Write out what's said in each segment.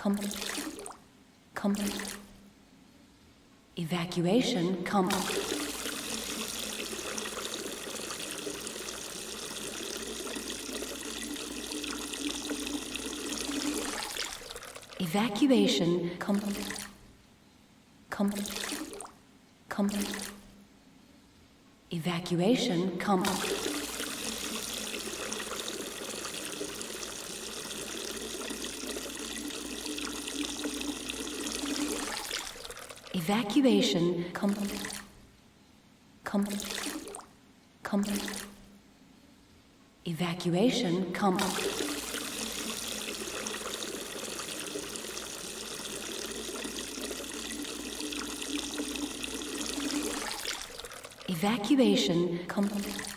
Evacuation complete. Evacuation complete. Evacuation complete. Evacuation complete. Evacuation complete. Evacuation complete. Evacuation complete. Evacuation complete.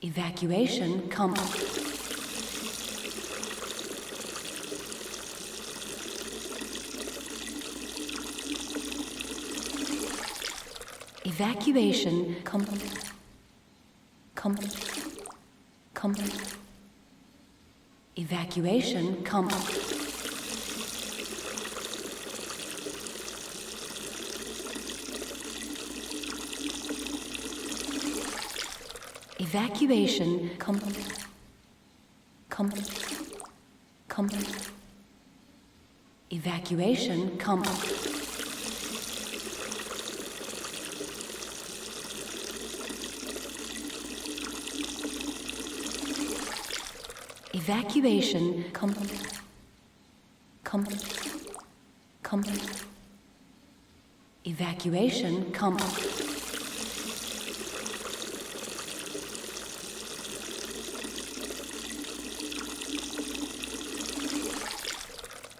Evacuation complete. Evacuation complete. Evacuation complete. Evacuation complete. Evacuation complete. Evacuation complete. Evacuation complete.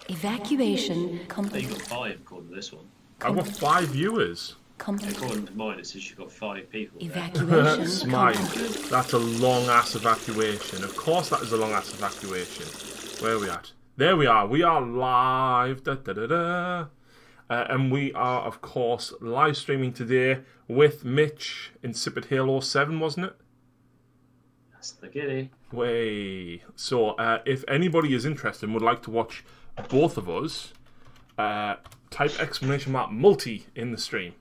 Evacuation complete. You've got 5 according to this one. I've got 5 viewers. According to mine, it says you've got 5 people. Evacuation Smile. complete. That's a long ass evacuation. Of course, that is a long ass evacuation. Where are we at? There we are. We are live. And we are, of course, live streaming today with Mitch. Insipid Halo 7, wasn't it? That's the giddy. Way. So, if anybody is interested and would like to watch both of us, type !multi in the stream,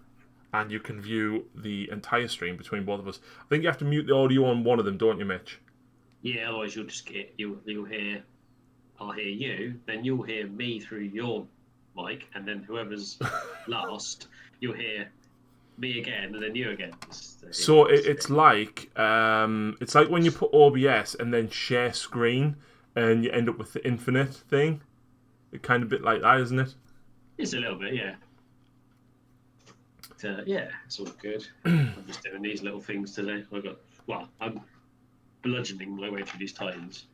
and you can view the entire stream between both of us. I think you have to mute the audio on one of them, don't you, Mitch? Yeah, otherwise you'll just get you'll hear. I'll hear you, then you'll hear me through your mic, and then whoever's last, you'll hear me again, and then you again. So it's like when you put OBS and then share screen, and you end up with the infinite thing. It's kind of a bit like that, isn't it? It's a little bit, yeah. Yeah, it's all good. I'm just doing these little things today. I'm bludgeoning my way through these titans.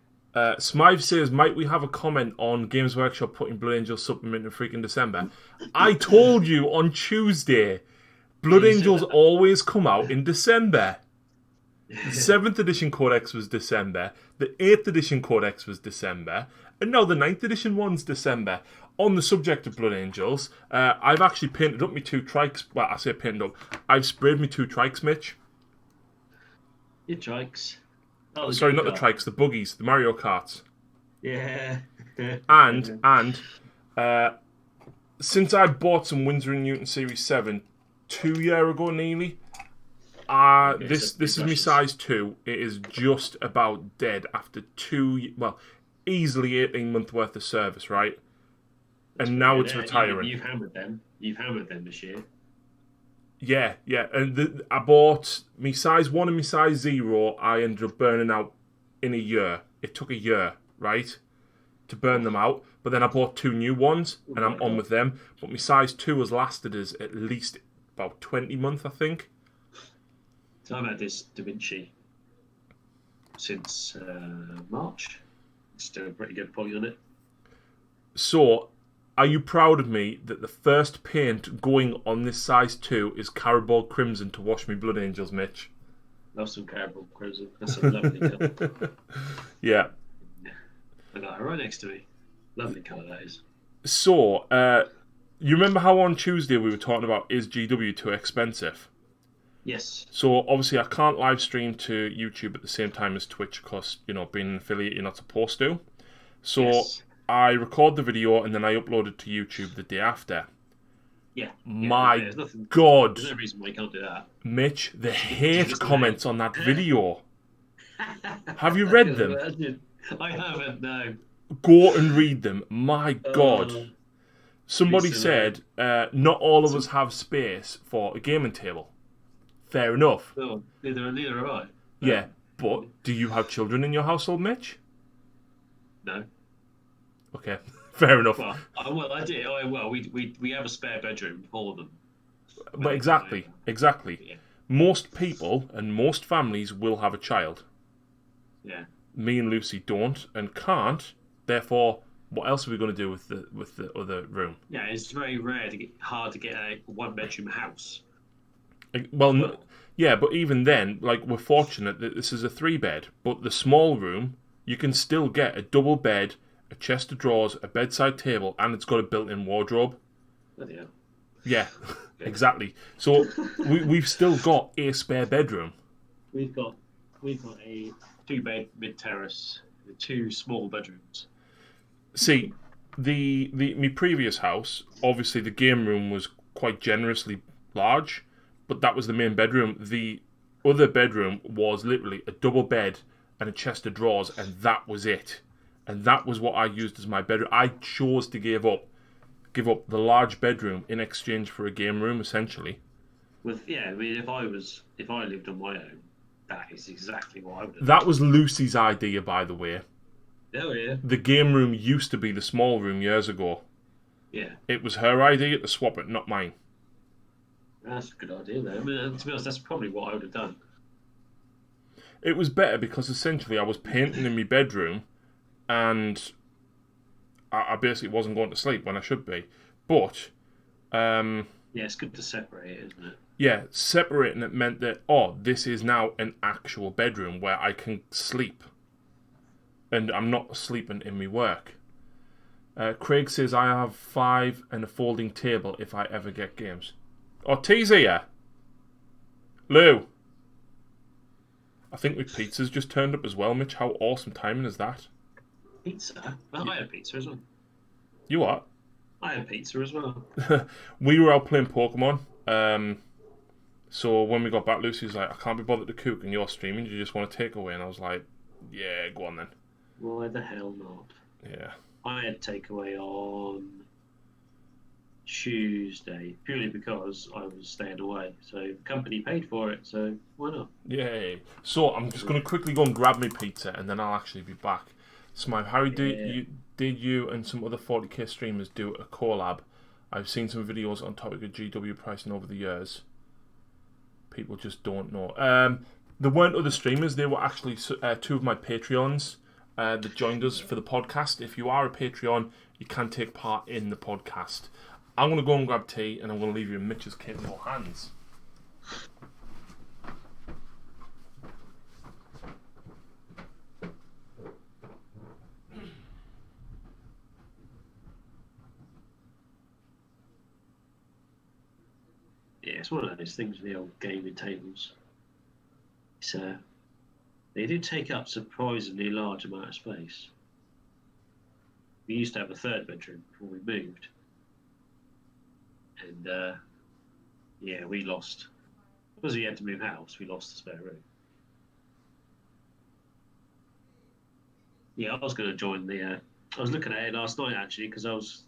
Smythe says, might we have a comment on Games Workshop putting Blood Angels supplement in freaking December? I told you on Tuesday, Blood Angels always come out in December. The 7th edition Codex was December, the 8th edition Codex was December, and now the 9th edition one's December. On the subject of Blood Angels, I've actually painted up my 2 trikes. Well, I say painted up. I've sprayed my 2 trikes, Mitch. Your trikes? Oh, sorry, not the trikes, the buggies, the Mario Karts. Yeah. and since I bought some Windsor & Newton Series 7 2 years ago nearly, this is my size 2. It is just about dead after easily 18-month worth of service, right? And now it's retiring. You've hammered them. You've hammered them this year. Yeah. And I bought my size 1 and my size 0. I ended up burning out in a year. It took a year, right, to burn them out. But then I bought 2 new ones, and I'm on with them. But my size 2 has lasted us at least about 20 months, I think. So I've had this Da Vinci since March. It's doing a pretty good point on it. So, are you proud of me that the first paint going on this size 2 is Carabao Crimson to wash me Blood Angels, Mitch? Love some caramel crimson. That's a lovely colour. Yeah. I got her right next to me. Lovely colour that is. So, you remember how on Tuesday we were talking about is GW too expensive? Yes. So obviously I can't live stream to YouTube at the same time as Twitch because, you know, being an affiliate you're not supposed to. So Yes. I record the video and then I upload it to YouTube the day after. Yeah. My there's nothing, God, there's no reason why you can't do that. Mitch, the hate Just comments like- on that video. Have you read them? I haven't, no. Go and read them. My God. Uh, Somebody Lisa, said, not all of us have space for a gaming table. Fair enough. no, neither have I. Yeah, but do you have children in your household, Mitch? No. Okay, fair enough. Well, I did. We have a spare bedroom for them. But exactly. Yeah. Most people and most families will have a child. Yeah. Me and Lucy don't and can't. Therefore, what else are we going to do with the other room? Yeah, it's very hard to get a one-bedroom house. Well, yeah, but even then, like, we're fortunate that this is a 3-bed. But the small room, you can still get a double bed, a chest of drawers, a bedside table, and it's got a built-in wardrobe. Bloody hell. Yeah, exactly. So we've still got a spare bedroom. We've got a 2-bed mid-terrace with 2 small bedrooms. See, my previous house, obviously the game room was quite generously large, but that was the main bedroom. The other bedroom was literally a double bed and a chest of drawers, and that was it. And that was what I used as my bedroom. I chose to give up the large bedroom in exchange for a game room, essentially. If I lived on my own, that is exactly what I would have. That was Lucy's idea, by the way. Oh yeah. The game room used to be the small room years ago. Yeah. It was her idea to swap it, not mine. That's a good idea, though. I mean, to be honest, that's probably what I would have done. It was better because essentially I was painting in my bedroom and I basically wasn't going to sleep when I should be. But, Yeah, it's good to separate it, isn't it? yeah, separating it meant that, this is now an actual bedroom where I can sleep. And I'm not sleeping in my work. Craig says I have 5 and a folding table if I ever get games. Oh, T's here. Lou. I think my pizza's just turned up as well, Mitch. How awesome timing is that? Pizza? Well, I had pizza as well. You what? I had pizza as well. We were out playing Pokemon. So when we got back, Lucy was like, I can't be bothered to cook and you're streaming. Do you just want to take away? And I was like, yeah, go on then. Why the hell not? Yeah. I had takeaway on Tuesday purely because I was staying away. So the company paid for it, so why not? Yay. So I'm just going to quickly go and grab my pizza and then I'll actually be back. Smile, Harry, did you and some other 40k streamers do a collab? I've seen some videos on topic of GW pricing over the years. People just don't know. There weren't other streamers. They were actually 2 of my Patreons that joined us for the podcast. If you are a Patreon, you can take part in the podcast. I'm going to go and grab tea, and I'm going to leave you in Mitch's capable hands. Yeah, it's one of those things with the old gaming tables. It's, they do take up surprisingly large amount of space. We used to have a 3rd bedroom before we moved. And, yeah, we lost. Because we had to move house, we lost the spare room. Yeah, I was going to join the... I was looking at it last night, actually, because I was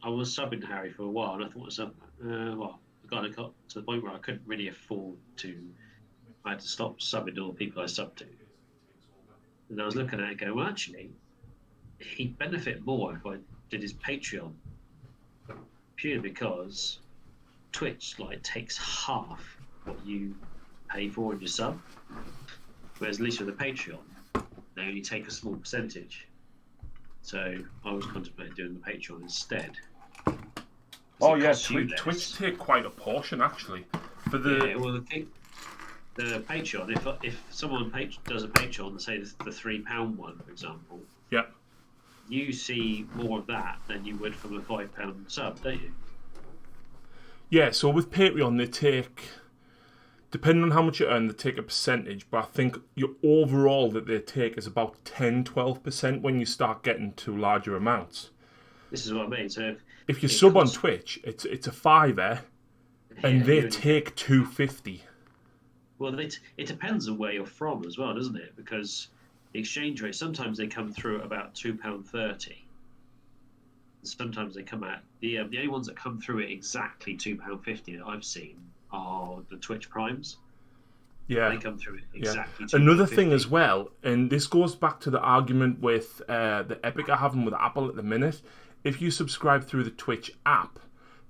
subbing Harry for a while, and I thought to myself, I got to the point where I couldn't really afford to. I had to stop subbing all the people I subbed to. And I was looking at it going, well, actually, he'd benefit more if I did his Patreon. Purely because Twitch takes half what you pay for in your sub. Whereas at least with the Patreon, they only take a small percentage. So I was contemplating doing the Patreon instead. Oh yeah, Twitch take quite a portion actually. For the yeah, well the the Patreon. If someone does a Patreon, say the £3 one, for example, Yeah. you see more of that than you would from a £5 sub, don't you? Yeah, so with Patreon, they take, depending on how much you earn, they take a percentage, but I think your overall that they take is about 10-12% when you start getting to larger amounts. This is what I mean. So If you it sub on costs- Twitch, it's a $5, and yeah, they you only take $2.50. Well, it depends on where you're from as well, doesn't it? Because the exchange rate, sometimes they come through at about £2.30. Sometimes they come at the only ones that come through at exactly £2.50 that I've seen are the Twitch Primes. Yeah. They come through at Yeah. exactly Another £2.50. thing as well, and this goes back to the argument with the Epic are having with Apple at the minute. If you subscribe through the Twitch app,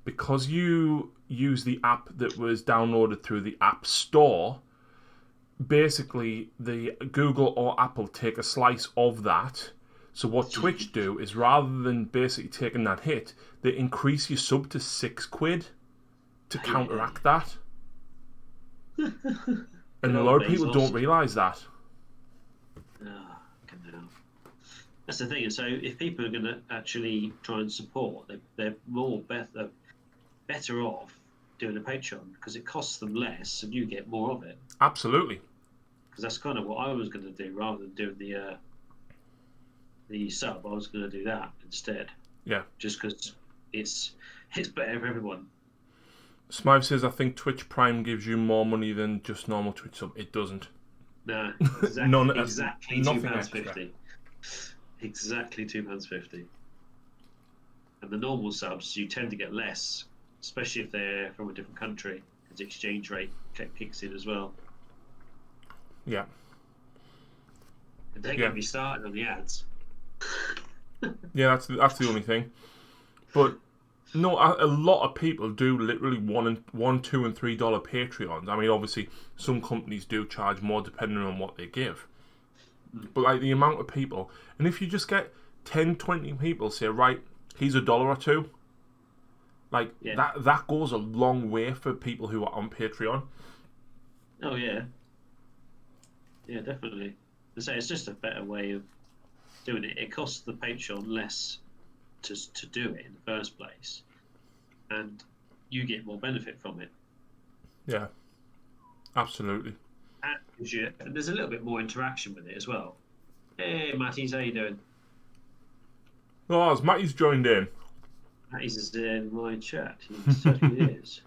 because you use the app that was downloaded through the App Store, basically the Google or Apple take a slice of that. So what Twitch do is rather than basically taking that hit, they increase your sub to £6 to counteract that. And a lot of people don't realise that. That's the thing. And so if people are going to actually try and support, they're better off doing a Patreon because it costs them less and you get more of it. Absolutely. Because that's kind of what I was going to do rather than doing the sub. I was going to do that instead. Yeah. Just because it's better for everyone. Smythe says, I think Twitch Prime gives you more money than just normal Twitch sub. It doesn't. No, exactly nothing £2.50. Exactly £2.50. And the normal subs, you tend to get less, especially if they're from a different country, because the exchange rate kicks in as well. Yeah. And don't get me started on the ads. Yeah, that's the only thing. But no, a lot of people do literally $1, $2, and $3 Patreons. I mean, obviously, some companies do charge more depending on what they give. But like the amount of people, and if you just get 10, 20 people say, right, here's $1 or $2, like that goes a long way for people who are on Patreon. Oh yeah, yeah, definitely. I say it's just a better way of doing it. It costs the Patreon less to do it in the first place, and you get more benefit from it. Yeah, absolutely. And there's a little bit more interaction with it as well. Hey, Matties, how you doing? Oh, as Matty's joined in. Matties is in my chat. He certainly is.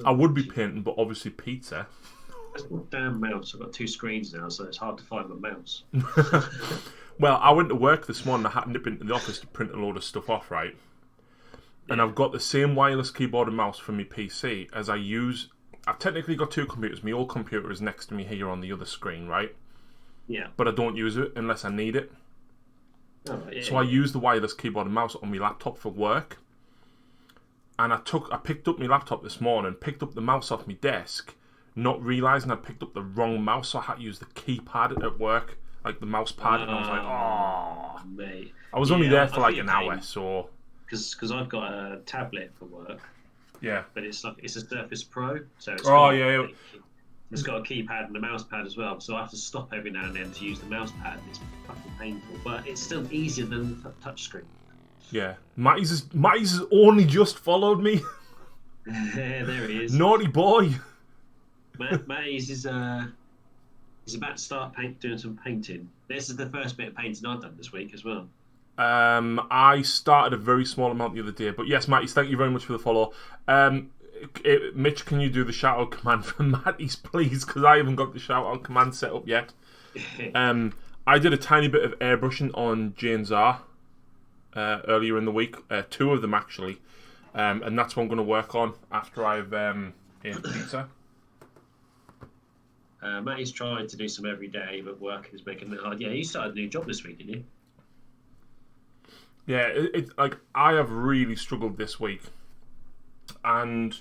I would be painting, but obviously pizza. That's my damn mouse. I've got 2 screens now, so it's hard to find my mouse. Well, I went to work this morning. I had to nip into the office to print a load of stuff off, right? And I've got the same wireless keyboard and mouse for my PC as I use. I've technically got 2 computers. My old computer is next to me here on the other screen, right? Yeah. But I don't use it unless I need it. Oh, yeah, So I use the wireless keyboard and mouse on my laptop for work. And I picked up my laptop this morning, picked up the mouse off my desk, not realising I picked up the wrong mouse, so I had to use the keypad at work, like the mouse pad, and I was like, oh. Mate. I was only there for like feel an your pain. hour, so... Because I've got a tablet for work, Yeah. but it's a Surface Pro, so it's it's got a keypad and a mouse pad as well. So I have to stop every now and then to use the mouse pad. It's fucking painful, but it's still easier than touchscreen. Yeah. Matty's has only just followed me. There he is. Naughty boy. Matty's is he's about to start doing some painting. This is the first bit of painting I've done this week as well. I started a very small amount the other day, but yes, Matty's, thank you very much for the follow. Mitch, can you do the shout out command for Matty's, please? Because I haven't got the shout out command set up yet. I did a tiny bit of airbrushing on Jane's R earlier in the week, 2 of them actually, and that's what I'm going to work on after I've ate pizza. Matty's tried to do some every day, but work is making it hard. Yeah, you started a new job this week, didn't you? Yeah, it's like I have really struggled this week, and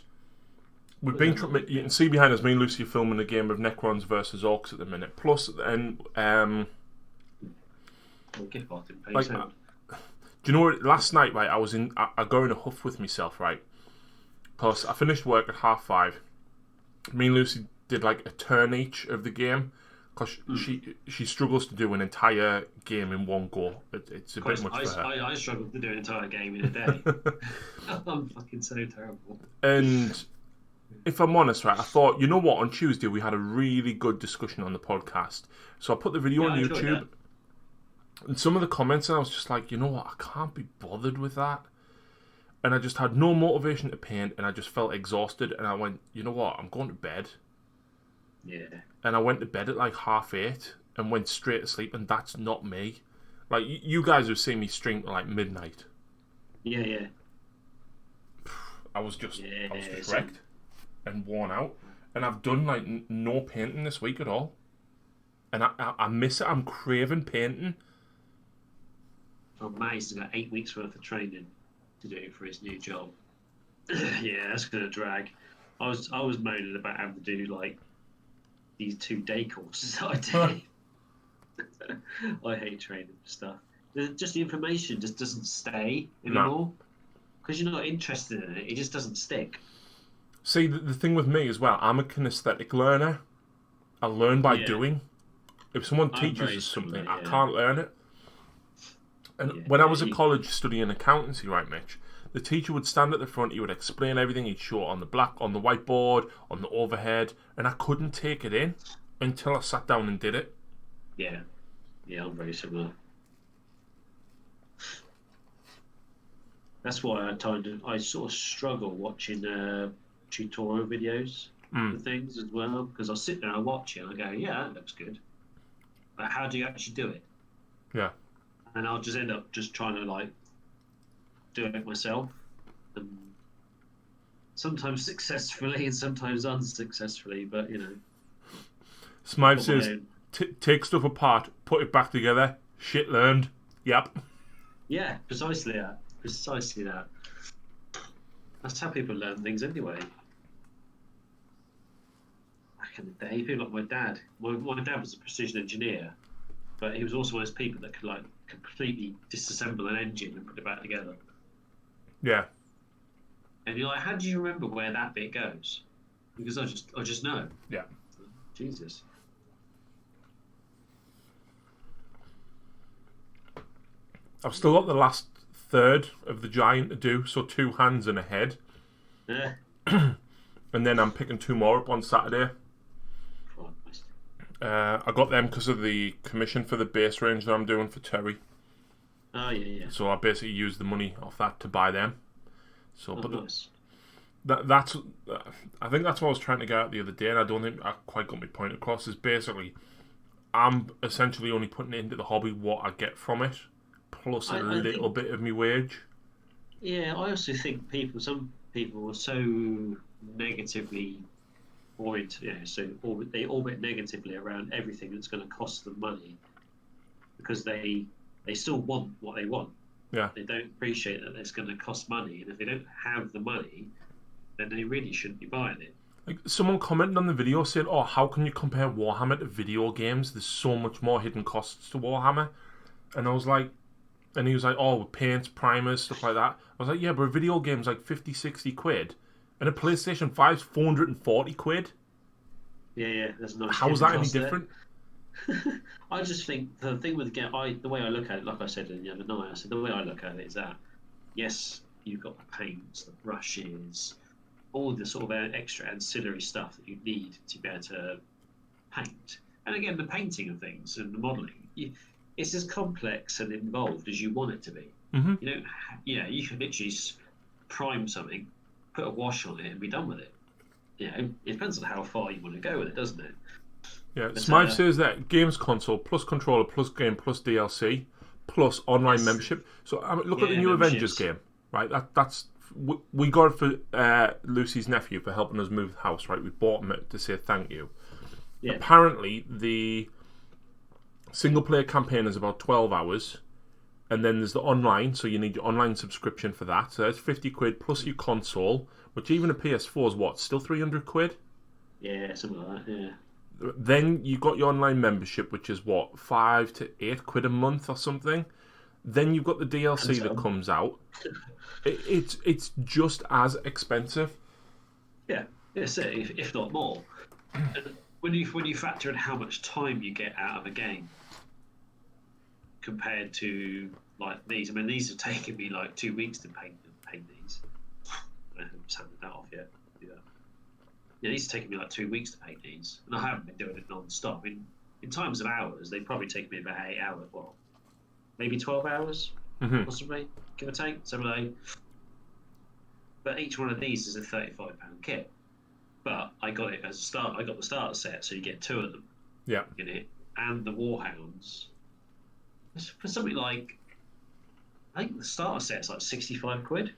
we've been. You can see behind us, me and Lucy are filming a game of Necrons versus Orcs at the minute. Plus, and Gift bot didn't pay like, sound. do you know what? Last night, right, I go in a huff with myself, right, Because I finished work at 5:30. Me and Lucy did like a turn each of the game. Because she struggles to do an entire game in one go. It's a bit much for her. I struggled to do an entire game in a day. I'm fucking so terrible. And if I'm honest, right, I thought, you know what, on Tuesday we had a really good discussion on the podcast. So I put the video on I enjoyed YouTube. And some of the comments, and I was just like, you know what, I can't be bothered with that. And I just had no motivation to paint, and I just felt exhausted. And I went, you know what, I'm going to bed. Yeah. And I went to bed at like 8:30 and went straight to sleep, and that's not me. Like, you guys have seen me stream at like midnight. Yeah. I was just wrecked and worn out. And I've done like no painting this week at all. And I miss it. I'm craving painting. Oh, Matt's got 8 weeks worth of training to do for his new job. Yeah, that's gonna drag. I was moaning about having to do like these 2-day courses I did. I hate training for stuff. Just the information just doesn't stay anymore because you're not interested in it. It just doesn't stick. See, the thing with me as well, I'm a kinesthetic learner. I learn by doing. If someone teaches us something, I can't learn it. And when I was at college studying accountancy, right, Mitch, the teacher would stand at the front, he would explain everything, he'd show it on the whiteboard, on the overhead, and I couldn't take it in until I sat down and did it. Yeah, I'm very similar. That's why I sort of struggle watching tutorial videos for things as well, because I'll sit there and watch it and I go, yeah, that looks good. But how do you actually do it? Yeah. And I'll just end up just trying to like do it myself, and sometimes successfully and sometimes unsuccessfully. But you know, Smythe says, take stuff apart, put it back together. Shit learned. Yep. Yeah, precisely that. Precisely that. That's how people learn things anyway. Back in the day, people like my dad. My dad was a precision engineer, but he was also one of those people that could like completely disassemble an engine and put it back together. Yeah. And you're like, how do you remember where that bit goes? Because I just know. Yeah. Jesus. I've still got the last third of the giant to do, so 2 hands and a head. Yeah. And then I'm picking 2 more up on Saturday. I got them because of the commission for the base range that I'm doing for Terry. Oh, yeah. So I basically used the money off that to buy them. So, but nice. That's I think that's what I was trying to get at the other day, and I don't think I quite got my point across. Is basically I'm essentially only putting into the hobby what I get from it, plus a little bit of my wage. Yeah, I also think some people are so negatively they orbit negatively around everything that's going to cost them money because they still want what they want. Yeah. They don't appreciate that it's going to cost money, and if they don't have the money, then they really shouldn't be buying it. Like someone commented on the video saying, "Oh, how can you compare Warhammer to video games? There's so much more hidden costs to Warhammer." And I was like, and he was like, "Oh, with paints, primers, stuff like that." I was like, "Yeah, but a video game's like 50, 60 quid. And a PlayStation 5's 440 quid. Yeah, there's no. How is that any different?" I just think the thing with the game, the way I look at it, like I said the other night, I said the way I look at it is that yes, you've got the paints, the brushes, all the sort of extra ancillary stuff that you need to be able to paint, and again the painting of things and the modelling, it's as complex and involved as you want it to be. Mm-hmm. You don't, you can literally prime something, put a wash on it, and be done with it. It depends on how far you want to go with it, doesn't it? Yeah, Smythe says that games console plus controller plus game plus DLC plus online membership. So look at the new Avengers game, right? That's we got it for Lucy's nephew for helping us move the house, right? We bought him it to say thank you. Yeah. Apparently, the single player campaign is about 12 hours, and then there's the online, so you need your online subscription for that. So that's 50 quid plus your console, which even a PS4 is still 300 quid? Yeah, something like that, yeah. Then you got your online membership, which is 5 to 8 quid a month or something. Then you've got the DLC that comes out. It's just as expensive. Yes, if not more. And when you factor in how much time you get out of a game compared to like these, I mean, these have taken me like 2 weeks to paint these. I haven't sanded that off yet. Do that. Yeah, these have taken me like 2 weeks to paint these, and I haven't been doing it non-stop. In times of hours, they probably take me about 8 hours. Well, maybe 12 hours, possibly, give or take. Something like. But each one of these is a £35 kit. But I got it as a start. I got the starter set, so you get 2 of them. Yeah. In it, and the Warhounds. For something like, I think the starter set's like 65 quid.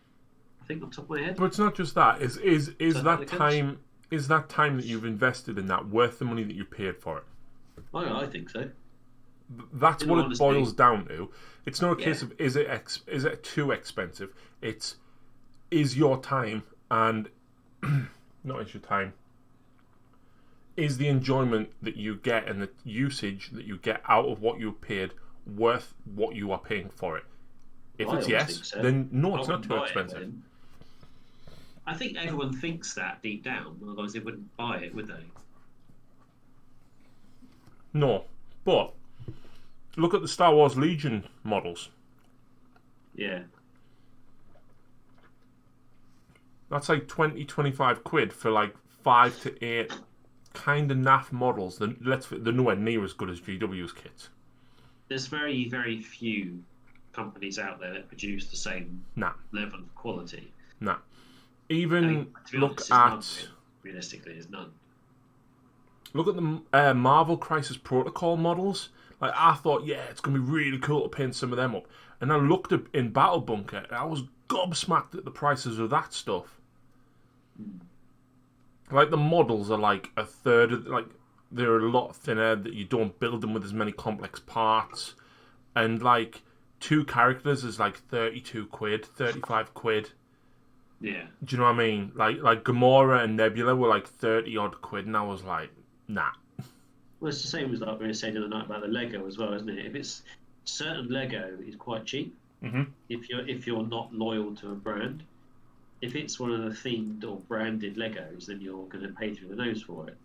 I think off the top of my head. But it's not just that. Is that applicants? time? Is that time that you've invested in that worth the money that you paid for it? I think so. That's In what all it honesty. boils down to. It's not a case Yeah. of is it too expensive. It's is your time and not is your time. Is the enjoyment that you get and the usage that you get out of what you paid worth what you are paying for it? If I it's always yes, think so. then no, it's I not wouldn't too buy it expensive. then. I think everyone thinks that deep down, otherwise they wouldn't buy it, would they? No, but look at the Star Wars Legion models. Yeah. That's like 20-25 quid for like 5 to 8 kind of naff models. They're nowhere near as good as GW's kits. There's very, very few companies out there that produce the same Nah. level of quality. Nah. I Even mean, to be look honest, there's none, at realistically, there's none. look at the Marvel Crisis Protocol models. Like I thought, yeah, it's gonna be really cool to paint some of them up. And I looked up in Battle Bunker, and I was gobsmacked at the prices of that stuff. Like the models are like a third of, like they're a lot thinner, that you don't build them with as many complex parts, and like 2 characters is like 32 quid, 35 quid. Yeah. Do you know what I mean? Like Gamora and Nebula were like 30 odd quid, and I was like, nah. Well, it's the same as like we were saying the other night about the Lego as well, isn't it? If it's certain Lego is quite cheap. If you're not loyal to a brand, if it's one of the themed or branded Legos, then you're going to pay through the nose for it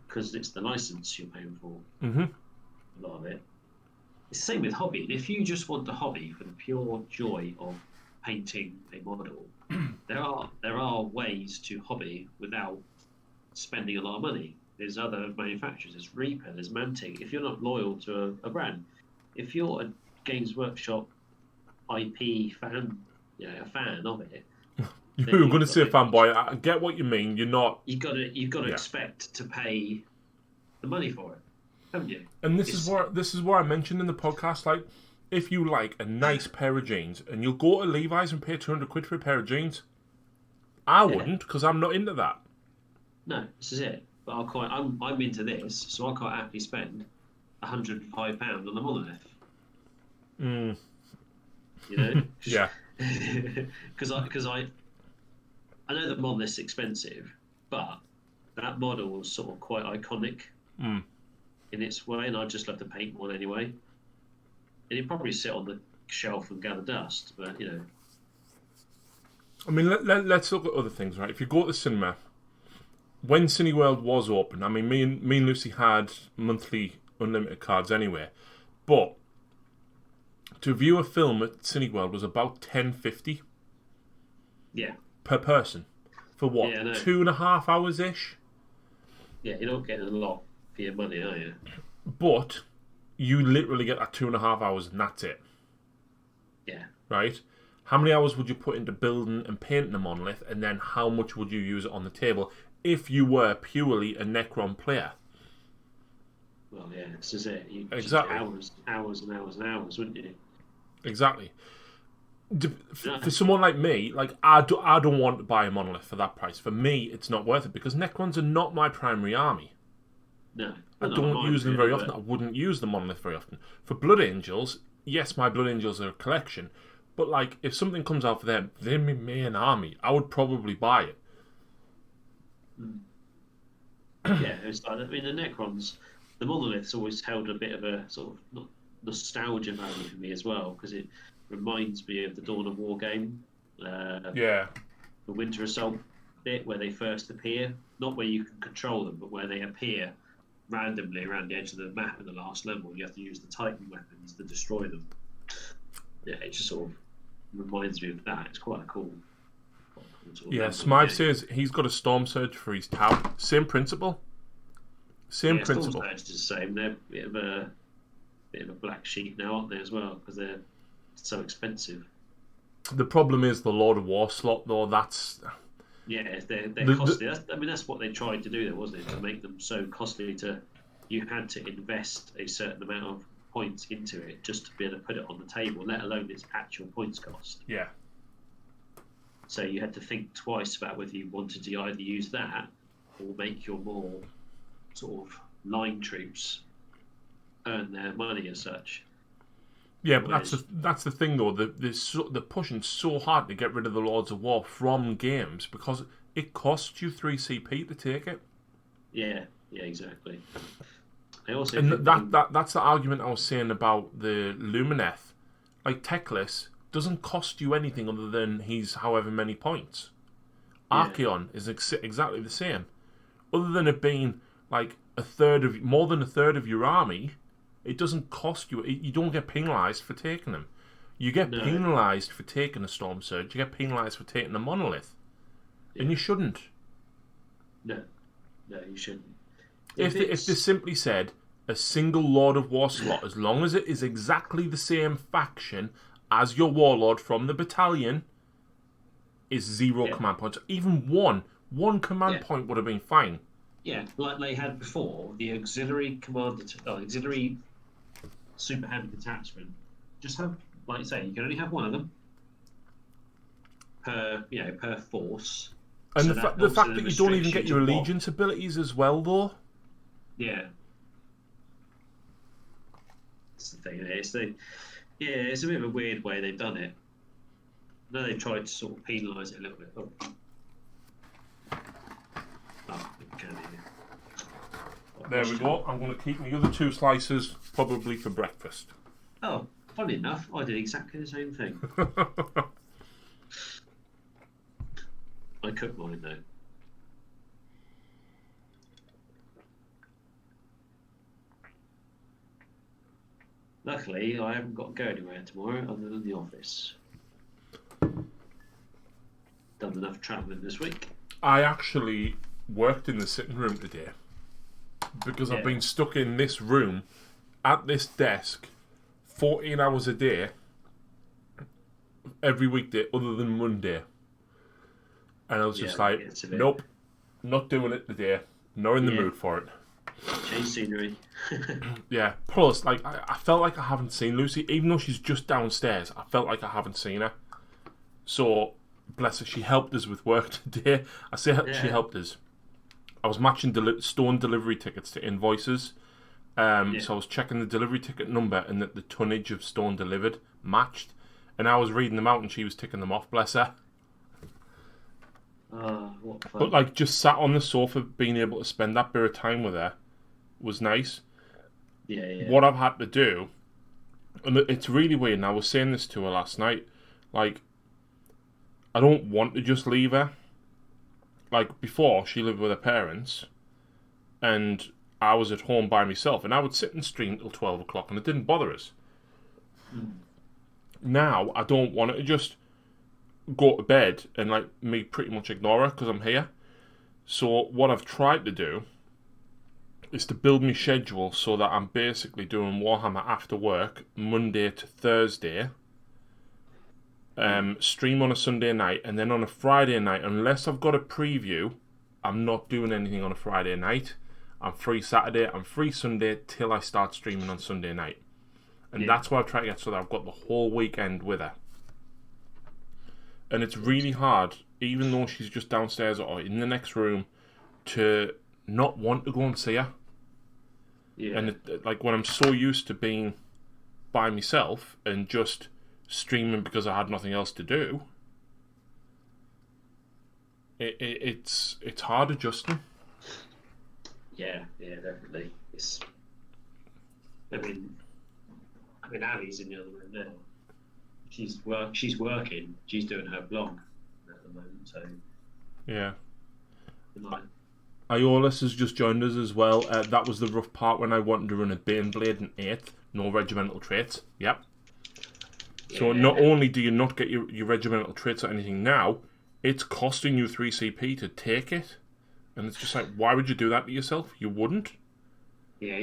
because it's the license you're paying for. A lot of it. It's the same with hobby. If you just want a hobby for the pure joy of painting a model, there are ways to hobby without spending a lot of money. There's other manufacturers. There's Reaper. There's Mantic. If you're not loyal to a brand, if you're a Games Workshop IP fan, a fan of it. You were going to say fanboy. I get what you mean. You're not. You've got to expect to pay the money for it, haven't you? And this is where I mentioned in the podcast, like, if you like a nice pair of jeans and you'll go to Levi's and pay 200 quid for a pair of jeans, I wouldn't, because I'm not into that. No, this is it. But I'm into this, so I quite happily spend £105 on the monolith. You know? Yeah. Because I know that monolith's expensive, but that model was sort of quite iconic in its way, and I'd just love to paint one anyway. And it'd probably sit on the shelf and gather dust, but I mean, let's look at other things, right? If you go to the cinema, when Cineworld was open, I mean, me and Lucy had monthly unlimited cards anyway, but to view a film at Cineworld was about $10.50. Yeah. Per person. For what? Yeah, I know. 2.5 hours ish? Yeah, you're not getting a lot for your money, are you? But you literally get that 2.5 hours and that's it. Yeah. Right? How many hours would you put into building and painting a monolith, and then how much would you use it on the table if you were purely a Necron player? Well, yeah, this is it. Exactly. Hours and hours and hours, wouldn't you? Exactly. For someone like me, like I don't want to buy a monolith for that price. For me, it's not worth it because Necrons are not my primary army. No. I don't use them very often. I wouldn't use the monolith very often. For Blood Angels, yes, my Blood Angels are a collection, but like if something comes out for them, they're my main army. I would probably buy it. Yeah, it's like, I mean, the Necrons, the monoliths always held a bit of a sort of nostalgia value for me as well because it reminds me of the Dawn of War game. Yeah. The Winter Assault. bit where they first appear, not where you can control them, but where they appear randomly around the edge of the map in the last level. You have to use the Titan weapons to destroy them. Yeah, it just sort of reminds me of that. It's quite a cool sort of Yeah, level, Smythe says he's got a Storm Surge for his tower. Same principle. Same yeah, principle. Storm Surge is the same. They're a bit of a black sheep now, aren't they, as well? Because they're so expensive. The problem is the Lord of War slot, though. That's Yeah, they're costly. That's what they tried to do, though, wasn't it? To make them so costly you had to invest a certain amount of points into it just to be able to put it on the table, let alone its actual points cost. yeah. So you had to think twice about whether you wanted to either use that or make your more sort of line troops earn their money as such. Yeah, but that's the thing though. They're pushing so hard to get rid of the Lords of War from games because it costs you 3 CP to take it. Yeah, exactly. I also And think that's the argument I was saying about the Lumineth. Like Teclis doesn't cost you anything other than he's however many points. Yeah. Archeon is exactly the same, other than it being like more than a third of your army. It doesn't cost you. You don't get penalised for taking them. You get penalised for taking a Storm Surge. You get penalised for taking a Monolith, and you shouldn't. No, you shouldn't. If they simply said a single Lord of War slot, as long as it is exactly the same faction as your Warlord from the battalion, is 0 command points. Even one command point would have been fine. Yeah, like they had before, the auxiliary auxiliary super heavy detachment. Just have, like you say, you can only have one of them per force. And So the fact that you don't even restricts get you your to allegiance abilities as well, though. Yeah. That's the thing. It's a bit of a weird way they've done it. I know they've tried to sort of penalise it a little bit. There we go. I'm going to keep my other 2 slices probably for breakfast. Oh, funny enough, I did exactly the same thing. I cooked mine though. Luckily, I haven't got to go anywhere tomorrow other than the office. Done enough travelling this week. I actually worked in the sitting room today because I've been stuck in this room at this desk 14 hours a day every weekday other than Monday. And I was just like, nope, not doing it today. Not in the mood for it. Change scenery. Yeah. Plus, like, I felt like I haven't seen Lucy, even though she's just downstairs. I felt like I haven't seen her. So, bless her, she helped us with work today. I say she helped us. I was matching stone delivery tickets to invoices. So I was checking the delivery ticket number and that the tonnage of stone delivered matched. And I was reading them out and she was ticking them off, bless her. What fun. But like just sat on the sofa, being able to spend that bit of time with her was nice. Yeah. What I've had to do, and it's really weird, and I was saying this to her last night, like, I don't want to just leave her. Like, before, she lived with her parents, and I was at home by myself, and I would sit and stream till 12 o'clock, and it didn't bother us. Now, I don't want her to just go to bed and, like, me pretty much ignore her, because I'm here. So, what I've tried to do is to build my schedule so that I'm basically doing Warhammer after work, Monday to Thursday, stream on a Sunday night, and then on a Friday night, unless I've got a preview, I'm not doing anything on a Friday night. I'm free Saturday, I'm free Sunday till I start streaming on Sunday night. And that's what I've tried to get so that I've got the whole weekend with her. And it's really hard, even though she's just downstairs or in the next room, to not want to go and see her. Yeah. And like when I'm so used to being by myself and just streaming because I had nothing else to do, it's hard adjusting. Yeah, definitely. I mean, Ali's in the other room now. She's working. She's doing her blog at the moment. So yeah, Like, Iolus has just joined us as well. That was the rough part when I wanted to run a Baneblade in 8th. No regimental traits. Yep. So yeah. not only do you not get your regimental traits or anything now, it's costing you 3 CP to take it. And it's just like, why would you do that to yourself? You wouldn't. Yeah,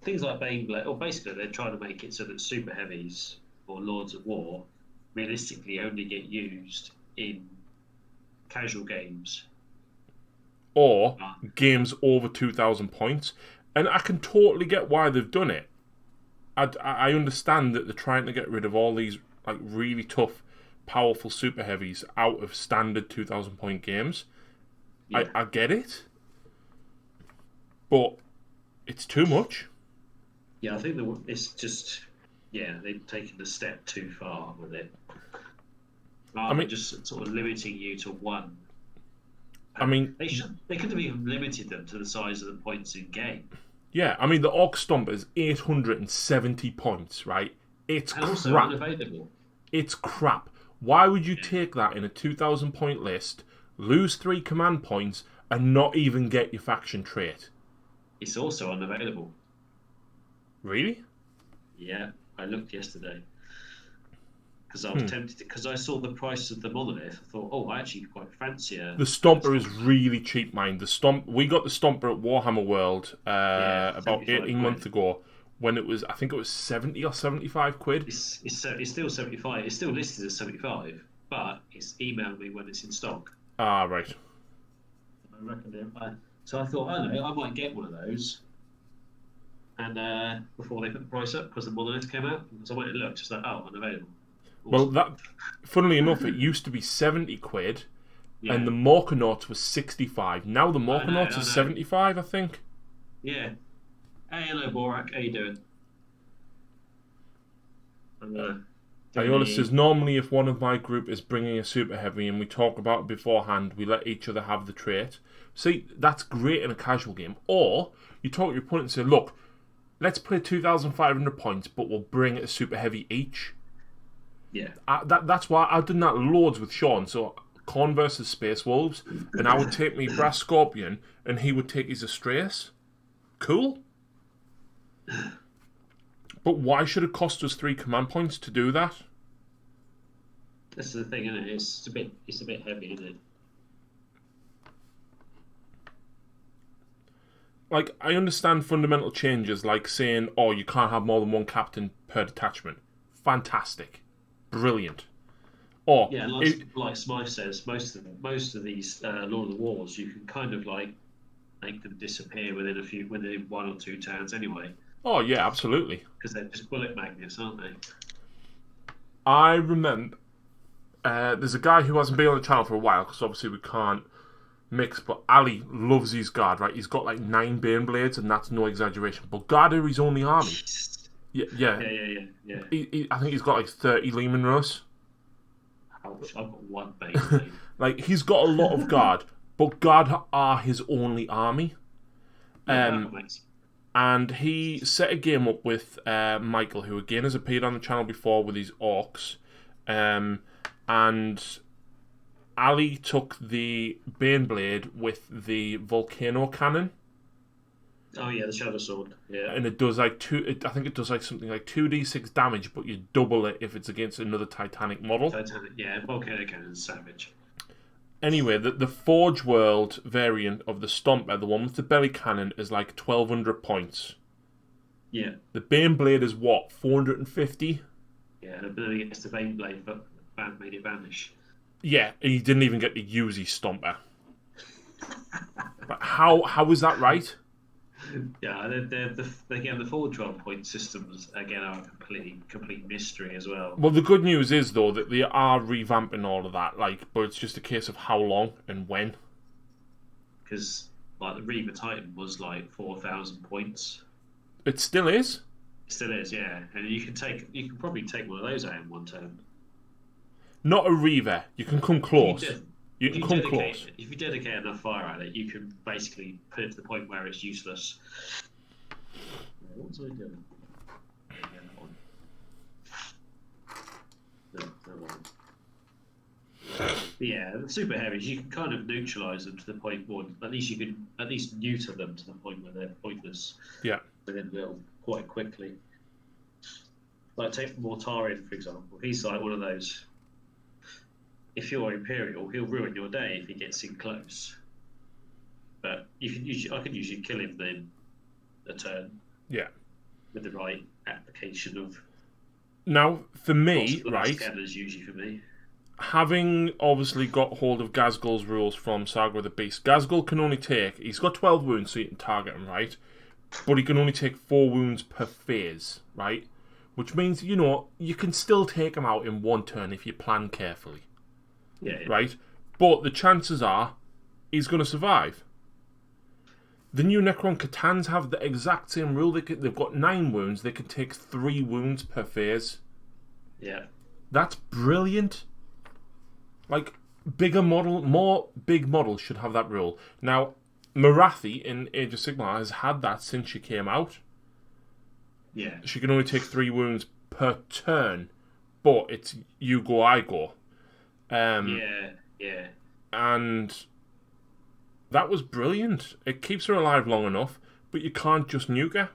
things like Baneblade, or basically they're trying to make it so that super heavies or Lords of War realistically only get used in casual games. Or games over 2,000 points. And I can totally get why they've done it. I understand that they're trying to get rid of all these like really tough, powerful super heavies out of standard 2,000 point games. Yeah. I get it. But it's too much. Yeah, I think it's just, they've taken a step too far with it. Rather than just sort of limiting you to one. I mean, they could have even limited them to the size of the points in game. Yeah, I mean, the Orc Stomper is 870 points, right? It's and also crap. unavailable. It's crap. Why would you take that in a 2,000 point list, lose 3 command points, and not even get your faction trait? It's also unavailable. Really? Yeah, I looked yesterday. Because I was tempted, because I saw the price of the monolith. I thought, I actually quite fancy it. The Stomper is really cheap, mind. We got the Stomper at Warhammer World about 18 months ago, when it was, I think it was 70 or 75 quid. It's still 75. It's still listed as 75, but it's emailed me when it's in stock. Ah, right. I reckon so I thought, I might get one of those. And before they put the price up, because the monolith came out, so I went and looked, just like, unavailable. Well, funnily enough, it used to be 70 quid, and the Morkanauts was 65. Now the Morkanauts are 75, I think. Yeah. Hey, hello, Borak. How you doing? Iola says, normally if one of my group is bringing a super heavy and we talk about it beforehand, we let each other have the trait. See, that's great in a casual game. Or, you talk to your opponent and say, look, let's play 2,500 points, but we'll bring a super heavy each. Yeah. That's why I've done that loads with Sean. So Khorne versus Space Wolves, and I would take me Brass Scorpion, and he would take his Astraeus. Cool. But why should it cost us 3 command points to do that? That's the thing, isn't it? It's a bit heavy, isn't it? Like, I understand fundamental changes, like saying, you can't have more than one captain per detachment. Fantastic. Brilliant. Or like Smythe says, most of these Lord of the Wars, you can kind of like make them disappear within 1 or 2 turns anyway. Oh yeah, absolutely. Because they're just bullet magnets, aren't they? I remember there's a guy who hasn't been on the channel for a while because obviously we can't mix, but Ali loves his guard, right? He's got like 9 Baneblades, and that's no exaggeration. But guard are his only army. Yeah. I think he's got like 30 Lehman Russ. Ouch, I've got 1 Bane. Like, he's got a lot of guard, but guard are his only army. And he set a game up with Michael, who again has appeared on the channel before with his orcs. And Ali took the Baneblade with the Volcano Cannon. Oh yeah, the Shadow Sword. Yeah. And it does like I think it does like something like 2d6 damage, but you double it if it's against another Titanic model. Volcano Cannon's savage. Anyway, the Forge World variant of the Stomper, the one with the belly cannon, is like 1,200 points. Yeah. The Baneblade is what, 450? Yeah, and ability against the Baneblade, but made it vanish. Yeah, and he didn't even get to use his Stomper. But how is that right? Yeah, the full 12-point systems again are a complete mystery as well. Well, the good news is though that they are revamping all of that, but it's just a case of how long and when. Because like the Reaver Titan was like 4,000 points. It still is. It still is, yeah. And you can probably take one of those out in 1 turn. Not a Reaver. You can come close. You can come close. If you dedicate enough fire at it, you can basically put it to the point where it's useless. What was I doing? No, that one. Yeah, the super heavies, you can kind of neutralise them to the point, or at least you can at least neuter them to the point where they're pointless Yeah. within build quite quickly. Like take Mortarion, for example. He's like one of those. If you're Imperial, he'll ruin your day if he gets in close. But you can usually, I can usually kill him in a turn. Yeah. With the right application of. Now, for me, right, scanners usually for me. Having obviously got hold of Gazgul's rules from Saga of the Beast, Gazgul can only take. He's got 12 wounds, so you can target him, right? But he can only take 4 wounds per phase, right? Which means, you can still take him out in one turn if you plan carefully. Yeah. Right? But the chances are he's going to survive. The new Necron Catans have the exact same rule. They've got 9 wounds. They can take 3 wounds per phase. Yeah. That's brilliant. Like, more big models should have that rule. Now, Marathi in Age of Sigmar has had that since she came out. Yeah. She can only take 3 wounds per turn, but it's you go, I go. Yeah. And that was brilliant. It keeps her alive long enough, but you can't just nuke her.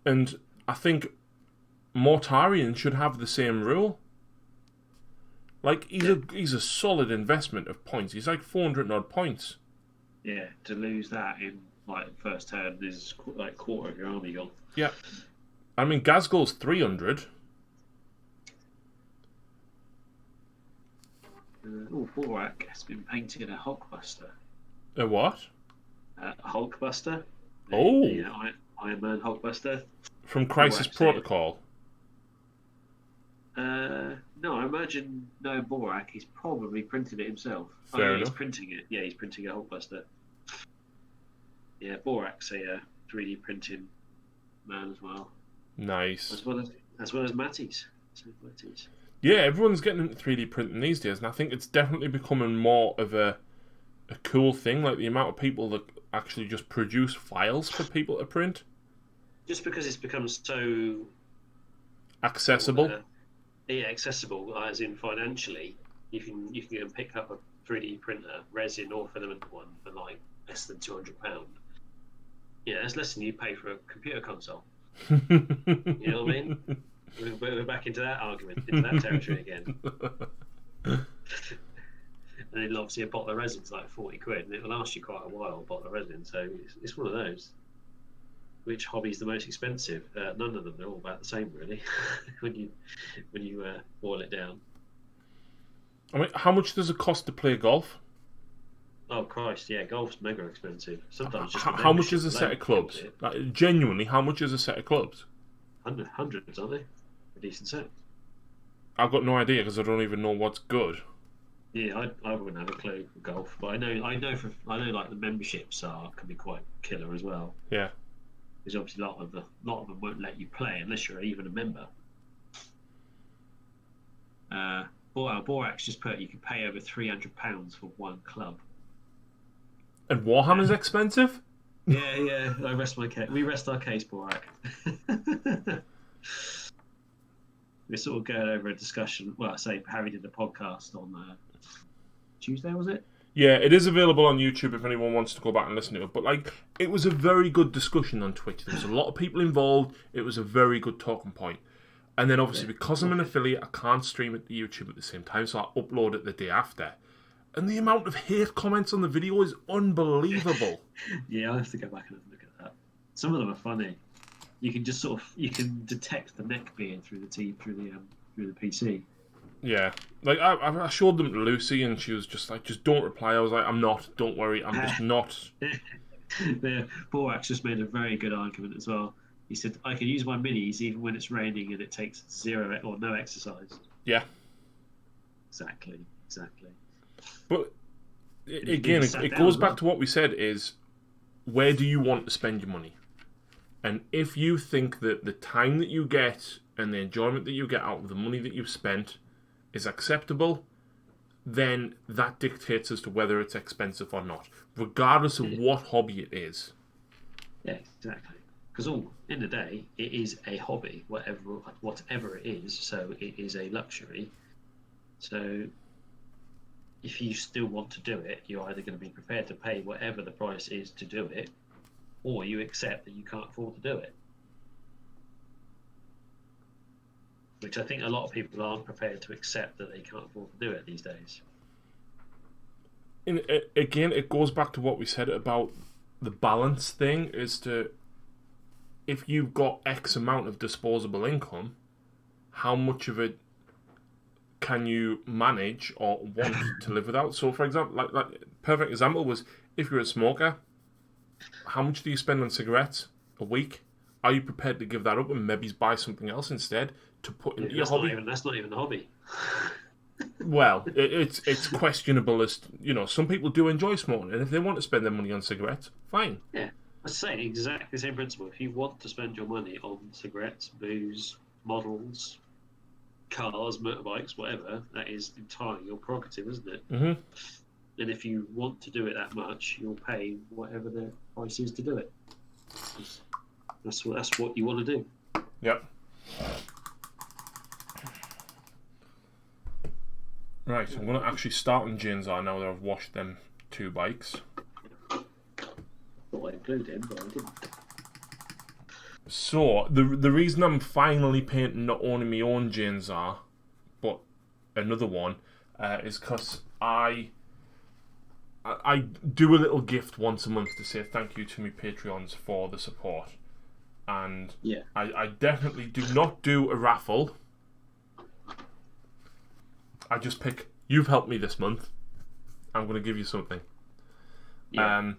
And I think Mortarion should have the same rule. Like, he's a solid investment of points. He's like 400 odd points. Yeah, to lose that in like first turn is like quarter of your army gone. Yeah. I mean, Gazgul's 300. Borak has been painted a Hulkbuster. A what? A Hulkbuster. Oh. Iron Man Hulkbuster. From Crisis Protocol. No, I imagine Borak. He's probably printed it himself. Fair enough. He's printing it. Yeah, he's printing a Hulkbuster. Yeah, Borak's a 3D printing man as well. Nice. As well as Matty's. Yeah, everyone's getting into 3D printing these days, and I think it's definitely becoming more of a cool thing. Like the amount of people that actually just produce files for people to print. Just because it's become so accessible. Accessible, as in financially, you can go and pick up a 3D printer, resin or filament one for like less than £200. Yeah, that's less than you pay for a computer console. You know what I mean? We're back into that argument, into that territory again. And then obviously a bottle of resin's like 40 quid, and it'll last you quite a while, a bottle of resin. So it's one of those. Which hobby's the most expensive? None of them. They're all about the same, really. when you boil it down. I mean, how much does it cost to play golf? Oh Christ, yeah, golf's mega expensive. Sometimes just how much is a set of clubs? Like, genuinely, how much is a set of clubs? Hundreds, aren't they? A decent set. I've got no idea because I don't even know what's good. Yeah, I wouldn't have a clue for golf, but I know like the memberships can be quite killer as well. Yeah. Because obviously a lot of them won't let you play unless you're even a member. Borax just put you can pay over £300 for one club. And Warhammer's expensive? Yeah. I rest my case. We rest our case, Borak. We're sort of going over a discussion. Well, I say Harry did a podcast on Tuesday, was it? Yeah, it is available on YouTube if anyone wants to go back and listen to it. But it was a very good discussion on Twitch. There was a lot of people involved. It was a very good talking point. And then obviously because I'm an affiliate, I can't stream it to YouTube at the same time, so I upload it the day after. And the amount of hate comments on the video is unbelievable. Yeah, I have to go back and have a look at that. Some of them are funny. You can just you can detect the neck beard through the PC. Yeah, like I showed them to Lucy, and she was just like, "Just don't reply." I was like, "I'm not. Don't worry. I'm just not." Borax just made a very good argument as well. He said, "I can use my minis even when it's raining and it takes zero or no exercise." Yeah. Exactly. But again, it goes back to what we said: is where do you want to spend your money? And if you think that the time that you get and the enjoyment that you get out of the money that you've spent is acceptable, then that dictates as to whether it's expensive or not, regardless of what hobby it is. Yeah, exactly. Because in the day, it is a hobby, whatever it is. So it is a luxury. So if you still want to do it, you're either going to be prepared to pay whatever the price is to do it, or you accept that you can't afford to do it. Which I think a lot of people aren't prepared to accept that they can't afford to do it these days. Again, it goes back to what we said about the balance thing, is to, if you've got X amount of disposable income, how much of it can you manage or want to live without? So, for example, like perfect example was, if you're a smoker, how much do you spend on cigarettes a week? Are you prepared to give that up and maybe buy something else instead to put into your hobby? That's not even a hobby. Well, it's questionable as, you know, some people do enjoy smoking, and if they want to spend their money on cigarettes, fine. Yeah, I say exactly the same principle. If you want to spend your money on cigarettes, booze, models, cars, motorbikes, whatever, that is entirely your prerogative, isn't it? Mm-hmm. And if you want to do it that much, you'll pay whatever the price is to do it. That's what you want to do. Yep. Right, I'm going to actually start on Ginzar now that I've washed them 2 bikes. Thought I'd include him, but I didn't. So, the reason I'm finally painting not only my own Ginzar, but another one, is because I do a little gift once a month to say thank you to my Patreons for the support. And yeah. I definitely do not do a raffle. I just pick, you've helped me this month, I'm going to give you something. Yeah.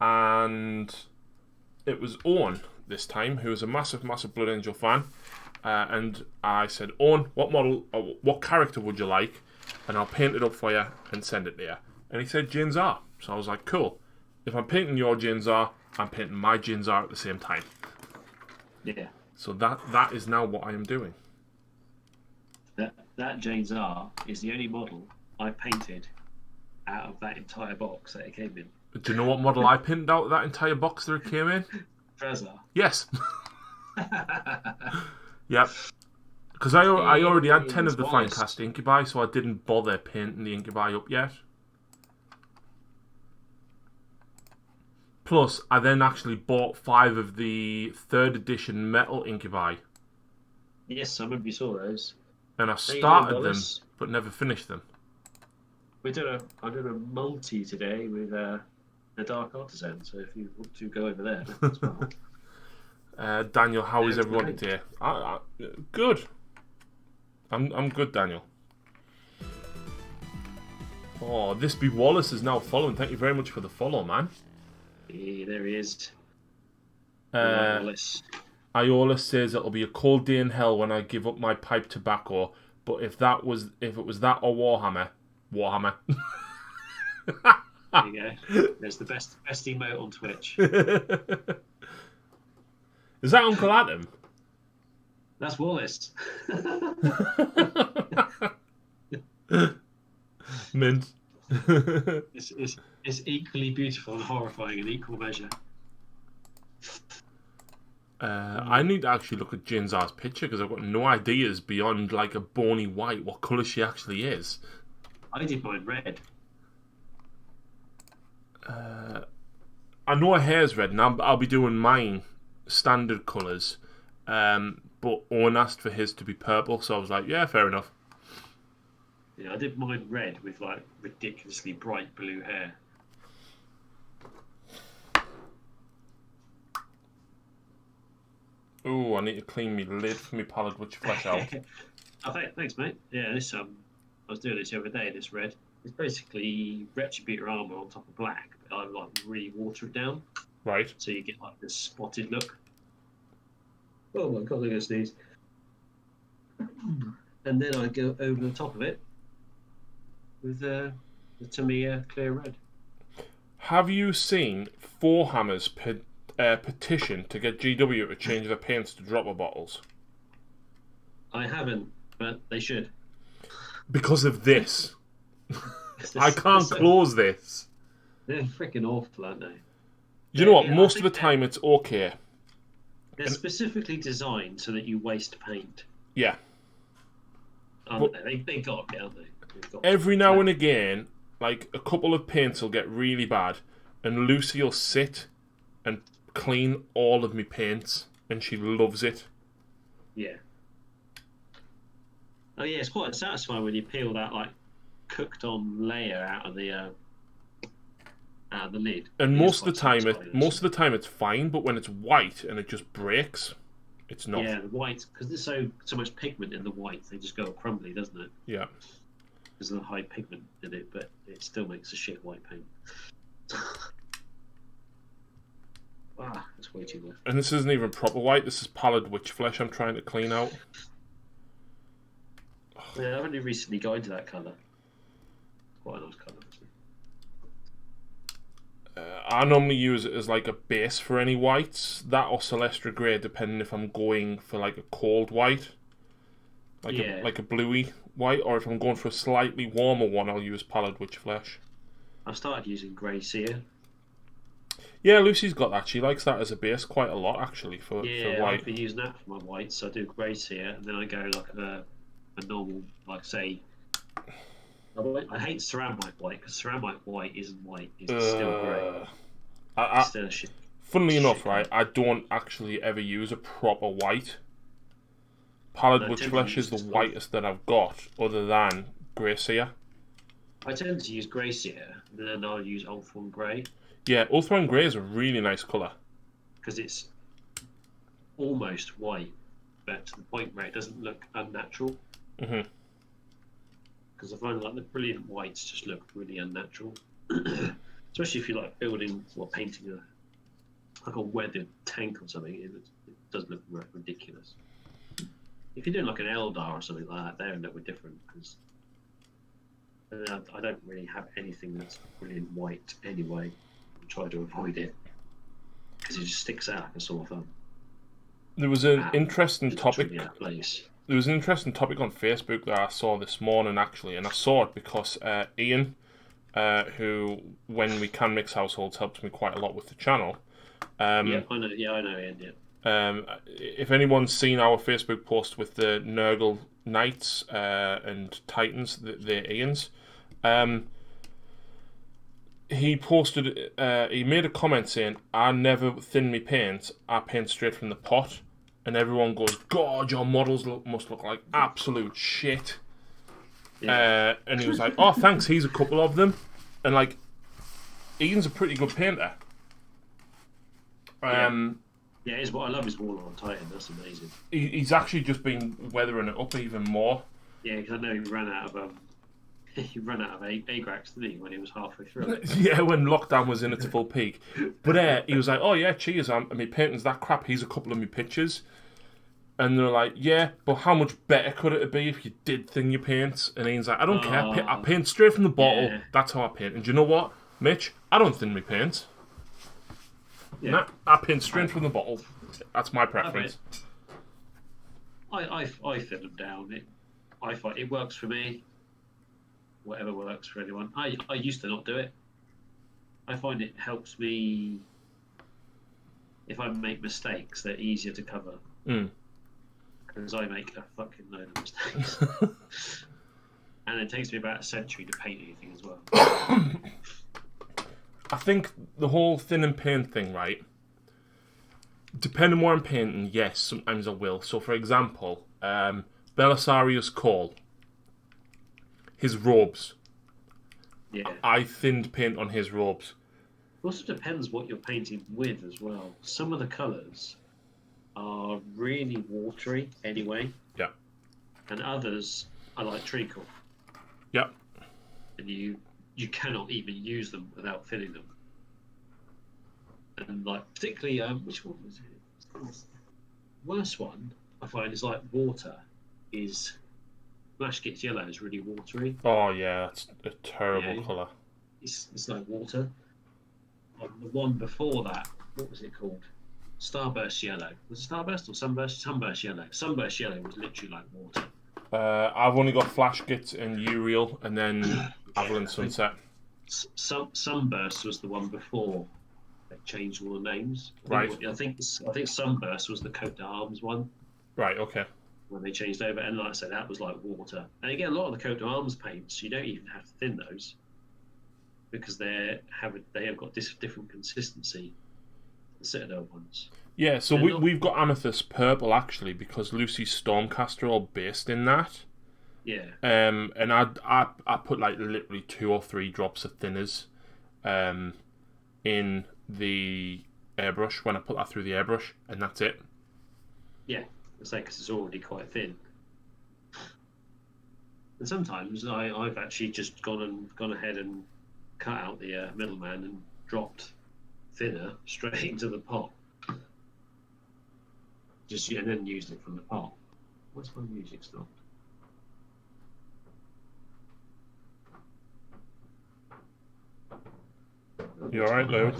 And it was Owen this time, who is a massive Blood Angel fan, and I said, Owen, what model, or what character would you like, and I'll paint it up for you and send it there. And he said Ginzar, so I was like, cool. If I'm painting your Ginzar, I'm painting my Ginzar at the same time. Yeah. So that is now what I am doing. That Ginzar is the only model I painted out of that entire box that it came in. Do you know what model I pinned out of that entire box that it came in? Trezor. Yes. Yep. Because I already had 10 of the fine cast incubi, so I didn't bother painting the incubi up yet. Plus, I then actually bought 5 of the 3rd edition metal incubi. Yes, I remember you saw those. And I started them, but never finished them. I did a multi today with the Dark Artisan, so if you want to go over there as well. Daniel, how is everyone today? Good. I'm good, Daniel. Oh, this be Wallace is now following. Thank you very much for the follow, man. Yeah, there he is. Wallace. Iola says it'll be a cold day in hell when I give up my pipe tobacco, but if it was that or Warhammer. There you go. There's the best emote on Twitch. Is that Uncle Adam? That's Wallace. Mint. It's equally beautiful and horrifying in equal measure. I need to actually look at Ginzar's picture because I've got no ideas beyond like a bony white what colour she actually is. I did mine red. I know her hair's red and I'll be doing mine standard colours, but Owen asked for his to be purple, so I was like, yeah, fair enough. Yeah, I did mine red with like ridiculously bright blue hair. Ooh, I need to clean my lid for my palette which flesh out. Thanks, mate. Yeah, this I was doing this the other day. This red, it's basically Retributor armor on top of black, but I like really water it down. Right. So you get like this spotted look. Oh my god, look at these. And then I go over the top of it with the Tamiya clear red. Have you seen Forehammer's petition to get GW to change their paints to dropper bottles? I haven't, but they should. Because of this. I can't close this. They're freaking awful, aren't they? You know what? Most of the time it's okay. They're specifically designed so that you waste paint. Yeah. Aren't they? They got to be, aren't they? Every now and again, like a couple of paints will get really bad, and Lucy will sit and clean all of my paints, and she loves it. Yeah. Oh yeah, it's quite satisfying when you peel that like cooked on layer out of the lid. And It is most of the quite time, satisfying, most of the time it's fine, but when it's white and it just breaks, it's not. yeah, the white, because there's so much pigment in the white, they just go crumbly, doesn't it? Yeah. There's a high pigment in it, but it still makes a shit white paint. That's way too much. And this isn't even proper white. This is pallid witch flesh I'm trying to clean out. Yeah, I've only recently got into that colour. Quite a nice colour, actually. I normally use it as like a base for any whites, that or Celestra Grey, depending if I'm going for like a cold white, like a bluey white, or if I'm going for a slightly warmer one, I'll use pallid witch flesh. I've started using grey sear. Yeah, Lucy's got that. She likes that as a base quite a lot, actually, for Yeah, white. I've been using that for my whites. So I do grey sear, and then I go like a normal, like say. I hate ceramite white because ceramite white isn't white; it's still grey. It's still a shit. Funnily enough, shit right, I don't actually ever use a proper white. Pallid witch flesh is the whitest that I've got, other than grey sear. I tend to use grey sear, and then I'll use Ultron grey. Yeah, Ultron grey is a really nice colour. Because it's almost white, but to the point where it doesn't look unnatural. Mhm. Because I find like the brilliant whites just look really unnatural, especially if you're like building or painting like a weathered tank or something. It does look ridiculous. If you're doing like an Eldar or something like that, they end up with different. Because I don't really have anything that's brilliant white anyway. I try to avoid it because it just sticks out like a sore thumb. There was an interesting It's topic. really out of place. There was an interesting topic on Facebook that I saw this morning, actually, and I saw it because Ian, who, when we can mix households, helps me quite a lot with the channel. Yeah, I know. Yeah, I know, Ian. Yeah. If anyone's seen our Facebook post with the Nurgle Knights and Titans, they're Ian's. He posted. He made a comment saying, "I never thin me paint. I paint straight from the pot." And everyone goes, "God, your models must look like absolute shit." Yeah. And he was like, "Oh, thanks. Here's a couple of them." And like, Ian's a pretty good painter. Yeah, it's what I love his Warlord Titan. That's amazing. He's actually just been weathering it up even more. Yeah, because I know he ran out of Agrax, didn't he, when he was halfway through it? Yeah, when lockdown was in its full peak. But he was like, "Oh yeah, cheers, my painting's that crap. Here's a couple of my pictures." And they're like, "Yeah, but how much better could it be if you did thin your paints?" And Ian's like, "I don't care. I paint straight from the bottle. Yeah. That's how I paint." And do you know what, Mitch? I don't thin my paints. Yeah. Nah, I paint straight from the bottle. That's my preference. I thin them down. I find it works for me. Whatever works for anyone. I used to not do it. I find it helps me. If I make mistakes, they're easier to cover. Because I make a fucking load of mistakes. And it takes me about a century to paint anything as well. I think the whole thin and paint thing, right? Depending on what I'm painting, yes, sometimes I will. So, for example, Belisarius Cole, his robes. Yeah. I thinned paint on his robes. It also depends what you're painting with as well. Some of the colours are really watery anyway. Yeah. And others are like treacle. Yeah. And you cannot even use them without thinning them. And like particularly which one was it? Worst one I find is like water is Flash Gets Yellow is really watery. Oh yeah, that's a terrible colour. It's like water. The one before that, what was it called? Starburst Yellow. Was it Starburst or Sunburst? Sunburst Yellow. Sunburst Yellow was literally like water. I've only got Flash Gits and Uriel, and then Avalanche Sunset. Sunburst was the one before they changed all the names. I think Sunburst was the coat d'arms one. Right. Okay. When they changed over, and like I said, that was like water. And again, a lot of the coat d'arms paints, you don't even have to thin those. because they have got different consistency. The Citadel ones. Yeah, so They're not- we've got amethyst purple actually because Lucy's Stormcaster are all based in that. Yeah. And I put like literally 2 or 3 drops of thinners, in the airbrush when I put that through the airbrush, and that's it. Yeah, it's like because it's already quite thin. And sometimes I've actually just gone ahead and cut out the middleman and dropped thinner straight into the pot. And then used it from the pot. What's my music stopped? You alright, Lou?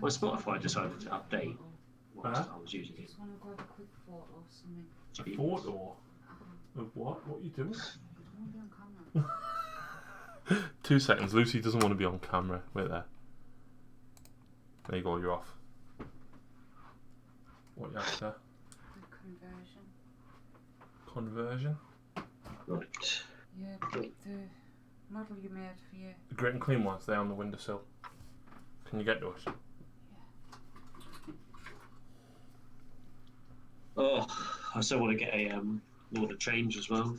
My Spotify decided to update whilst I was using it. Just want to grab a quick photo or something. A photo? Of what? What are you doing? I want to be on camera. 2 seconds. Lucy doesn't want to be on camera. Wait there. There you go. You're off. What you after? The conversion. Conversion. Right. Yeah, the model you made for you. The Great and Clean ones. They're on the windowsill. Can you get to it? Oh, I still want to get a order change as well.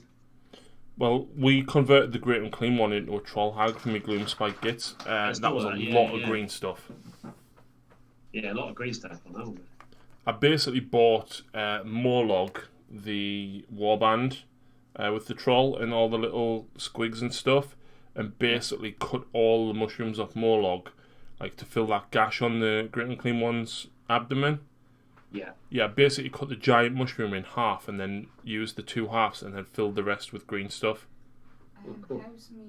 Well, we converted the Great and Clean one into a Troll Hag from my Gloom Spike Gits. That was a lot of green stuff. Yeah, a lot of green stuff on that one. I basically bought Morlog, the warband, with the troll and all the little squigs and stuff, and basically cut all the mushrooms off Morlog, like to fill that gash on the Great and Clean one's abdomen. Yeah. Yeah, basically cut the giant mushroom in half and then used the 2 halves and then filled the rest with green stuff. Cool. How's me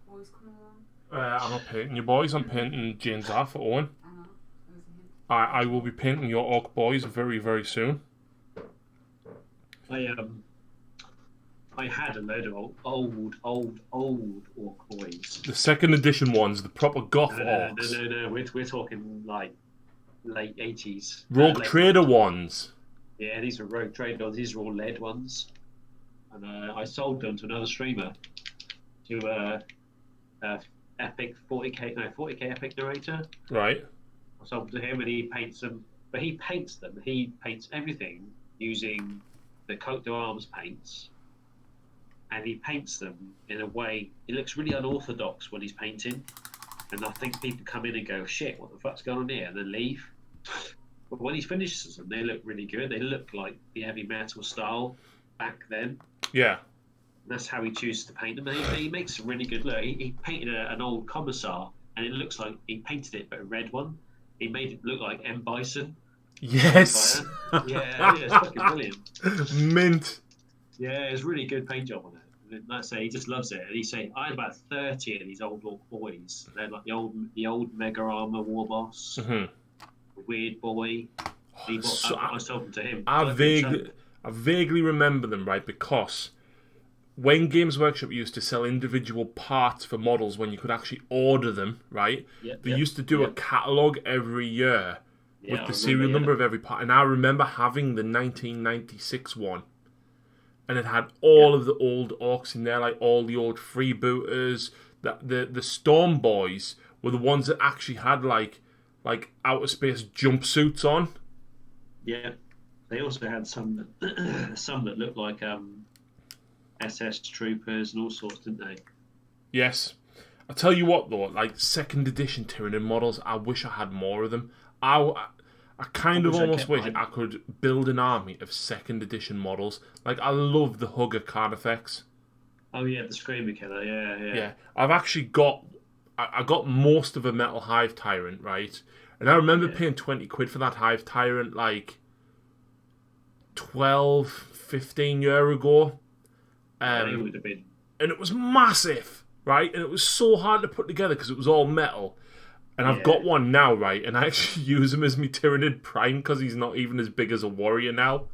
boys coming along? I'm not painting your boys, I'm painting Jane's R for Owen. I know. It was a hint. I will be painting your Orc boys very, very soon. I had a load of old orc boys. The 2nd edition ones, the proper goth No, orcs. we're talking like late 80s. Rogue late Trader 90s. ones. Yeah, these are Rogue Trader ones. These are all lead ones. And I sold them to another streamer, to Epic 40k Epic Narrator. Right. I sold them to him and he paints them. But he paints them. He paints everything using the coat d'arms paints. And he paints them in a way, it looks really unorthodox when he's painting. And I think people come in and go, shit, what the fuck's going on here? And then leave. But when he finishes them, they look really good. They look like the heavy metal style back then. Yeah. And that's how he chooses to paint them. And he makes some really good look. He painted an old commissar, and it looks like he painted it, but a red one. He made it look like M. Bison. Yes. Yeah, it's fucking brilliant. Mint. Yeah, it's a really good paint job on it. And like I say, he just loves it. And he's saying, I had about 30 of these old orc boys. They're like the old Mega Armor War Boss, Weird Boy. I sold them to him. I vaguely remember them, right? Because when Games Workshop used to sell individual parts for models when you could actually order them, right? They used to do a catalogue every year with the serial number of every part. And I remember having the 1996 one. And it had all of the old orcs in there, like all the old freebooters. The Storm Boys were the ones that actually had like outer space jumpsuits on. Yeah, they also had some that looked like SS troopers and all sorts, didn't they? Yes. I tell you what though, like 2nd edition Tyranid models, I wish I had more of them. I kind of almost wish I could build an army of 2nd edition models. Like, I love the Hugger Carnifex. Oh yeah, the Screamer Killer, yeah. I've actually got... I got most of a Metal Hive Tyrant, right? And I remember paying 20 quid for that Hive Tyrant, like, 12, 15 years ago. It would have been... And it was massive, right? And it was so hard to put together because it was all metal. And I've got one now, right? And I actually use him as my Tyranid Prime because he's not even as big as a warrior now.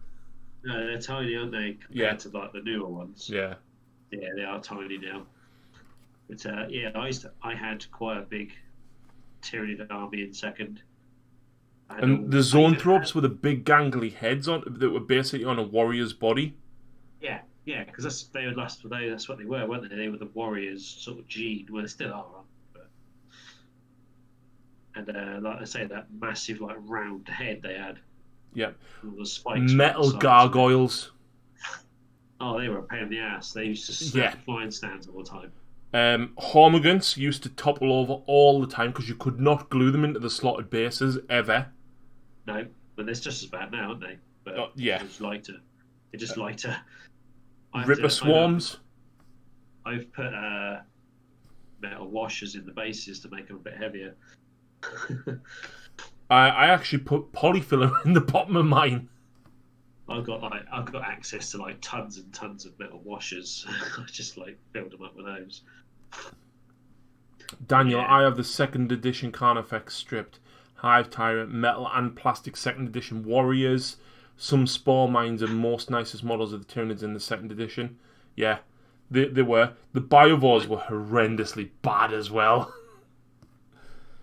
No, they're tiny, aren't they? Compared to like the newer ones. Yeah. Yeah, they are tiny now. But I had quite a big Tyranid army in 2nd. And the Zoanthropes with the big gangly heads on that were basically on a warrior's body. Yeah, Yeah, because that's what they were, weren't they? They were the warriors, sort of gene. Well, they still are. But, and like I say, that massive, like round head they had. Yep. With all the spikes around Metal the sides. gargoyles. Oh, they were a pain in the ass. They used to Yeah. snap flying stands all the time. Hormigans used to topple over all the time because you could not glue them into the slotted bases ever. No, but it's just as bad now, aren't they? But Yeah. it's lighter. It's just lighter. Ripper swarms. I've put metal washers in the bases to make them a bit heavier. I actually put polyfiller in the bottom of mine. I've got access to like tons and tons of metal washers. I just like filled them up with those. Daniel, Yeah. I have the 2nd edition Carnifex stripped. Hive Tyrant, metal and plastic 2nd edition warriors. Some spore mines and most nicest models of the Tyranids in the 2nd edition. Yeah, they were. The Biovores were horrendously bad as well.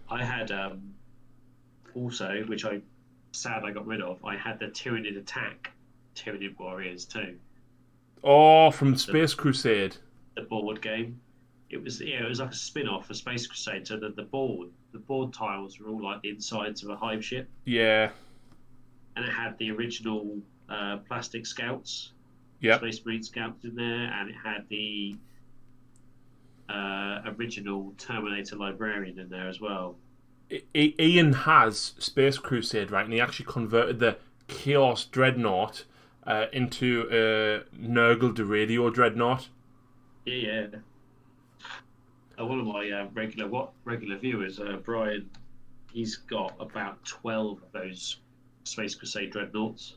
I had also, which I got rid of. I had the Tyranid Attack Tyranid Warriors too. Oh, from Space Crusade. The board game. It was like a spin-off of Space Crusade. So the board tiles were all like the insides of a hive ship, Yeah. and it had the original plastic scouts, Yep. Space Marine scouts in there, and it had the original Terminator Librarian in there as well. Ian has Space Crusade, right? And he actually converted the Chaos Dreadnought into Nurgle the Radio Dreadnought. Yeah. One of my regular viewers, Brian, he's got about 12 of those Space Crusade Dreadnoughts.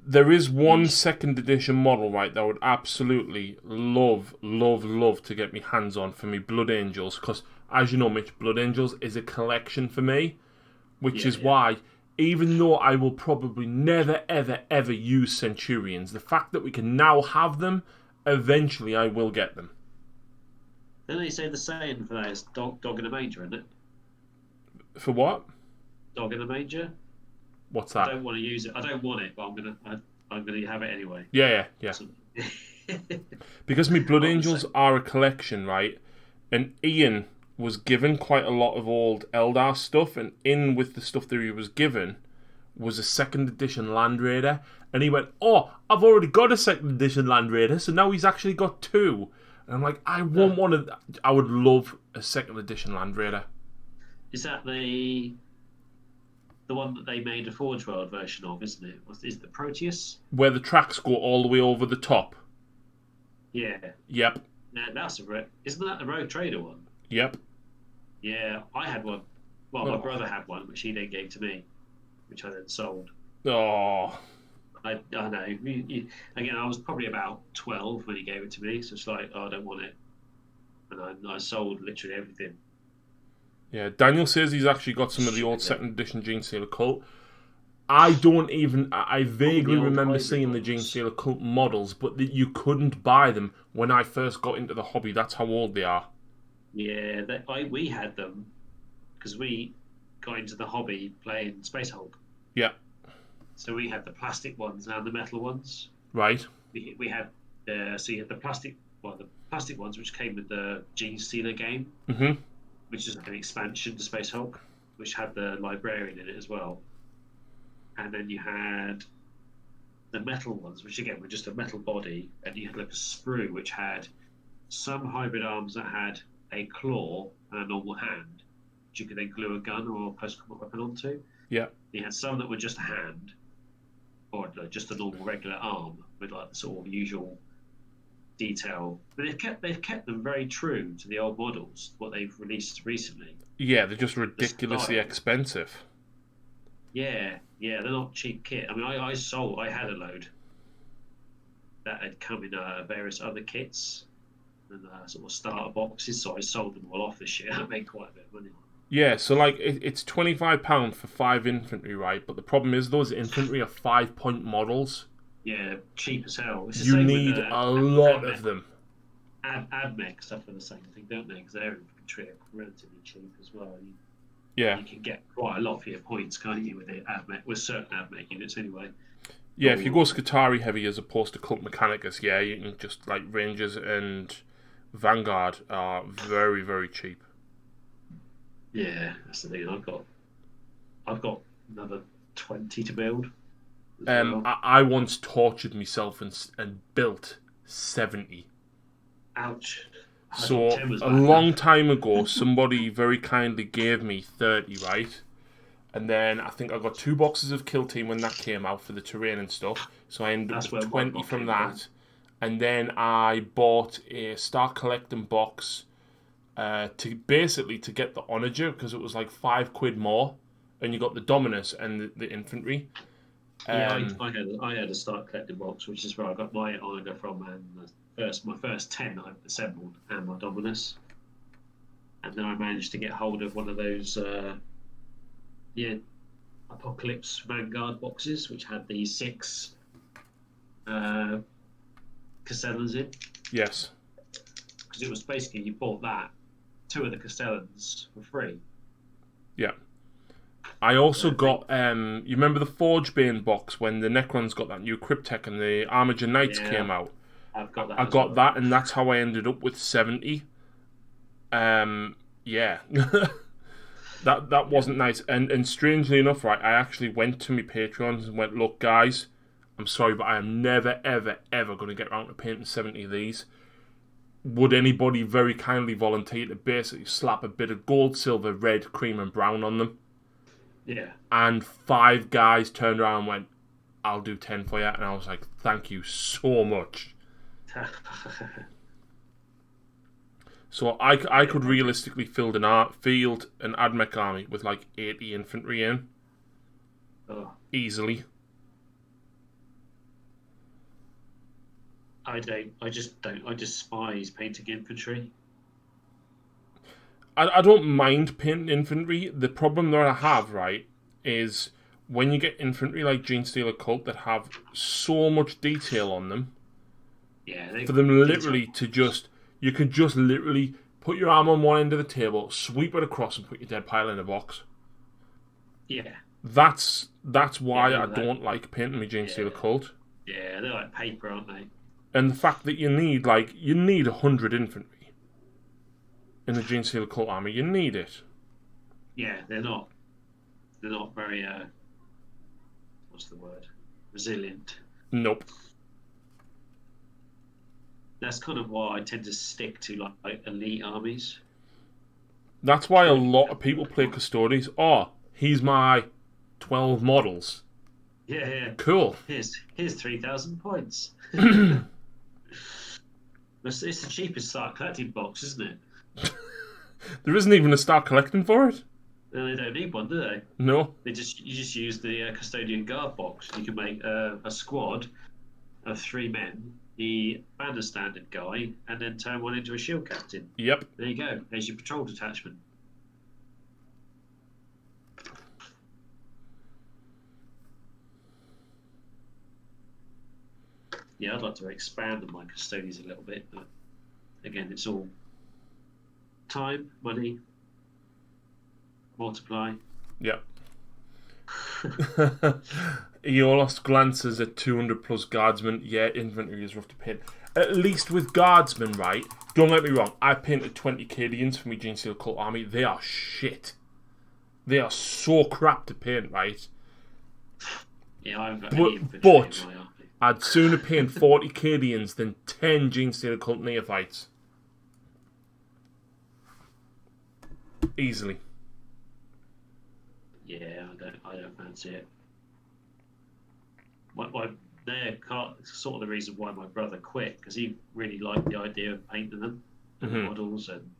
There is one 2nd edition model, right, that I would absolutely love to get my hands on for me Blood Angels, because, as you know, Mitch, Blood Angels is a collection for me, which is why, even though I will probably never, ever, ever use Centurions, the fact that we can now have them, eventually I will get them. Then they say the saying for that is dog in a manger, isn't it? For what? Dog in a manger. What's I that? don't want to use it. I don't want it, but I'm gonna have it anyway. Yeah. So- Because me Blood I'm the Angels same. are a collection, right? And Ian was given quite a lot of old Eldar stuff, and in with the stuff that he was given was a 2nd edition Land Raider, and he went, "Oh, I've already got a 2nd edition Land Raider, so now he's actually got 2." And I'm like, I want one of. I would love a 2nd edition Land Raider. Is that the one that they made a Forge World version of, isn't it? Is it the Proteus? Where the tracks go all the way over the top. Yeah. Yep. Isn't that the Rogue Trader one? Yep. Yeah, I had one. Well, my brother had one, which he then gave to me, which I then sold. Oh. I know. Again, I was probably about 12 when he gave it to me, so it's like, oh, I don't want it. And I sold literally everything. Yeah, Daniel says he's actually got some of the old 2nd edition Gene Stealer Cult. I vaguely old remember hybrid seeing the models. Gene Stealer Cult models, but you couldn't buy them when I first got into the hobby. That's how old they are. Yeah, we had them because we got into the hobby playing Space Hulk. Yeah. So we had the plastic ones and the metal ones. Right. We had so you had the plastic ones which came with the Gene Stealer game, Mm-hmm. which is like an expansion to Space Hulk, which had the Librarian in it as well. And then you had the metal ones, which again were just a metal body, and you had like a sprue which had some hybrid arms that had a claw and a normal hand, which you could then glue a gun or a post-combat weapon onto. Yeah. You had some that were just a hand, or just a normal regular arm with like the sort of usual detail. But they've kept them very true to the old models, what they've released recently. Yeah, they're just ridiculously style. expensive. Yeah, they're not cheap kit. I mean, I had a load that had come in various other kits and sort of starter boxes, so I sold them all off this year. I made quite a bit of money. Yeah, so like it's £25 for 5 infantry, right? But the problem is those infantry are 5-point models. Yeah, cheap as hell. It's the You same need with, a lot of them. AdMech suffer the same thing, don't they? Because their infantry are relatively cheap as well. Yeah. You can get quite a lot for your points, can't you, with the AdMech, with certain AdMech units anyway. Yeah, if you go Skitarii heavy as opposed to Cult Mechanicus, yeah, you can just like Rangers and Vanguard are very, very cheap. Yeah, that's the thing. I've got another 20 to build. As well. I once tortured myself and built 70. Ouch. I So thought 10 was a bad long enough. time ago, somebody very kindly gave me 30, right? And then I think I got 2 boxes of Kill Team when that came out for the terrain and stuff. So I ended That's up where with my 20 box from came that. And then I bought a Start Collecting box to get the Onager, because it was like £5 more. And you got the Dominus and the infantry. Yeah, I had a Start Collecting box, which is where I got my Onager from, and my first 10 I've assembled, and my Dominus. And then I managed to get hold of one of those Apocalypse Vanguard boxes, which had the 6 Castellans in. Yes. Because it was basically, you bought that, 2 of the Castellans for free. Yeah. I also got, you remember the Forgebane box when the Necrons got that new Cryptek and the Armiger Knights came out? I've got that. I got that, and that's how I ended up with 70. Yeah. that wasn't nice. And strangely enough, right, I actually went to my Patreons and went, look, guys, I'm sorry, but I am never, ever, ever going to get around to painting 70 of these. Would anybody very kindly volunteer to basically slap a bit of gold, silver, red, cream, and brown on them? Yeah. And 5 guys turned around and went, I'll do 10 for you. And I was like, thank you so much. So I could realistically field an AdMech army with like 80 infantry in. Easily. I despise painting infantry. I don't mind painting infantry. The problem that I have, right, is when you get infantry like Genestealer Cult that have so much detail on them, for them literally to just, you can just literally put your arm on one end of the table, sweep it across, and put your dead pile in a box. Yeah. That's why I don't like painting my Genestealer Cult. Yeah, they're like paper, aren't they? And the fact that you need 100 infantry in the Genestealer Cult army, you need it. Yeah, they're not very what's the word? Resilient. Nope. That's kind of why I tend to stick to like elite armies. That's why a lot of people play Custodes. Oh, he's my 12 models. Yeah. Cool. Here's 3,000 points. It's the cheapest Start Collecting box, isn't it? There isn't even a Start Collecting for it. No, they don't need one, do they? No. You just use the Custodian Guard box. You can make a squad of 3 men, the Banner Standard guy, and then turn one into a shield captain. Yep. There you go. There's your patrol detachment. Yeah, I'd like to expand on my custodians a little bit, but again, it's all time, money, multiply. Yep. Eolos glances at 200 plus guardsmen. Yeah, infantry is rough to paint. At least with guardsmen, right? Don't get me wrong. I painted 20 Cadians for my Genestealer Cult army. They are shit. They are so crap to paint, right? Yeah, I've got but I'd sooner paint 40 Cadians than 10 Genestealer Cult neophytes. Easily. Yeah, I don't fancy it. They're sort of the reason why my brother quit, because he really liked the idea of painting them, the models, and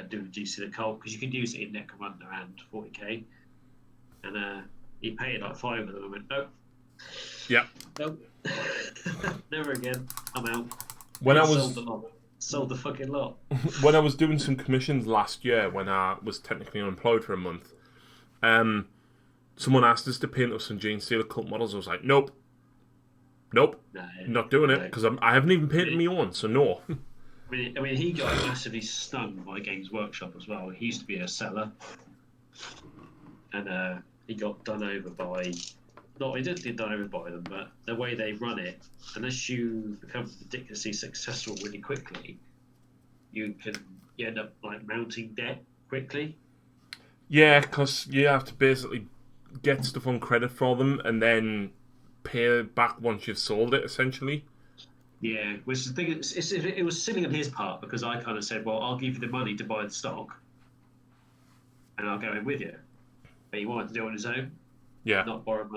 doing Genestealer Cult, because you can use it in Necromunda and 40k. And he painted like 5 of them and went, nope. Yeah. Nope. Never again. I'm out. When I sold the fucking lot. When I was doing some commissions last year, when I was technically unemployed for a month, someone asked us to paint us some Genestealer Cult models. I was like, nope, not doing it, because I haven't even painted me one, so no. I mean, he got massively stung by Games Workshop as well. He used to be a seller, and he got done over by not I didn't overbuy them, but the way they run it, unless you become ridiculously successful really quickly, you end up like mounting debt quickly. Yeah, because you have to basically get stuff on credit for them and then pay back once you've sold it, essentially. Yeah, which the thing is, it was silly on his part because I kind of said, well, I'll give you the money to buy the stock, and I'll go in with you. But he wanted to do it on his own. Yeah. Not borrow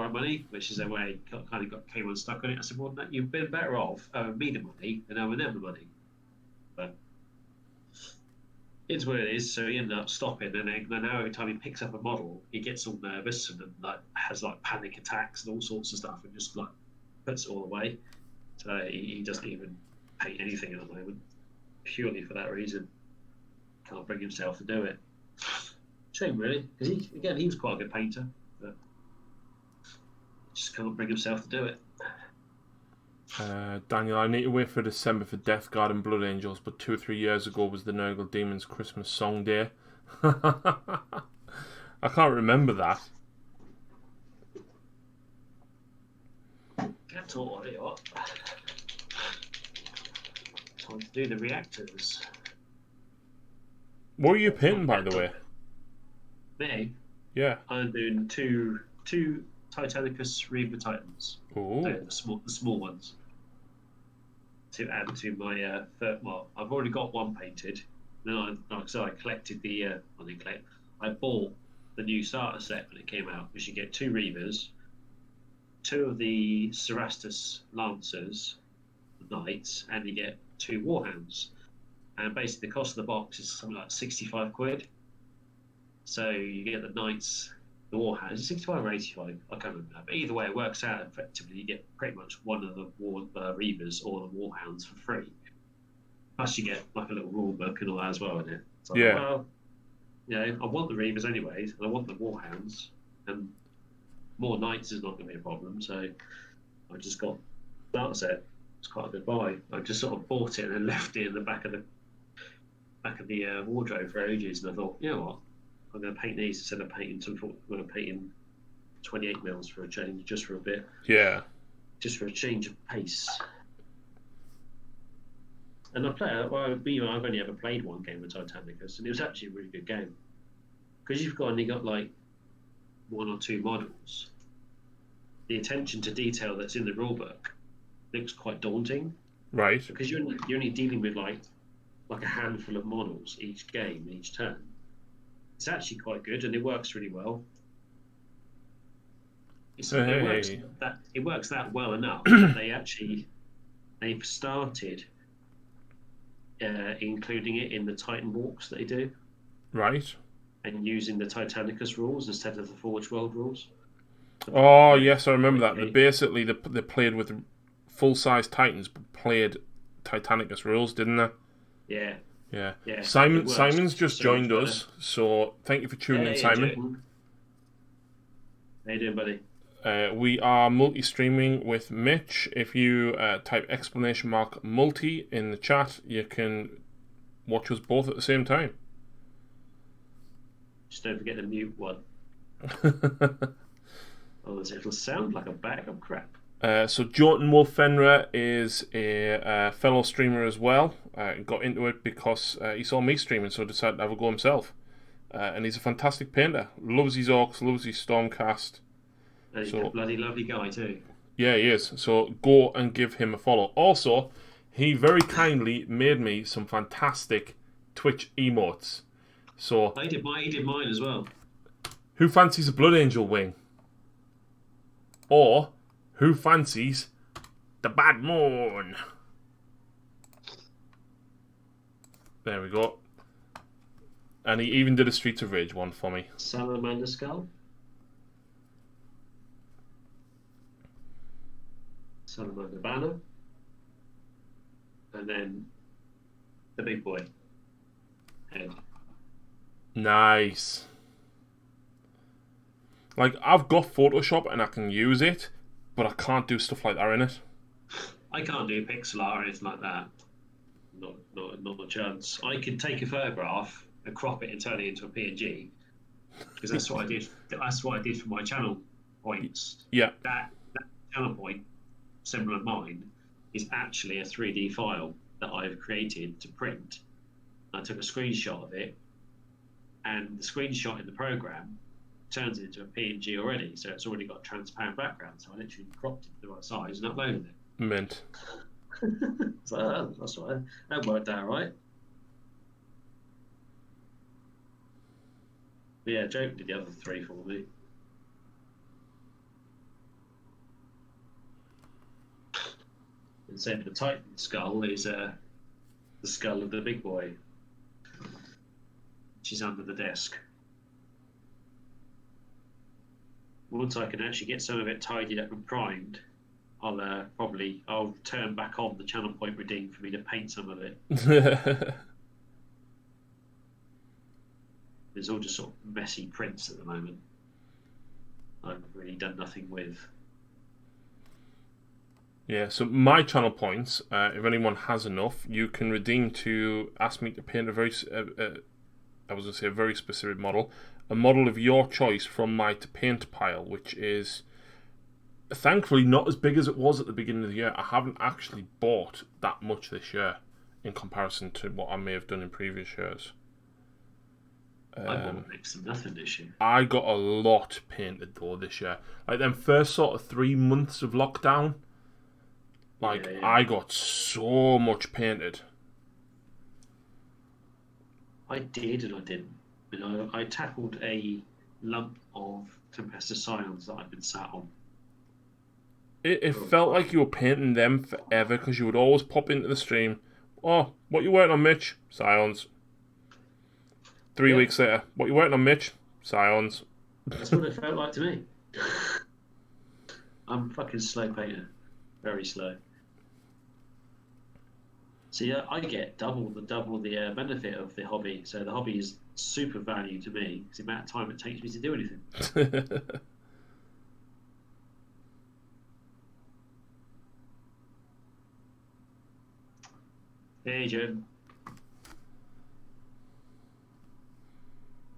money, which is the way he came unstuck on it. I said, well, you've been better off owing me the money than owing them the money. But it's what it is. So he ended up stopping, and then now every time he picks up a model, he gets all nervous and like has like panic attacks and all sorts of stuff, and just like puts it all away. So he doesn't even paint anything at the moment, purely for that reason. Can't bring himself to do it. Shame, really, because he was quite a good painter. But just can't bring himself to do it. Daniel, I need to wait for December for Death Guard and Blood Angels, but 2 or 3 years ago was the Nurgle Demons Christmas Song Day. I can't remember that. That's all I got. Time to do the reactors. What are you painting, by the way? Me, Yeah. I'm doing two Titanicus Reaver Titans. Oh. The small ones. To add to my third. Well, I've already got one painted. Then I collected I bought the new starter set when it came out, which you get 2 Reavers, 2 of the Cerastus Lancers, the Knights, and you get 2 Warhounds. And basically, the cost of the box is something like 65 quid. So you get the Knights, the Warhounds, 65 or 85, I can't remember. But either way, it works out effectively. You get pretty much one of the Reavers or the Warhounds for free. Plus, you get like a little rule book and all that as well in it. So Yeah. Well, I want the Reavers anyways, and I want the Warhounds, and more Knights is not going to be a problem. So I just got that set. It's quite a good buy. I just sort of bought it and then left it in the back of the wardrobe for ages, and I thought, you know what, I'm going to paint these instead of painting some. I'm going to paint in 28 mils for a change, just for a bit. Yeah. Just for a change of pace. And I've only ever played one game of Titanicus, and it was actually a really good game. Because you've only got like 1 or 2 models. The attention to detail that's in the rulebook looks quite daunting. Right. Because you're only dealing with like a handful of models each game, each turn. It's actually quite good, and it works really well. It works that well enough that they've started including it in the Titan walks that they do. Right. And using the Titanicus rules instead of the Forge World rules. Oh, yes, I remember that. They played with full-size Titans, but played Titanicus rules, didn't they? Yeah. Yeah. Simon's just joined us, so thank you for tuning in, Simon. How you doing, buddy? We are multi-streaming with Mitch. If you type !multi in the chat, you can watch us both at the same time. Just don't forget the mute one. It'll sound like a bag of crap. So Jordan Wolf Fenrir is a fellow streamer as well. Got into it because he saw me streaming, so decided to have a go himself. And he's a fantastic painter. Loves his orcs, loves his Stormcast. And he's a bloody lovely guy too. Yeah, he is. So go and give him a follow. Also, he very kindly made me some fantastic Twitch emotes. So he did mine as well. Who fancies a Blood Angel wing? Or who fancies the Bad Moon? There we go. And he even did a Streets of Rage one for me. Salamander Skull. Salamander Banner. And then the big boy head. Nice. Like, I've got Photoshop and I can use it, but I can't do stuff like that in it. I can't do pixel art or anything like that. Not a chance. I could take a photograph and crop it and turn it into a PNG, because that's what I did. That's what I did for my channel points. Yeah. That channel point, similar to mine, is actually a 3D file that I've created to print. I took a screenshot of it, and the screenshot in the program turns it into a PNG already, so it's already got a transparent background. So I literally cropped it to the right size and uploaded it. Mint. So that's all right. That worked out right. But yeah, Joe did the other 3 for me. And so the Titan skull is the skull of the big boy, which is under the desk. Once I can actually get some of it tidied up and primed, I'll turn back on the channel point redeem for me to paint some of it. There's all just sort of messy prints at the moment. I've really done nothing with. Yeah, so my channel points, if anyone has enough, you can redeem to ask me to paint a very specific model. A model of your choice from my to paint pile, which is thankfully not as big as it was at the beginning of the year. I haven't actually bought that much this year in comparison to what I may have done in previous years. I bought next to nothing this year. I got a lot painted though this year. Like them first sort of 3 months of lockdown, Yeah. I got so much painted. I did and I didn't. I tackled a lump of Tempestus Scions that I'd been sat on. It felt like you were painting them forever because you would always pop into the stream. Oh, what you working on, Mitch? Scions. 3 weeks later, what you working on, Mitch? Scions. That's what it felt like to me. I'm a fucking slow painter. Very slow. So yeah, I get double the benefit of the hobby. So the hobby is super value to me because the amount of time it takes me to do anything. Hey, Joe.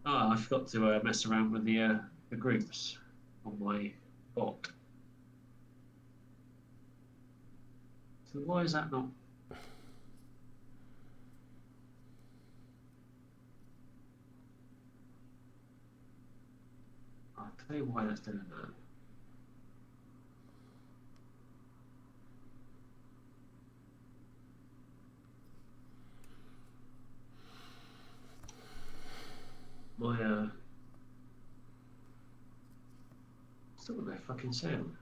Oh, I forgot to mess around with the groups on my bot. So why is that not? I'll tell you why that's doing that. My still got no fucking sound.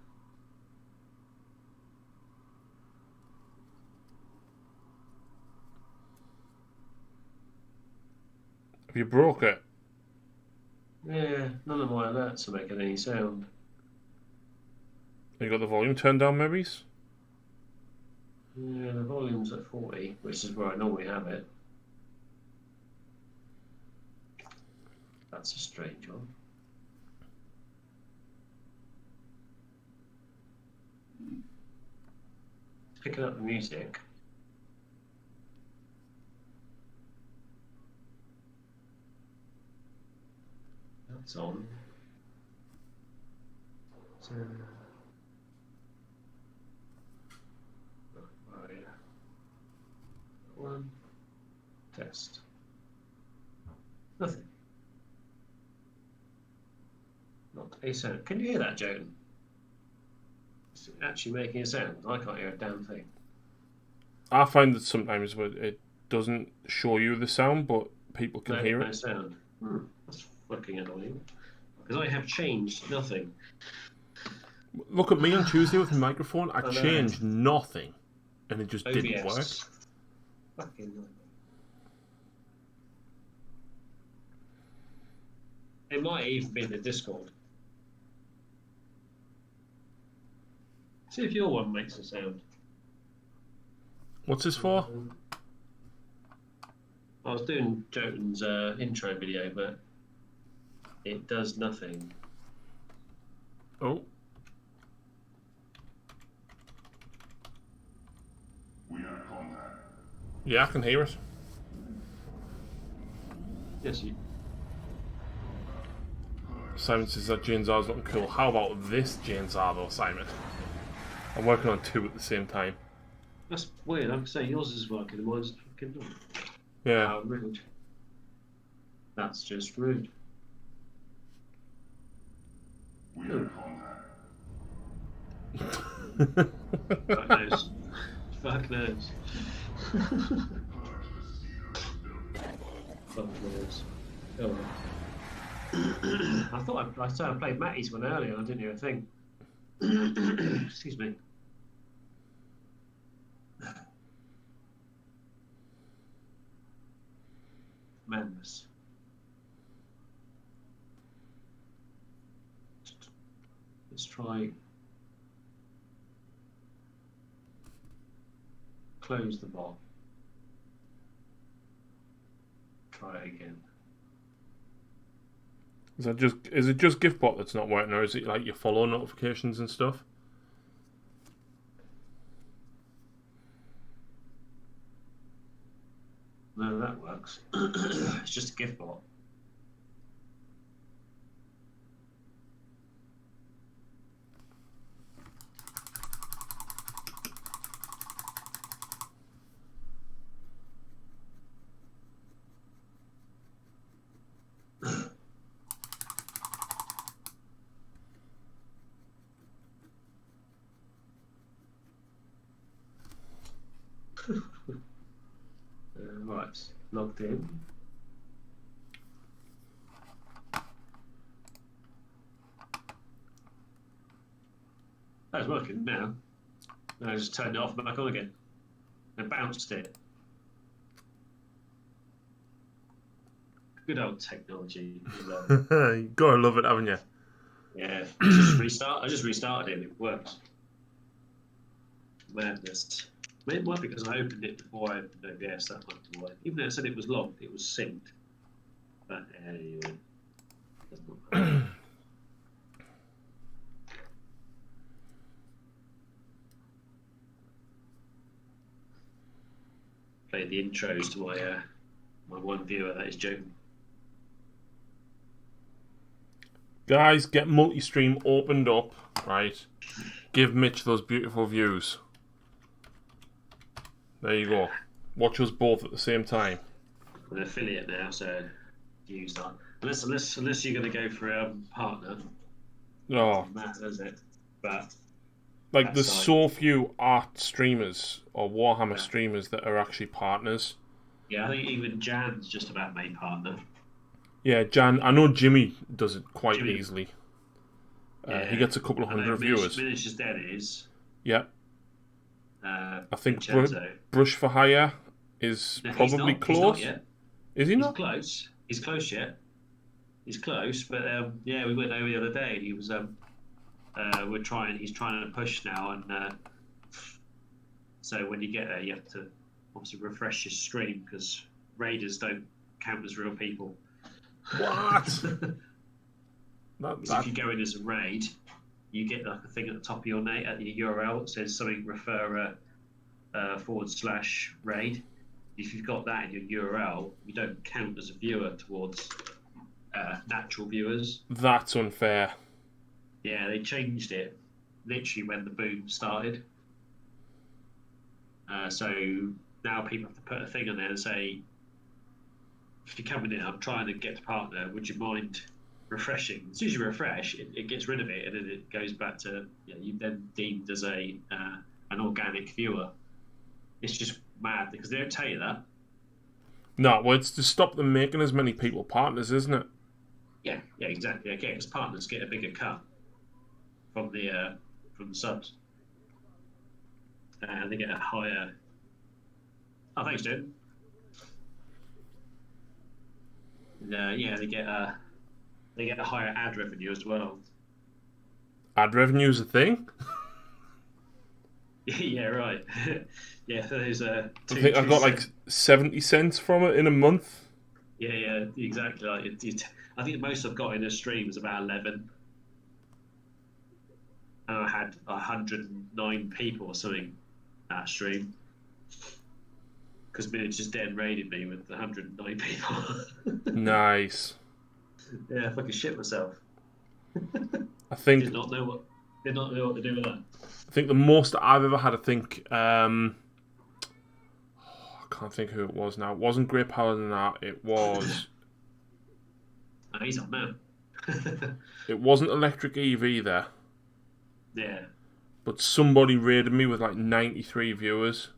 Have you broke it? Yeah, none of my alerts are making any sound. You got the volume turned down, maybe? Yeah, the volume's at 40, which is where I normally have it. That's a strange one. It's picking up the music. That's on. So, right. One test. Nothing. Not a sound. Can you hear that, Joan? It's actually making a sound. I can't hear a damn thing. I find that sometimes it doesn't show you the sound, but people can hear No it. sound. That's fucking annoying. Because I have changed nothing. Look at me on Tuesday with my microphone. I I know. changed nothing, and it just didn't work. OBS. Fucking nightmare. It might even be in the Discord. See if your one makes a sound. What's this for? I was doing Jotun's intro video, but it does nothing. Oh. Yeah, I can hear it. Yes, you. Simon says that Jane's R's looking cool. How about this Jane's R though, Simon? I'm working on 2 at the same time. That's weird. I'm saying yours is working and mine's fucking not. Yeah. How rude. That's just rude. Fuck knows. Fuck knows. Fuck knows. Oh well. I thought I played Matty's one earlier. I didn't hear a thing. Excuse me. Madness. Let's try. Close the bot. Try it again. Is it just GiftBot that's not working, or is it like your follow notifications and stuff? No, that works. It's just a gift bot. Right, logged in. That's working now. I just turned it off and back on again. And bounced it. Good old technology. You gotta love it, haven't you? Yeah. I just restarted it and it works. Madness. It might be because I opened it before I opened OBS, that might be why. Even though it said it was logged, it was synced. But anyway, that's not bad. Played the intros to my one viewer, that is Joe. Guys, get multi-stream opened up, right? Give Mitch those beautiful views. There you go. Watch us both at the same time. I'm an affiliate now, so use that. Unless you're going to go for a partner. Oh, Matt, does it? But like there's that's so few art streamers or Warhammer Yeah. streamers that are actually partners. yeah, I think even Jan's just about made partner. Yeah, Jan. I know Jimmy does it quite Jimmy. easily. Yeah. He gets a couple of I know hundred viewers. Miniature's Dead is. Yeah, I think Vincenzo. Brush for Hire is No, probably he's close. not yet. Is he He's not? close. He's close yet. He's close, but yeah, we went over the other day. And he was He's trying to push now, and so when you get there, you have to obviously refresh your stream because raiders don't count as real people. What? If you go in as a raid, you get like a thing at the top of your name at your URL that says something refer / raid. If you've got that in your URL, you don't count as a viewer towards natural viewers. That's unfair. Yeah, they changed it literally when the boom started. So now people have to put a thing on there and say, if you're coming in, I'm trying to get to partner, would you mind refreshing? As soon as you refresh, it gets rid of it, and then it goes back to you then deemed as an organic viewer. It's just mad because they don't tell you that. No, well, it's to stop them making as many people partners, isn't it? Yeah, exactly. Okay, because partners get a bigger cut from the subs, and they get a higher. Oh, thanks, dude. Yeah, they get a higher ad revenue as well. Ad revenue's a thing. Yeah, right. Yeah, there's I think I got like 70 cents from it in a month. Yeah, exactly. Like I think the most I've got in a stream is about 11. And I had 109 people or something that stream. Because Miniature's Dead raided me with 109 people. Nice. Yeah, I fucking shit myself. I think Did not know what to do with that. I think the most I've ever had, I think, I can't think who it was now. It wasn't Great Paladin Art. It was. Oh, he's up now. It wasn't Electric Eve either. Yeah. But somebody raided me with like 93 viewers.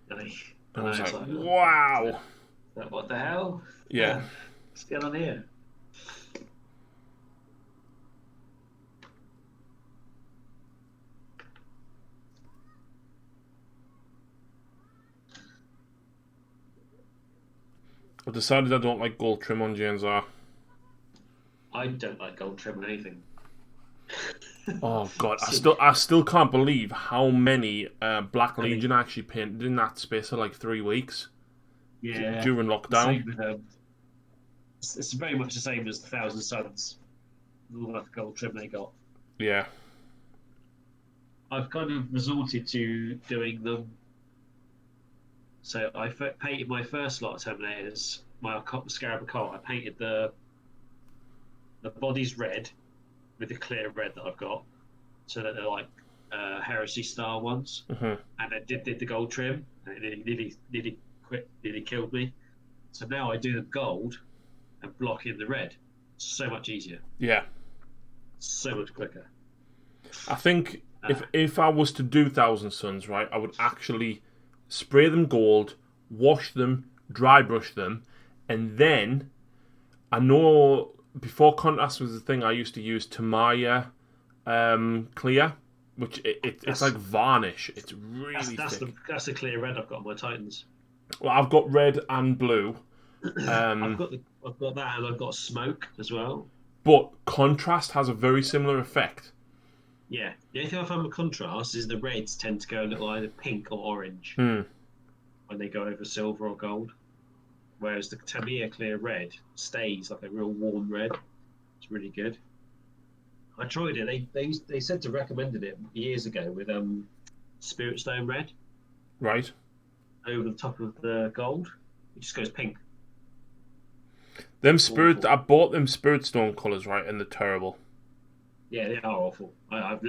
And I was like, wow. What the hell? Yeah. What's going on here? I've decided I don't like gold trim on Jane's R. I don't like gold trim on anything. Oh god, I still can't believe how many Black Legion I actually painted in that space of like 3 weeks. Yeah. During lockdown. Same with, it's very much the same as the Thousand Suns. All that gold trim they got. Yeah. I've kind of resorted to doing them. So I painted my first lot of Terminators, my Scarab Occult. I painted the bodies red with the clear red that I've got, so that they're like Heresy Star ones. Mm-hmm. And I did the gold trim, and it nearly killed me. So now I do the gold and block in the red. So much easier. Yeah. So much quicker. I think if I was to do Thousand Suns, right, I would actually spray them gold, wash them, dry brush them, and then I know before contrast was the thing I used to use Tamaya clear, which it's like varnish. It's really thick. That's the clear red I've got on my Titans. Well, I've got red and blue. I've got that, and I've got smoke as well. But contrast has a very similar effect. Yeah, the only thing I find with contrast is the reds tend to go a little either pink or orange Hmm. when they go over silver or gold, whereas the Tamiya clear red stays like a real warm red. It's really good. I tried it. They said to recommended it years ago with Spirit Stone red Right. over the top of the gold. It just goes pink. I bought them Spirit Stone colours, right, and they're terrible. Yeah, they are awful. I've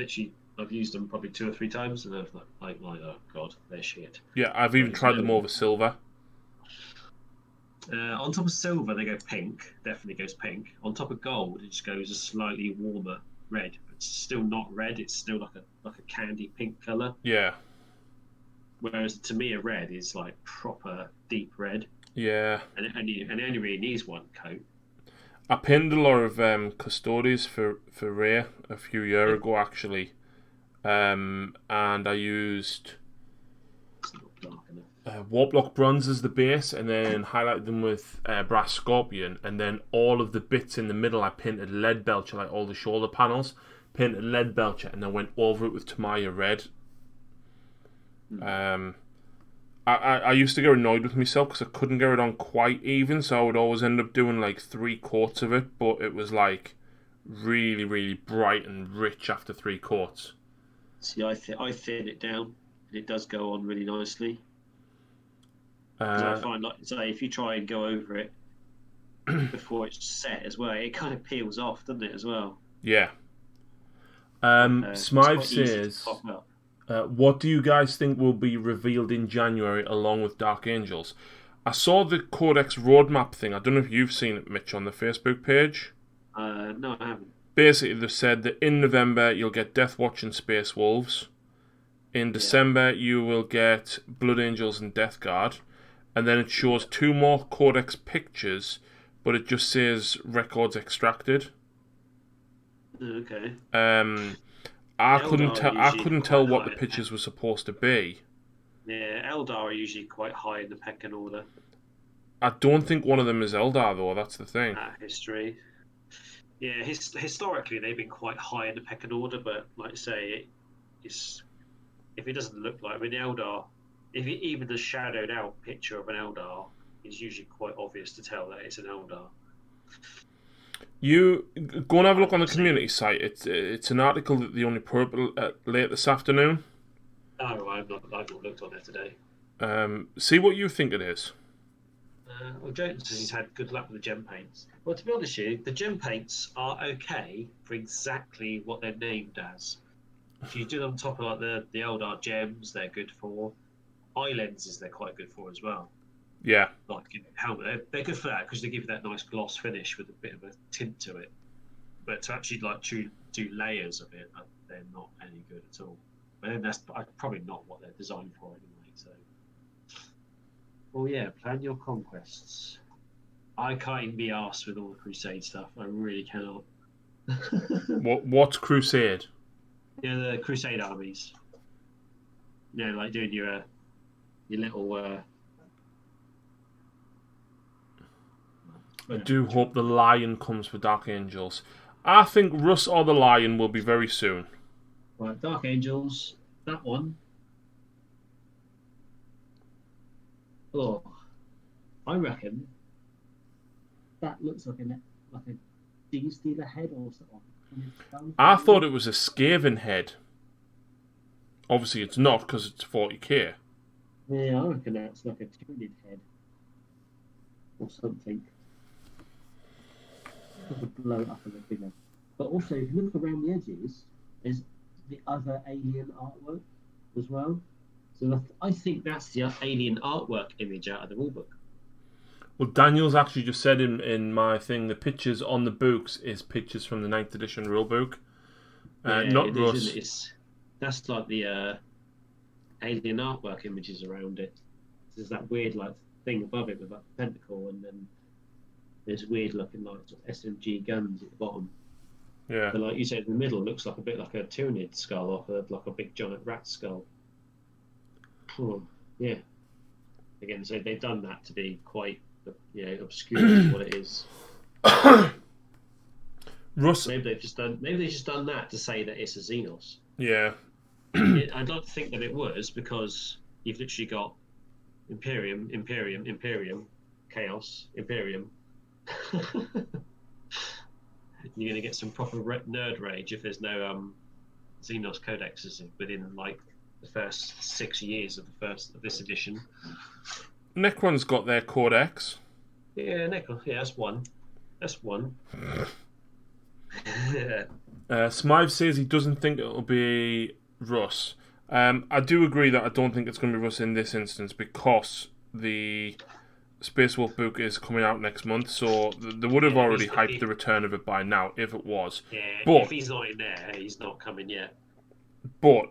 used them probably 2 or 3 times, and I've like oh god, they're shit. Yeah, I've even tried them over silver. On top of silver, they go pink. Definitely goes pink. On top of gold, it just goes a slightly warmer red. It's still not red. It's still like a candy pink color. Yeah. Whereas to me, a red is like proper deep red. Yeah. And it only really needs one coat. I painted a lot of Custodes for Ray a few years ago, actually. And I used It's not dark enough. Warplock Bronze as the base, and then highlighted them with Brass Scorpion, and then all of the bits in the middle I painted Lead Belcher, like all the shoulder panels, painted Lead Belcher, and then went over it with Tamaya Red. I used to get annoyed with myself because I couldn't get it on quite even, so I would always end up doing like 3 quarts of it, but it was like really, really bright and rich after 3 quarts. See, I thin it down, and it does go on really nicely. I find, like, say, if you try and go over it before it's set as well, it kind of peels off, doesn't it, as well? Yeah. It's Smythe quite easy to says, pop up. what do you guys think will be revealed in January along with Dark Angels? I saw the Codex roadmap thing. I don't know if you've seen it, Mitch, on the Facebook page. No, I haven't. Basically, they've said that in November you'll get Deathwatch and Space Wolves. In December you will get Blood Angels and Death Guard. And then it shows 2 more Codex pictures, but it just says records extracted. Okay. I couldn't tell what the high. pictures were supposed to be. Yeah, Eldar are usually quite high in the pecking order. I don't think one of them is Eldar, though. That's the thing. History. Yeah, historically they've been quite high in the pecking order, but like I say, if it doesn't look like, I mean, the Eldar, even the shadowed out picture of an Eldar is usually quite obvious to tell that it's an Eldar. You go and have a look on the community site. It's an article that they only put up late this afternoon. No, I've not looked on it today. See what you think it is. Well, Jones says he's had good luck with the gem paints. Well, to be honest with you, the gem paints are okay for exactly what they're named as. If you do them on top of like the old art gems, they're good for. Eye lenses, they're quite good for as well. Yeah. Like helmet, they're good for that because they give you that nice gloss finish with a bit of a tint to it. But to actually like do layers of it, they're not any good at all. But then that's probably not what they're designed for anyway. So, well, yeah, plan your conquests. I can't even be arsed with all the Crusade stuff. I really cannot. What's Crusade? Yeah, the Crusade armies. You know, like doing your little. I do hope the Lion comes for Dark Angels. I think Russ or the Lion will be very soon. Right, Dark Angels, that one. Oh, I reckon that looks like a D Stealer head or something. I thought it was a Skaven head. Obviously, it's not because it's 40k. Yeah, I reckon that's like a Tyranid head or something. To blow it up a bit bigger. But also, if you look around the edges, there's the other alien artwork as well. So I think that's the alien artwork image out of the rulebook. Well, Daniel's actually just said in my thing, the pictures on the books is pictures from the 9th edition rulebook. Not Russ. That's like the alien artwork images around it. There's that weird like thing above it with that pentacle, and then there's weird looking like sort of SMG guns at the bottom. Yeah. But like you said, in the middle looks like a bit like a Tyranid skull or like a big giant rat skull. Oh, yeah. Again, so they've done that to be quite, obscure as what it is. Russ. Maybe they've just done that to say that it's a Xenos. Yeah. I'd like to think that it was, because you've literally got Imperium, Chaos, Imperium. You're going to get some proper nerd rage if there's no Xenos codexes within like the first 6 years of this edition. Necron's got their codex. Yeah, Necron. Yeah, that's one. That's one. Smythe says he doesn't think it'll be Russ. I do agree that I don't think it's going to be Russ in this instance because the Space Wolf book is coming out next month, so they would have already hyped the return of it by now if it was. Yeah, but if he's not in there, he's not coming yet. But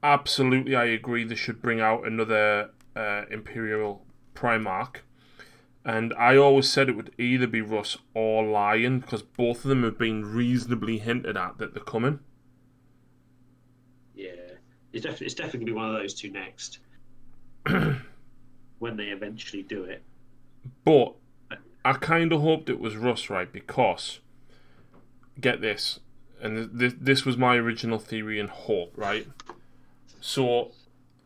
absolutely, I agree. They should bring out another Imperial Primarch, and I always said it would either be Russ or Lion because both of them have been reasonably hinted at that they're coming. Yeah, it's definitely gonna be one of those two next when they eventually do it. But I kind of hoped it was Russ, right? Because get this, and this was my original theory and hope, right? So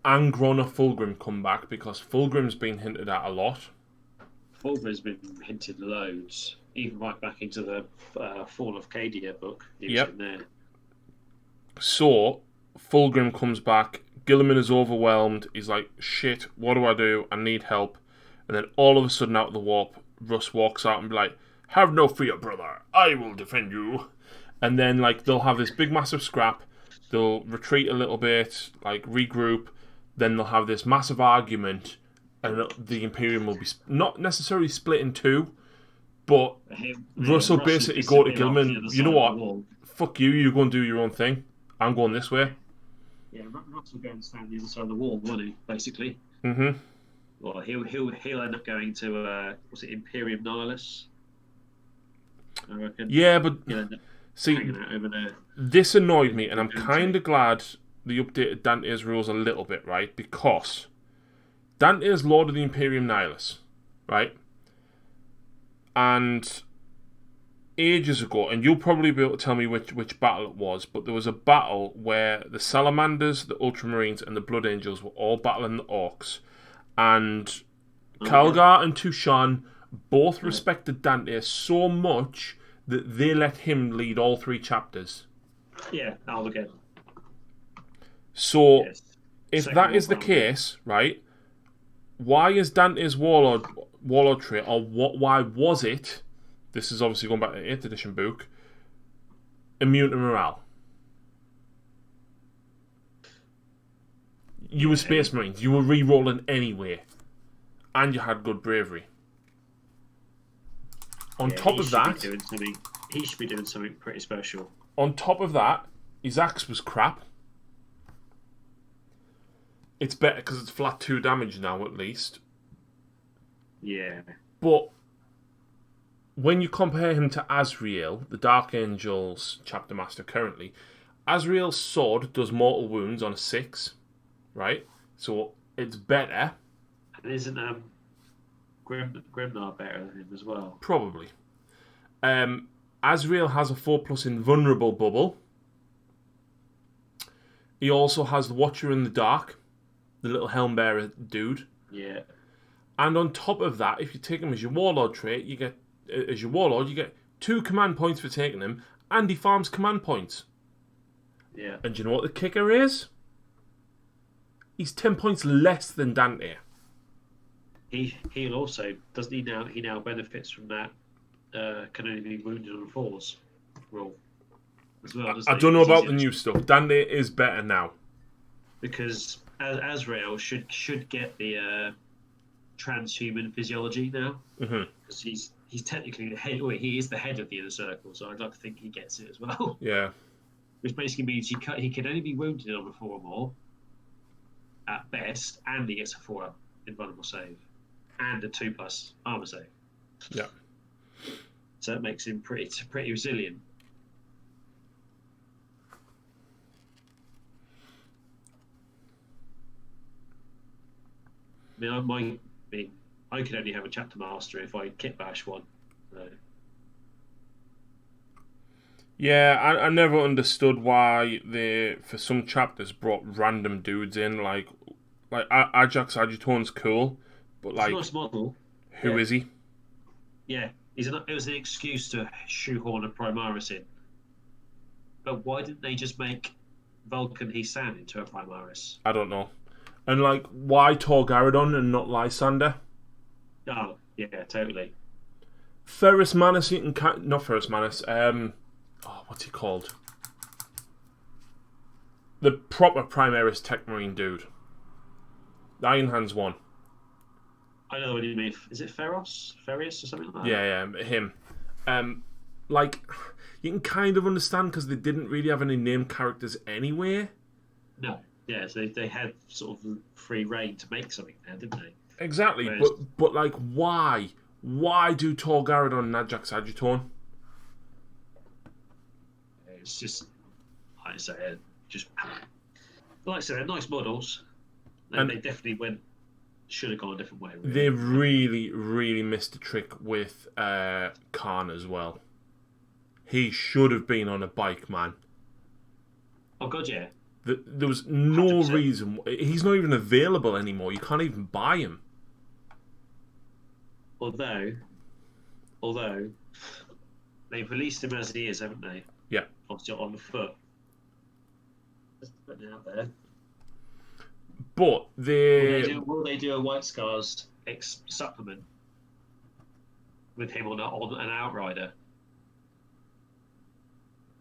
Angron or Fulgrim come back because Fulgrim's been hinted at a lot. Fulgrim's been hinted loads, even right back into the Fall of Cadia book. He was in there. So Fulgrim comes back. Gilliman is overwhelmed. He's like, shit, what do I do? I need help. And then all of a sudden out of the warp, Russ walks out and be like, have no fear, brother. I will defend you. And then like they'll have this big massive scrap. They'll retreat a little bit, like regroup. Then they'll have this massive argument. And the Imperium will be not necessarily split in two. But Russ will basically go to Gilliman, you know what? Fuck you, you go and do your own thing. I'm going this way. Yeah, Russ will go and stand on the other side of the wall, won't he? Basically. Mm-hmm. Well, he'll end up going to was it Imperium Nihilus? I reckon. Yeah, but see, hanging out over there. This annoyed me, and I'm kind of glad they updated Dante's rules a little bit, right? Because Dante is Lord of the Imperium Nihilus, right? And ages ago, and you'll probably be able to tell me which battle it was, but there was a battle where the Salamanders, the Ultramarines, and the Blood Angels were all battling the Orcs, and Calgar and Tushan both respected Dante so much that they let him lead all 3 chapters. Yeah, Aldegan. So, Yes. if Second that is the Warlord. case, right, why is Dante's Warlord Warlord trait, or why was it? This is obviously going back to the 8th edition book. Immune to morale. You were Space Marines. You were re-rolling anyway, and you had good bravery. On top of that, he should be doing something pretty special. On top of that, his axe was crap. It's better because it's flat 2 damage now, at least. Yeah. But when you compare him to Azrael, the Dark Angel's chapter master currently, Azrael's sword does mortal wounds on a 6, right? So it's better. And isn't Grimnar better than him as well? Probably. Azrael has a 4+ invulnerable bubble. He also has the Watcher in the Dark, the little helm bearer dude. Yeah. And on top of that, if you take him as your Warlord trait, you get 2 command points for taking him, and he farms command points. Yeah. And do you know what the kicker is? He's 10 points less than Dante. He'll also, doesn't he now? He now benefits from that. Can only be wounded on 4s rule as well. I don't know about the new stuff. Dante is better now because Azrael should get the transhuman physiology now, because he's technically the head. Or he is the head of the inner circle, so I'd like to think he gets it as well. Yeah. Which basically means he can only be wounded on a 4 or more at best, and he gets a 4 invulnerable save and a 2+ armor save. Yeah. So that makes him pretty resilient. I could only have a chapter master if I kit bash one. So. Yeah, I never understood why they, for some chapters, brought random dudes in. Like Ajax Agitone's cool, but it's a nice model. Who is he? Yeah, it was an excuse to shoehorn a Primaris in. But why didn't they just make Vulcan Hisan into a Primaris? I don't know. And why Torgaradon and not Lysander? Oh, yeah, totally. Ferrus Manus, not Ferrus Manus. What's he called? The proper Primaris Tech Marine dude. The Iron Hands one. I know what you mean. Is it Ferius or something like that? Yeah, him. You can kind of understand because they didn't really have any named characters anyway. No. Yeah, so they had sort of free reign to make something there, didn't they? Exactly, Whereas... but why? Why do Torgaradon and Ajax Agitone? It's just, like I say, they're nice models. And they definitely should have gone a different way. Really. They really, really missed a trick with Khan as well. He should have been on a bike, man. Oh God, yeah. There was no 100%. reason. He's not even available anymore. You can't even buy him. Although they've released him as he is, haven't they? Yeah. Obviously on the foot. Just putting it out there. But will they do a White Scars supplement with him on an Outrider?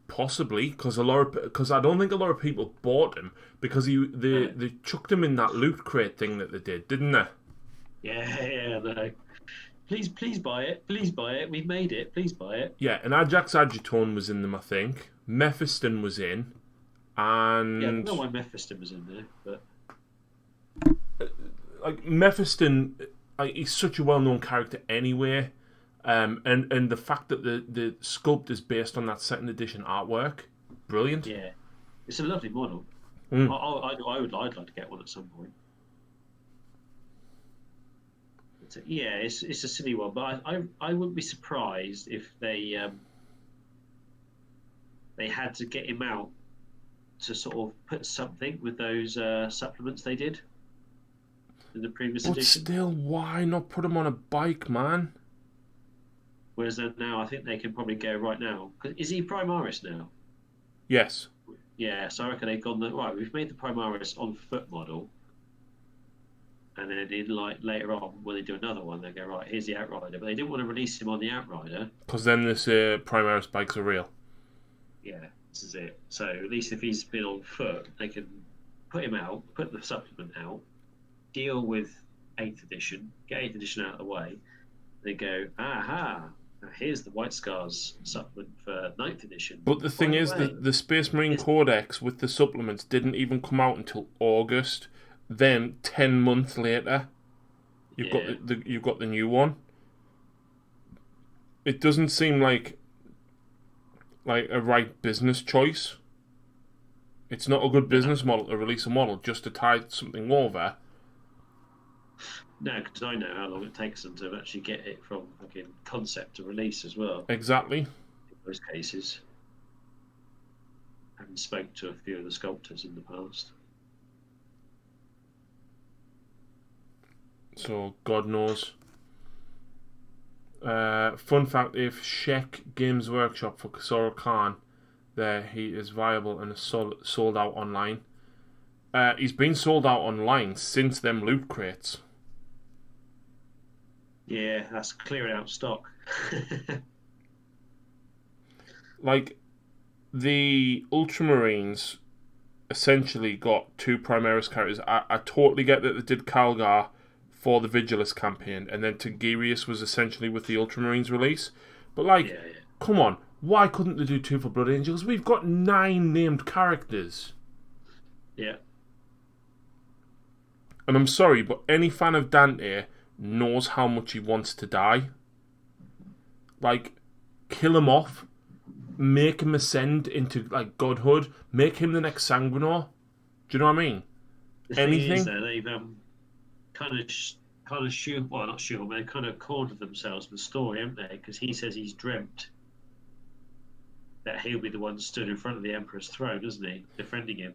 Possibly, because I don't think a lot of people bought him because they chucked him in that loot crate thing that they did, didn't they? Yeah, no. Please buy it. Please buy it. We've made it. Please buy it. Yeah, and Ajax Agitone was in them, I think. Mephiston was in, and yeah, I don't know why Mephiston was in there, but Mephiston, he's such a well-known character anyway. And the fact that the sculpt is based on that 2nd edition artwork, brilliant. Yeah, it's a lovely model. Mm. I'd like to get one at some point. It's a silly one, but I wouldn't be surprised if they had to get him out to sort of put something with those supplements they did in the previous edition. But still, why not put him on a bike, man? Whereas now, I think they can probably go right now. Is he Primaris now? Yes. Yeah, so I reckon they've gone right. We've made the Primaris on foot model. And then later on, when they do another one, they go, right, here's the Outrider. But they didn't want to release him on the Outrider. Because then this Primaris bikes are real. Yeah, this is it. So at least if he's been on foot, they can put him out, put the supplement out, deal with 8th edition, get 8th edition out of the way. They go, aha, now here's the White Scars supplement for 9th edition. But the thing is, the Space Marine Codex with the supplements didn't even come out until August. Then 10 months later, you've got the new one. It doesn't seem like a right business choice. It's not a good business model to release a model just to tie something over. No, because I know how long it takes them to actually get it from fucking concept to release as well. Exactly. In most cases. Having spoke to a few of the sculptors in the past. So, God knows. Fun fact, if check Games Workshop for Kasora Khan, there he is viable and is sold out online. He's been sold out online since them loot crates. Yeah, that's clearing out stock. Like, the Ultramarines essentially got 2 Primaris characters. I totally get that they did Calgar for the Vigilus campaign, and then Tigirius was essentially with the Ultramarines release. But, like, come on, why couldn't they do 2 for Blood Angels? We've got 9 named characters. Yeah. And I'm sorry, but any fan of Dante knows how much he wants to die. Like, kill him off, make him ascend into, like, godhood, make him the next Sanguinor. Do you know what I mean? Anything? Thing is, they've kind of shoot, well, not shoot, but they kind of cornered themselves with the story, haven't they? Because he says he's dreamt that he'll be the one stood in front of the Emperor's throne, doesn't he? Defending him.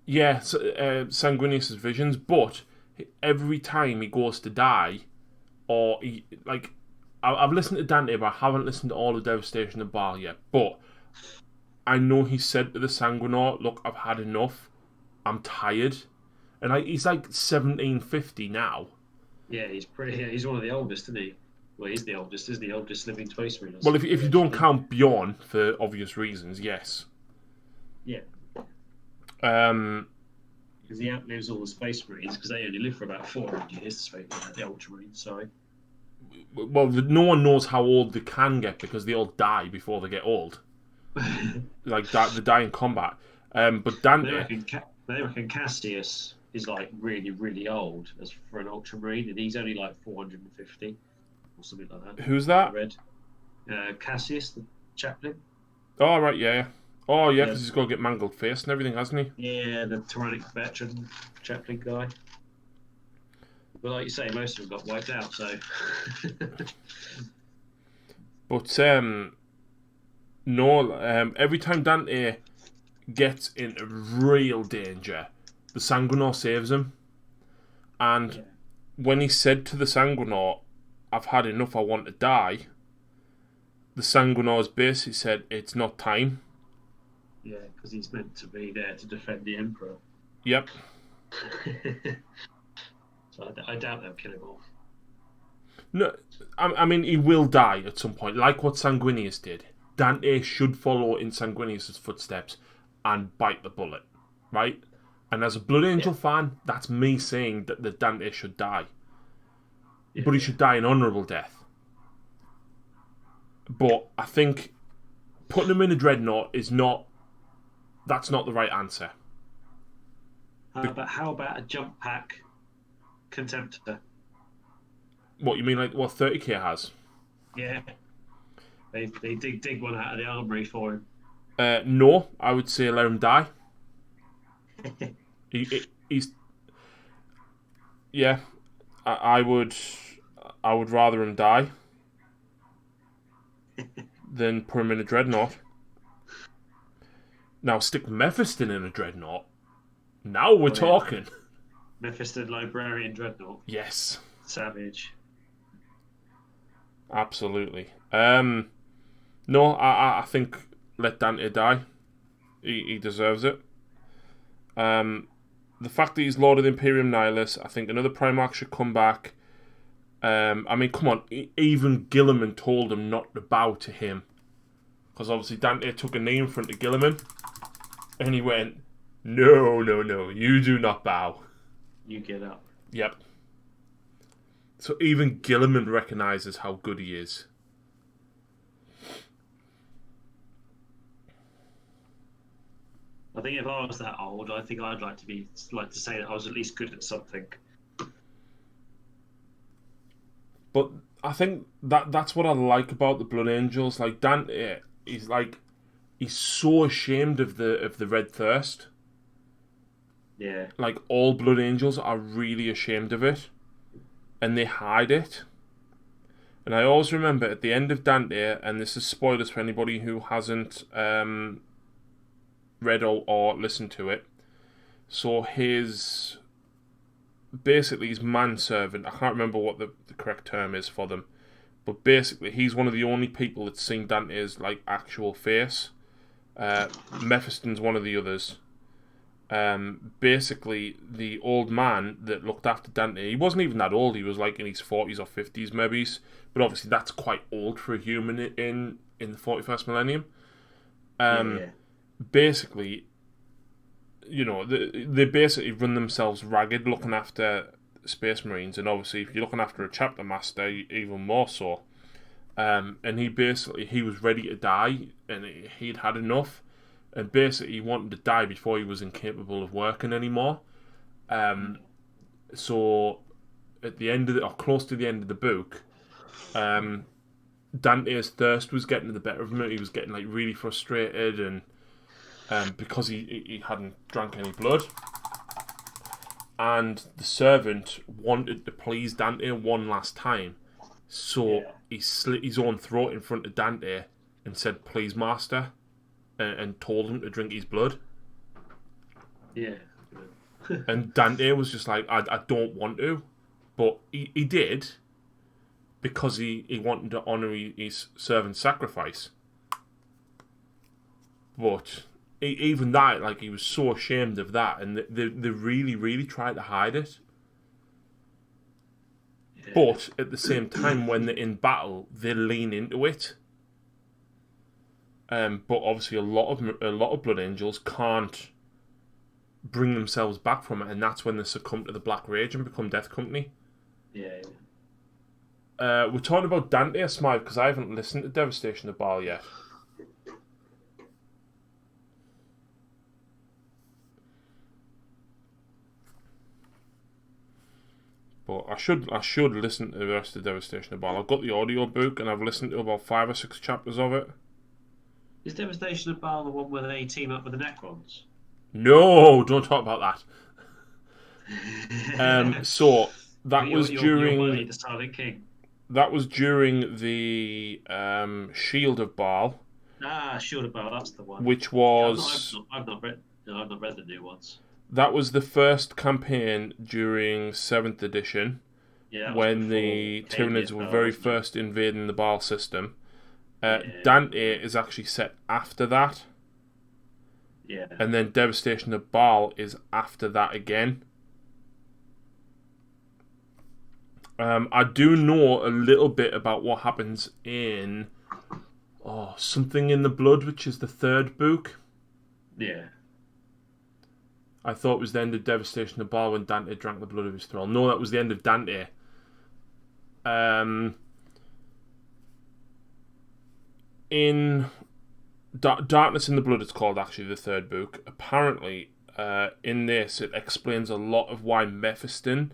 Yeah, Sanguinius' visions, but every time he goes to die, or he, like, I've listened to Dante, but I haven't listened to all of Devastation and Baal yet, but I know he said to the Sanguinor, look, I've had enough, I'm tired. And he's like 1750 now. Yeah, he's one of the oldest, isn't he? Well, he's the oldest, isn't he? Oldest living Space Marine. Well, if you don't count Bjorn, for obvious reasons, yes. Yeah. Because he outlives all the Space Marines, because they only live for about 400 years, the Ultramarines, sorry. Well, no one knows how old they can get, because they all die before they get old. Like, they die in combat. But Dante... They reckon Cassius is like really, really old as for an Ultramarine, and he's only like 450 or something like that. Who's that? I read. Cassius, the chaplain. Oh, right, yeah. Oh, yeah, because he's got to get mangled face and everything, hasn't he? Yeah, the tyrannic veteran chaplain guy. But like you say, most of them got wiped out, so. But, no, every time Dante gets into real danger, the Sanguinor saves him. And when he said to the Sanguinor, I've had enough, I want to die, the Sanguinor's basically said, it's not time. Yeah, because he's meant to be there to defend the Emperor. Yep. So I doubt they'll kill him off. No, I mean, he will die at some point, like what Sanguinius did. Dante should follow in Sanguinius' footsteps and bite the bullet, right? And as a Blood Angel fan, that's me saying that the Dante should die. Yeah. But he should die an honourable death. But I think putting him in a Dreadnought that's not the right answer. How about a jump pack Contemptor? What, you mean like what 30k has? Yeah. They dig one out of the armory for him. No, I would say let him die. He's yeah. I would rather him die than put him in a Dreadnought. Now stick Mephiston in a Dreadnought. Now we're talking. Mephiston Librarian Dreadnought. Yes. Savage. Absolutely. No, I think let Dante die. He deserves it. the fact that he's Lord of the Imperium Nihilus, I think another Primarch should come back. I mean, come on, even Gilliman told him not to bow to him. Because obviously Dante took a knee in front of Gilliman. And he went, no, you do not bow. You get up. Yep. So even Gilliman recognises how good he is. I think if I was that old, I think I'd like to say that I was at least good at something. But I think that's what I like about the Blood Angels. Like Dante, he's so ashamed of the Red Thirst. Yeah. Like all Blood Angels are really ashamed of it, and they hide it. And I always remember at the end of Dante, and this is spoilers for anybody who hasn't read or listened to it. So his manservant, I can't remember what the correct term is for them, but basically he's one of the only people that's seen Dante's like actual face. Mephiston's one of the others. Basically the old man that looked after Dante, he wasn't even that old, he was like in his 40s or 50s maybe, but obviously that's quite old for a human in the 41st millennium. Yeah. Basically, you know, they basically run themselves ragged looking after Space Marines, and obviously if you're looking after a chapter master, even more so. And he was ready to die, and he'd had enough, and basically he wanted to die before he was incapable of working anymore. So at the end of or close to the end of the book, Dante's thirst was getting the better of him. He was getting like really frustrated, and because he hadn't drank any blood, and the servant wanted to please Dante one last time, so he slit his own throat in front of Dante and said, "Please, master," and told him to drink his blood. Yeah. And Dante was just like, I don't want to, but he did, because he wanted to honour his servant's sacrifice. But even that, like, he was so ashamed of that, and they really, really tried to hide it. Yeah. But at the same time, when they're in battle, they lean into it. But obviously, a lot of Blood Angels can't bring themselves back from it, and that's when they succumb to the Black Rage and become Death Company. Yeah. We're talking about Dante, Smythe, because I haven't listened to Devastation of Baal yet. But I should listen to the rest of Devastation of Baal. I've got the audio book, and I've listened to about 5 or 6 chapters of it. Is Devastation of Baal the one where they team up with the Necrons? No, don't talk about that. So that was during the Silent King. That was during the Shield of Baal. Shield of Baal, that's the one. Which was I've not read the new ones. That was the first campaign during 7th edition, when the Tyranids were very first invading the Baal system. Dante is actually set after that. Yeah. And then Devastation of Baal is after that again. I do know a little bit about what happens in Something in the Blood, which is the 3rd book. Yeah. I thought it was the end of Devastation of Baal when Dante drank the blood of his thrall. No, that was the end of Dante. In Darkness in the Blood, it's called, actually, the 3rd book. Apparently, in this, it explains a lot of why Mephiston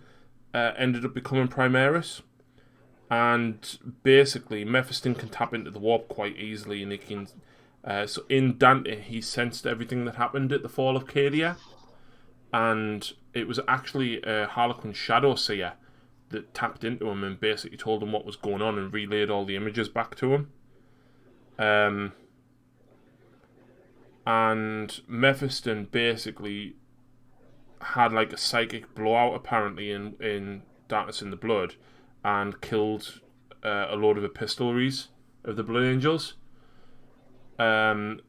ended up becoming Primaris. And basically, Mephiston can tap into the warp quite easily, and he can. So in Dante, he sensed everything that happened at the fall of Cadia. And it was actually a Harlequin Shadow Seer that tapped into him and basically told him what was going on and relayed all the images back to him. And Mephiston basically had like a psychic blowout apparently in Darkness in the Blood, and killed a load of epistolaries of the Blood Angels. And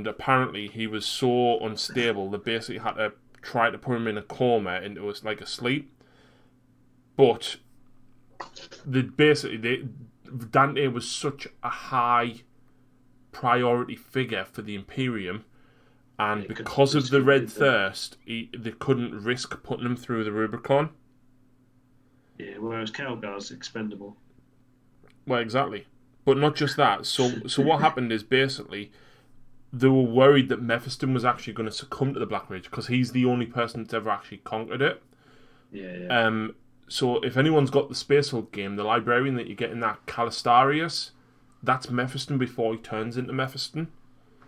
apparently he was so unstable they basically had to try to put him in a coma into like a sleep. But Dante was such a high priority figure for the Imperium, and because of the Red Thirst, they couldn't risk putting him through the Rubicon. Yeah, whereas Calgar's expendable. Well, exactly. But not just that. So what happened is basically they were worried that Mephiston was actually going to succumb to the Black Rage because he's the only person that's ever actually conquered it. Yeah. So if anyone's got the Space Hulk game, the librarian that you get in that Calistarius, that's Mephiston before he turns into Mephiston.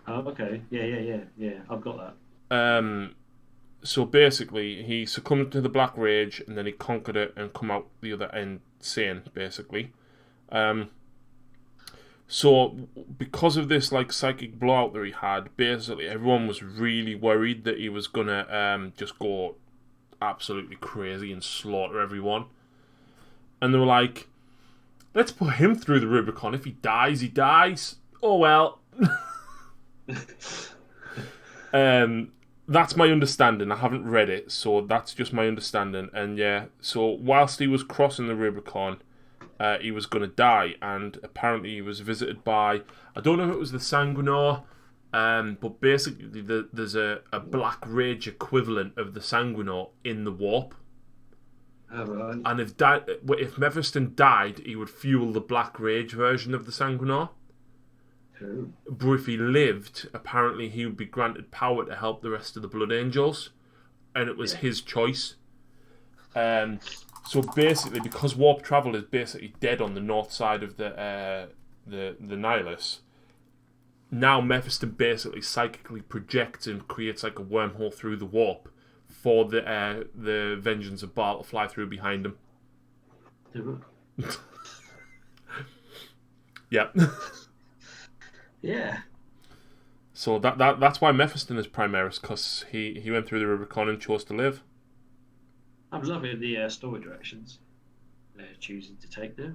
Oh, okay. Yeah. I've got that. So basically, he succumbed to the Black Rage, and then he conquered it and come out the other end sane, basically. So because of this like psychic blowout that he had, basically everyone was really worried that he was gonna just go absolutely crazy and slaughter everyone. And they were like, let's put him through the Rubicon. If he dies, he dies. Oh well. That's my understanding. I haven't read it, so that's just my understanding. And yeah, so whilst he was crossing the Rubicon, he was going to die, and apparently he was visited by, I don't know if it was the Sanguinor, but basically there's a Black Rage equivalent of the Sanguinor in the warp. Oh, right. And if Mephiston died, he would fuel the Black Rage version of the Sanguinor. Oh. But if he lived, apparently he would be granted power to help the rest of the Blood Angels, and it was his choice. So basically, because warp travel is basically dead on the north side of the Nihilus, now Mephiston basically psychically projects and creates like a wormhole through the warp for the Vengeance of Baal to fly through behind him. Yep. Yeah. So that's why Mephiston is Primaris, because he went through the Rubicon and chose to live. I'm loving the story directions they're choosing to take now.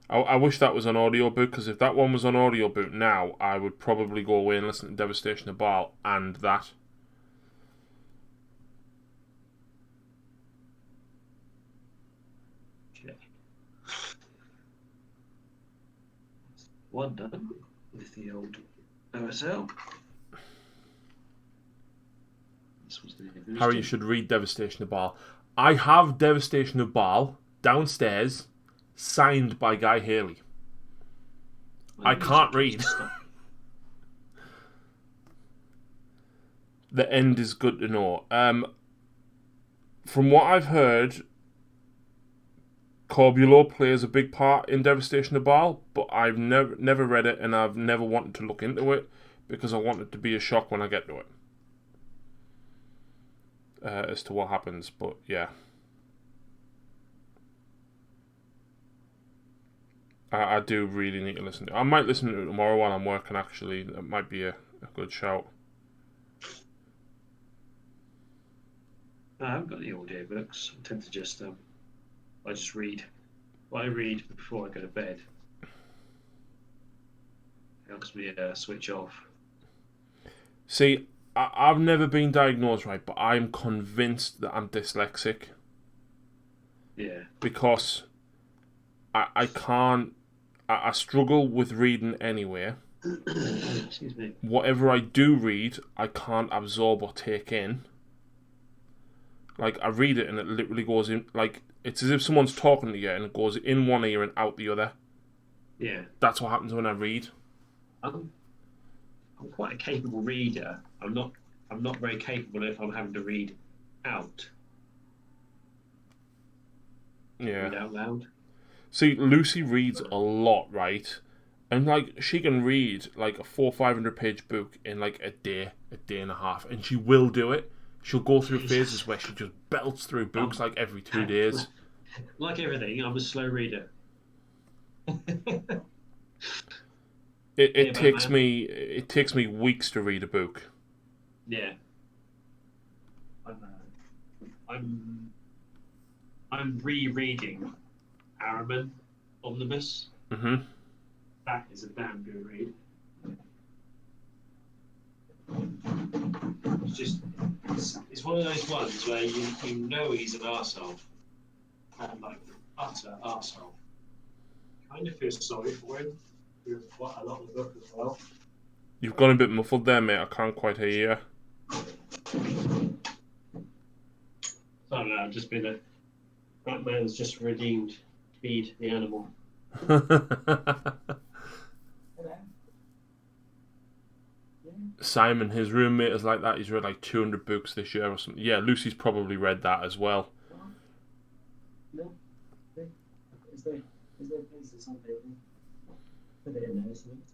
I wish that was on audiobook, because if that one was on audiobook now, I would probably go away and listen to Devastation of Baal and that. Okay. One done with the old OSL. This was the Harry, you should read Devastation of Baal. I have Devastation of Baal downstairs, signed by Guy Haley. I can't read. The end is good to know. From what I've heard, Corbulo plays a big part in Devastation of Baal, but I've never read it, and I've never wanted to look into it because I want it to be a shock when I get to it. As to what happens, but yeah. I do really need to listen to it. I might listen to it tomorrow while I'm working, actually. That might be a good shout. No, I haven't got the audiobooks. I tend to just I just read. Well, I read before I go to bed. It helps me switch off. See, I've never been diagnosed, right, but I'm convinced that I'm dyslexic. Yeah. Because I can't... I struggle with reading anyway. Excuse me. Whatever I do read, I can't absorb or take in. Like, I read it and it literally goes in... Like, it's as if someone's talking to you and it goes in one ear and out the other. Yeah. That's what happens when I read. I'm quite a capable reader. I'm not very capable if I'm having to read out. Yeah. Read out loud. See, Lucy reads a lot, right? And like she can read like a 400-500 page book in like a day and a half, and she will do it. She'll go through phases where she just belts through books like every 2 days. Like everything, I'm a slow reader. It takes me weeks to read a book. Yeah. I'm rereading Araman Omnibus. Mm-hmm. That is a damn good read. it's one of those ones where you know he's an arsehole. Like, utter arsehole. Kind of feel sorry for him. With quite a lot of the book as well. You've gone a bit muffled there, mate. I can't quite hear you. I don't know, I've just been that man's just redeemed Feed the Animal. Simon, his roommate, is like that. He's read like 200 books this year or something. Yeah, Lucy's probably read that as well. No. Is there places on there? Put it in there, so it's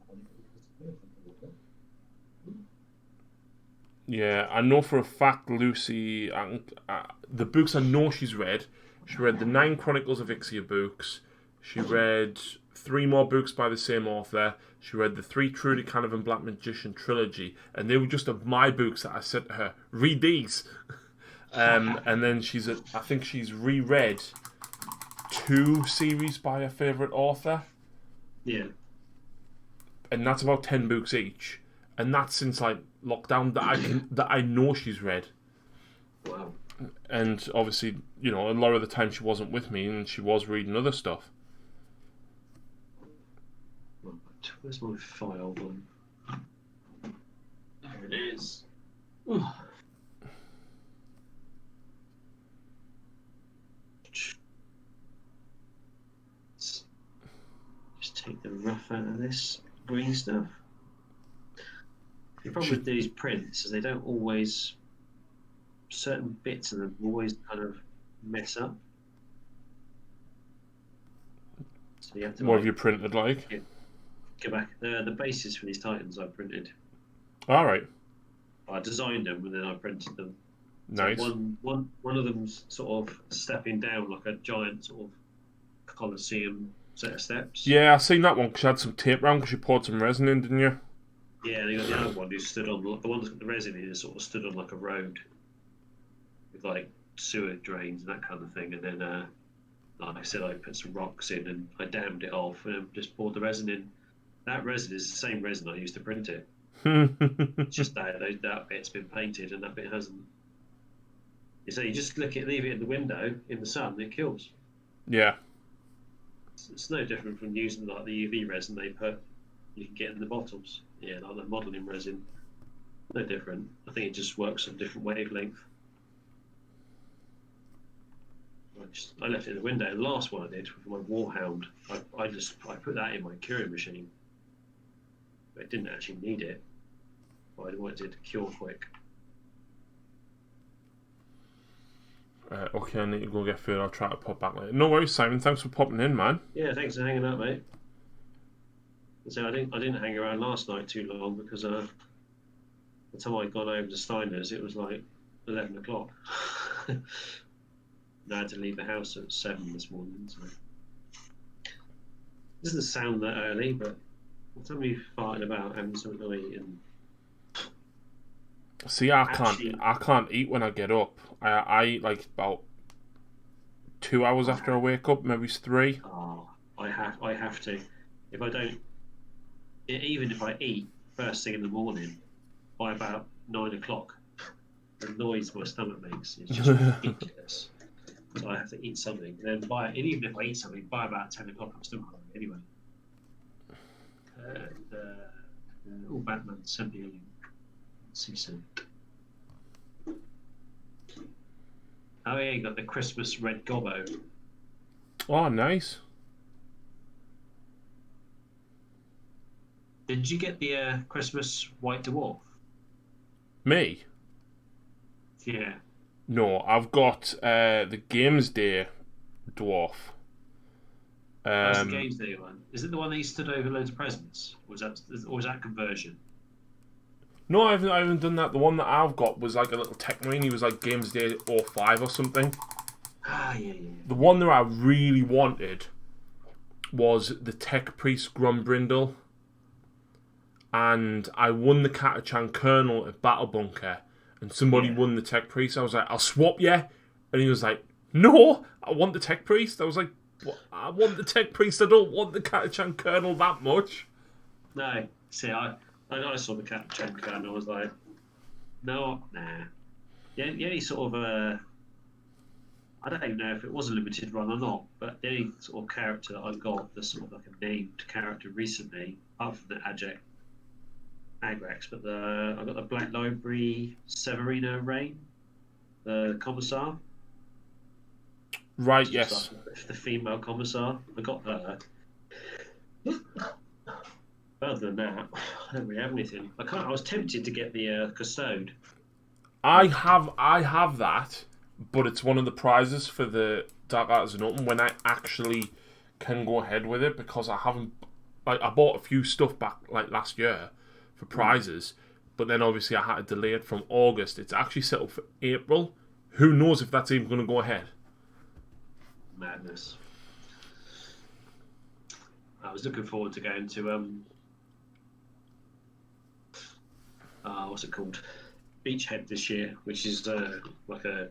Yeah, I know for a fact Lucy, the books I know she's read, she read the 9 Chronicles of Ixia books, she read 3 more books by the same author, she read the 3 Trudy Canavan Black Magician trilogy, and they were just of my books that I said to her, read these. And then I think she's reread 2 series by her favourite author. Yeah. And that's about 10 books each. And that's since like lockdown that I know she's read. Wow. And obviously, you know, a lot of the time she wasn't with me and she was reading other stuff. Where's my file one? There it is. Ooh. Just take the rough out of this green stuff. The problem with these prints is they don't always, certain bits of them always kind of mess up. So you have to What have you printed like? go back. The bases for these Titans I printed. Alright. I designed them and then I printed them. Nice. So one of them's sort of stepping down like a giant sort of Colosseum set of steps. Yeah, I seen that one because you had some tape around because you poured some resin in, didn't you? Yeah, and you got the other one who stood on the one that's got the resin in is sort of stood on like a road with like sewer drains and that kind of thing. And then, like I said, I put some rocks in and I dammed it off and just poured the resin in. That resin is the same resin I used to print it. It's just that bit's been painted and that bit hasn't. So you just leave it in the window in the sun, and it kills. Yeah. It's no different from using like the UV resin you can get in the bottles. Yeah, like the modelling resin. No different. I think it just works on different wavelength. I left it in the window. The last one I did for my Warhound, I put that in my curing machine. But I didn't actually need it. But I wanted it to cure quick. Okay, I need to go get food. I'll try to pop back later. No worries, Simon. Thanks for popping in, man. Yeah, thanks for hanging out, mate. So I didn't hang around last night too long because the time I'd gone over to Steiner's, it was like 11 o'clock. And I had to leave the house at 7 this morning. So it doesn't sound that early, but what time are you farting about having something to eat? And see, I can't eat when I get up. I eat like about 2 hours after I wake up, maybe 3. Oh, I have to. If I don't, even if I eat first thing in the morning, by about 9 o'clock, the noise my stomach makes is just ridiculous. So I have to eat something. And even if I eat something, by about 10 o'clock, I'm still hungry anyway. Batman sent me a link. Let's see soon. Oh yeah, you got the Christmas red gobbo. Oh, nice. Did you get the Christmas white dwarf? Me? Yeah. No, I've got the Games Day dwarf. That's the Games Day one. Is it the one that you stood over loads of presents? Or was that conversion? No, I haven't done that. The one that I've got was like a little tech marine. He was like Games Day 05 or something. Ah, yeah. The one that I really wanted was the Tech Priest Grumbrindle. And I won the Catachan Colonel at Battle Bunker. And somebody won the Tech Priest. I was like, I'll swap you. And he was like, no, I want the Tech Priest. I was like, what? I want the Tech Priest. I don't want the Catachan Colonel that much. No. See, I saw the Catachan Colonel. I was like, no, nah. the only sort of I don't even know if it was a limited run or not, but the only sort of character that I got, the sort of like a named character recently, apart from the Agrax, but I got the Black Library Severino Rain, the Commissar. Right, Just yes. like the female Commissar. I got her. Other than that, I don't really have anything. I was tempted to get the Custode. I have that, but it's one of the prizes for the Dark Artisan Open when I actually can go ahead with it, because I haven't. Like, I bought a few stuff back like last year for prizes, but then obviously I had to delay it from August. It's actually set up for April. Who knows if that's even going to go ahead? Madness. I was looking forward to going to what's it called? Beachhead this year, which is like a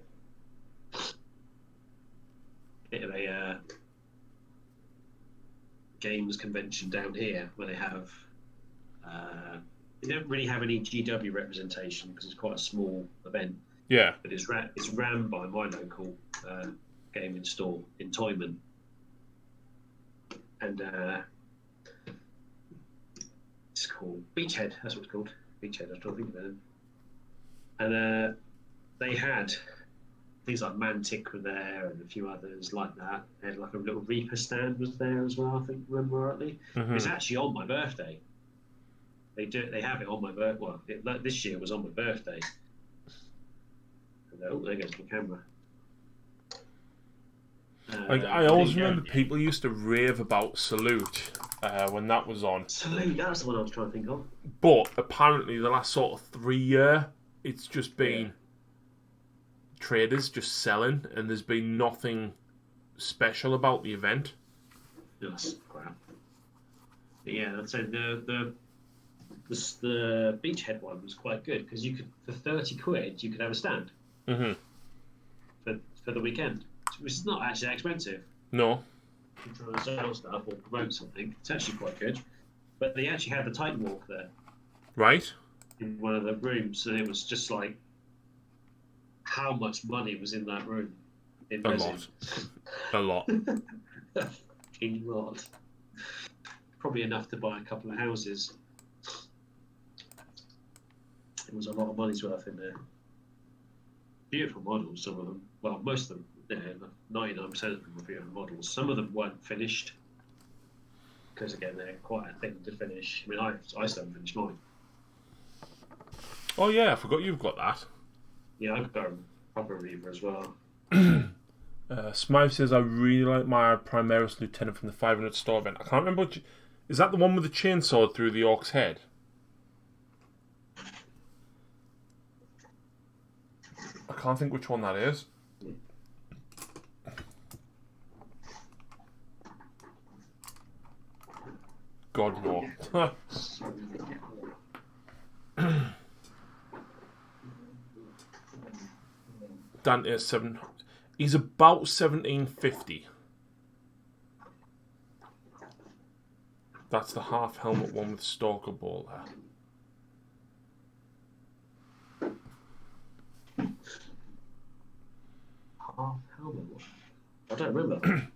bit of a games convention down here where they have they don't really have any GW representation because it's quite a small event. Yeah. But it's ran by my local gaming store in Toyman, and it's called Beachhead. That's what it's called. Beachhead. I was trying to think of it. And they had things like Mantic were there and a few others like that. They had like a little Reaper stand was there as well, I think, remember rightly. Mm-hmm. It's actually on my birthday. They have it on my birthday. Well, this year was on my birthday. Oh, there goes the camera. Like, I always remember people used to rave about Salute when that was on. Salute, that's the one I was trying to think of. But apparently the last sort of 3 years, it's just been traders just selling, and there's been nothing special about the event. That's crap. But yeah, I'd say the Beachhead one was quite good because you could, for 30 quid, you could have a stand for the weekend, which is not actually that expensive. No. If you're trying to sell stuff or promote something, it's actually quite good. But they actually had the Titan Walk there. Right. In one of the rooms, and it was just like how much money was in that room. In resin. A lot. A fucking lot. Probably enough to buy a couple of houses. It was a lot of money's worth in there. Beautiful models, some of them. Well, most of them. Yeah, 99% of them were beautiful models. Some of them weren't finished because again they're quite a thing to finish. I mean, I still haven't finished mine. Oh yeah, I forgot you've got that. Yeah, I've got a proper Reaver as well. Smythe says, I really like my Primaris Lieutenant from the 500 store event. I can't remember which... Is that the one with the chainsaw through the orc's head? I can't think which one that is. God, no. Dante is 7. He's about 1750. That's the half helmet one with Stalker Ball there. Half helmet one? I don't remember.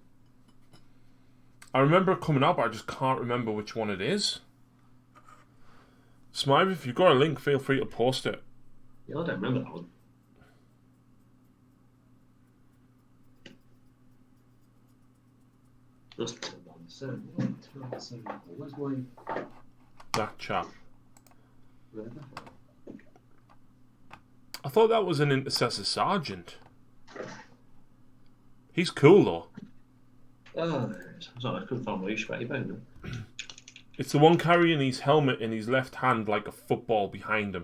I remember it coming up, I just can't remember which one it is. Smythe, if you've got a link, feel free to post it. Yeah, I don't remember that one. Where's my... That chap. I thought that was an Intercessor Sergeant. He's cool though. Oh, sorry, I couldn't find my Ushbati bone. It's the one carrying his helmet in his left hand like a football behind him.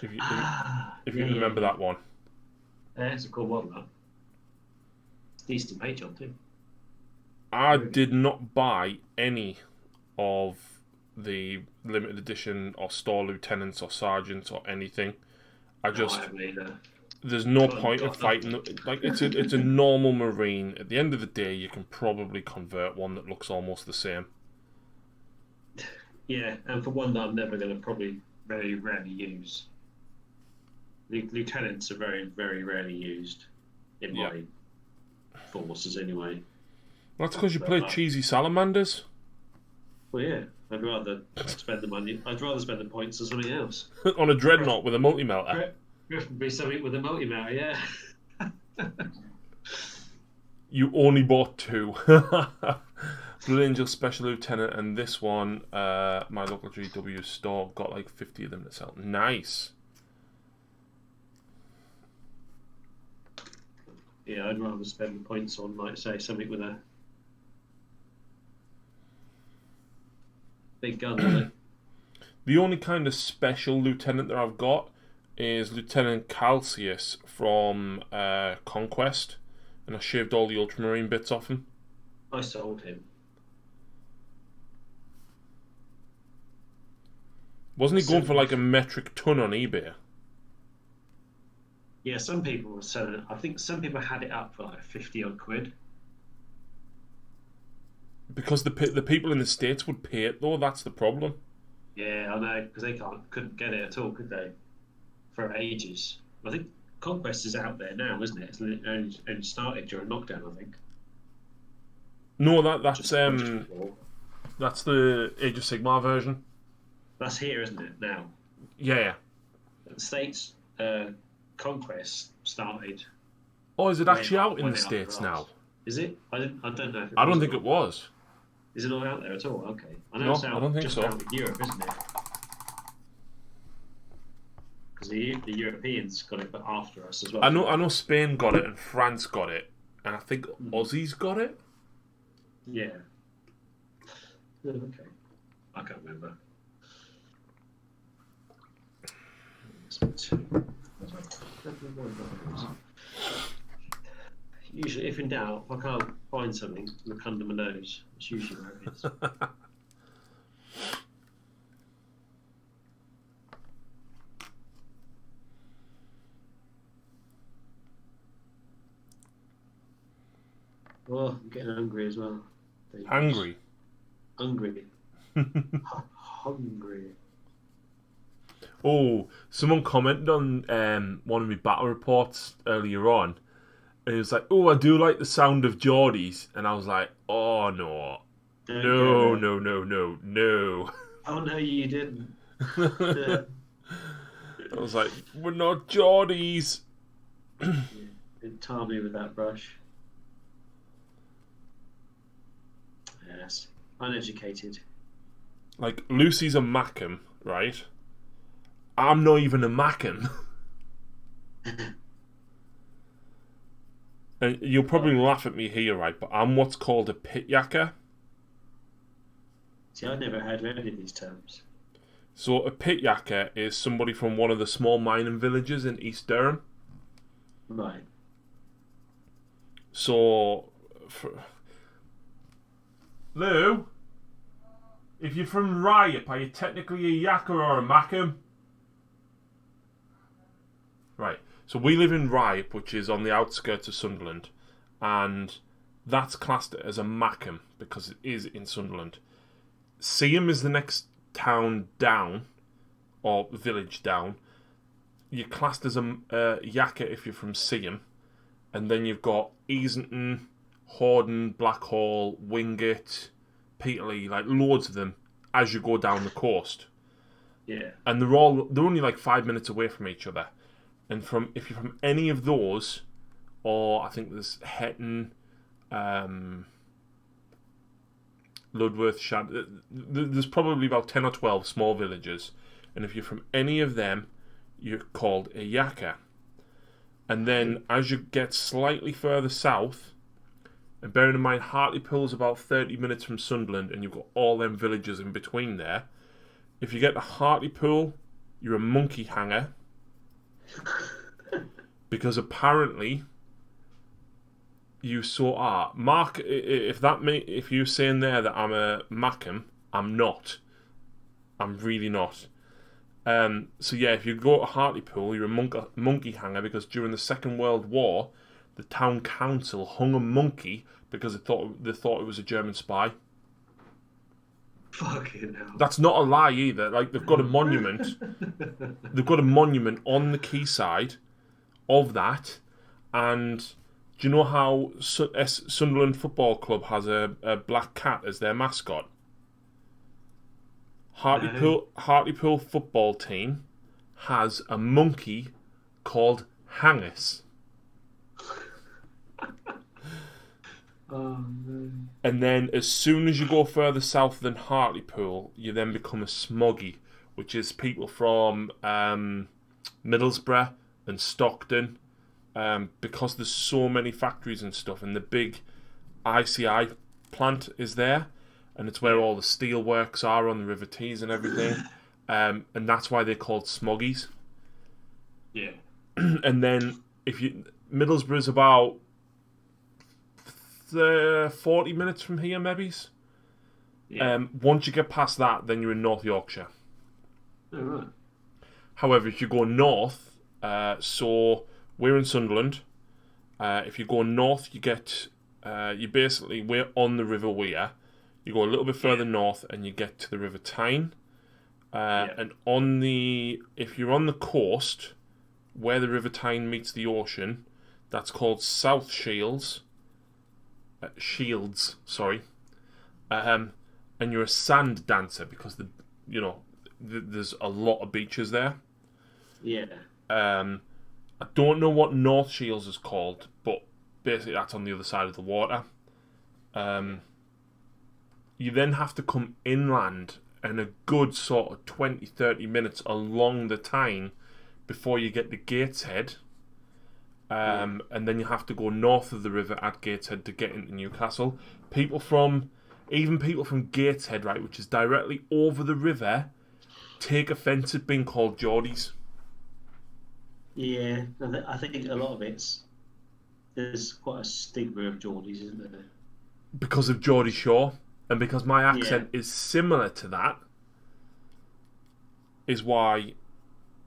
If you remember that one. It's a cool one, though. Decent paint job, too. I did not buy any of the limited edition or store lieutenants or sergeants or anything. I haven't either. There's no point of fighting. Like it's a normal marine. At the end of the day, you can probably convert one that looks almost the same. Yeah, and for one that I'm never going to probably very rarely use. Lieutenants are very, very rarely used in Yeah. my forces anyway. Well, that's because you But, played cheesy salamanders. Well, yeah, I'd rather spend the money. I'd rather spend the points on something else. On a dreadnought with a multi-melter. Preferably something with a multi-mower, yeah. You only bought 2. Blue Angel Special Lieutenant, and this one, my local GW store got like 50 of them to sell. Nice. Yeah, I'd rather spend the points on, like, say, something with a big gun on it. The only kind of special lieutenant that I've got is Lieutenant Calcius from Conquest, and I shaved all the Ultramarine bits off him. I sold him. Wasn't he going for like a metric ton on eBay? Yeah, some people were selling it. I think some people had it up for like 50 odd quid. Because the people in the States would pay it though, that's the problem. Yeah, I know, because they couldn't get it at all, could they? For ages. I think Conquest is out there now, isn't it? It's only started during lockdown, I think. No, that's before. that's the Age of Sigmar version. That's here, isn't it? Now. Yeah. The States Conquest started. Oh, is it actually out in when the it States upgrades. now? Is it? I don't know. If I don't was think or it not. was. Is it not out there at all? Okay. I know No, it's out, I don't think just so. out in Europe, isn't it? Because the Europeans got it, but after us as well. I know Spain got it and France got it, and I think Aussies got it. Yeah. Okay. I can't remember. Usually, if in doubt, if I can't find something, look under my nose. It's usually where it is. Oh, I'm getting hungry as well. Hungry. Hungry. Hungry. Oh, someone commented on one of my battle reports earlier on. And it was like, oh, I do like the sound of Geordies. And I was like, oh, no. Don't No, go there. no. Oh, no, you didn't. I was like, we're not Geordies. Didn't tar me with that brush. Yes. Uneducated. Like, Lucy's a Mackham, right? I'm not even a Mackham. And you'll probably laugh at me here, right? But I'm what's called a pit yakker. See, I'd never heard of any of these terms. So a pit yakker is somebody from one of the small mining villages in East Durham. Right. So, Lou, if you're from Riop, are you technically a yakker or a Mackham? Right. So we live in Riop, which is on the outskirts of Sunderland, and that's classed as a Mackham because it is in Sunderland. Seaham is the next town down, or village down. You're classed as a yakker if you're from Seaham, and then you've got Easington, Horden, Blackhall, Wingate, Peterlee, like loads of them as you go down the coast. Yeah. And they're only like 5 minutes away from each other. And if you're from any of those, or I think there's Hetton, Ludworth, there's probably about 10 or 12 small villages. And if you're from any of them, you're called a yakker. And then as you get slightly further south, and bearing in mind Hartlepool's about 30 minutes from Sunderland, and you've got all them villages in between there, if you get to Hartlepool, you're a monkey hanger. Because apparently you saw Mark. If you're saying there that I'm a Mackham, I'm not. I'm really not. So yeah, if you go to Hartlepool, you're a monkey hanger because during the Second World War, the town council hung a monkey because they thought it was a German spy. Fucking hell. That's not a lie either. Like, they've got a monument. They've got a monument on the quayside of that. And do you know how Sunderland Football Club has a black cat as their mascot? Hartlepool football team has a monkey called Hangus. Oh, no. And then as soon as you go further south than Hartlepool, you then become a smoggy, which is people from Middlesbrough and Stockton, because there's so many factories and stuff, and the big ICI plant is there, and it's where all the steel works are on the River Tees and everything, and that's why they're called smoggies. Yeah. And then Middlesbrough's about 40 minutes from here, maybe. Yeah. Once you get past that, then you're in North Yorkshire. Oh, right. However, if you go north, so we're in Sunderland. If you go north, you get we're on the River Wear. You go a little bit further north, and you get to the River Tyne. And if you're on the coast, where the River Tyne meets the ocean, that's called South Shields. And you're a sand dancer because there's a lot of beaches there. Yeah. I don't know what North Shields is called, but basically that's on the other side of the water. You then have to come inland and a good sort of 20-30 minutes along the Tyne before you get to Gateshead. And then you have to go north of the river at Gateshead to get into Newcastle. People from Gateshead, right, which is directly over the river, take offence at being called Geordies. Yeah, I think a lot of there's quite a stigma of Geordies, isn't there? Because of Geordie Shore, and because my accent is similar to that, is why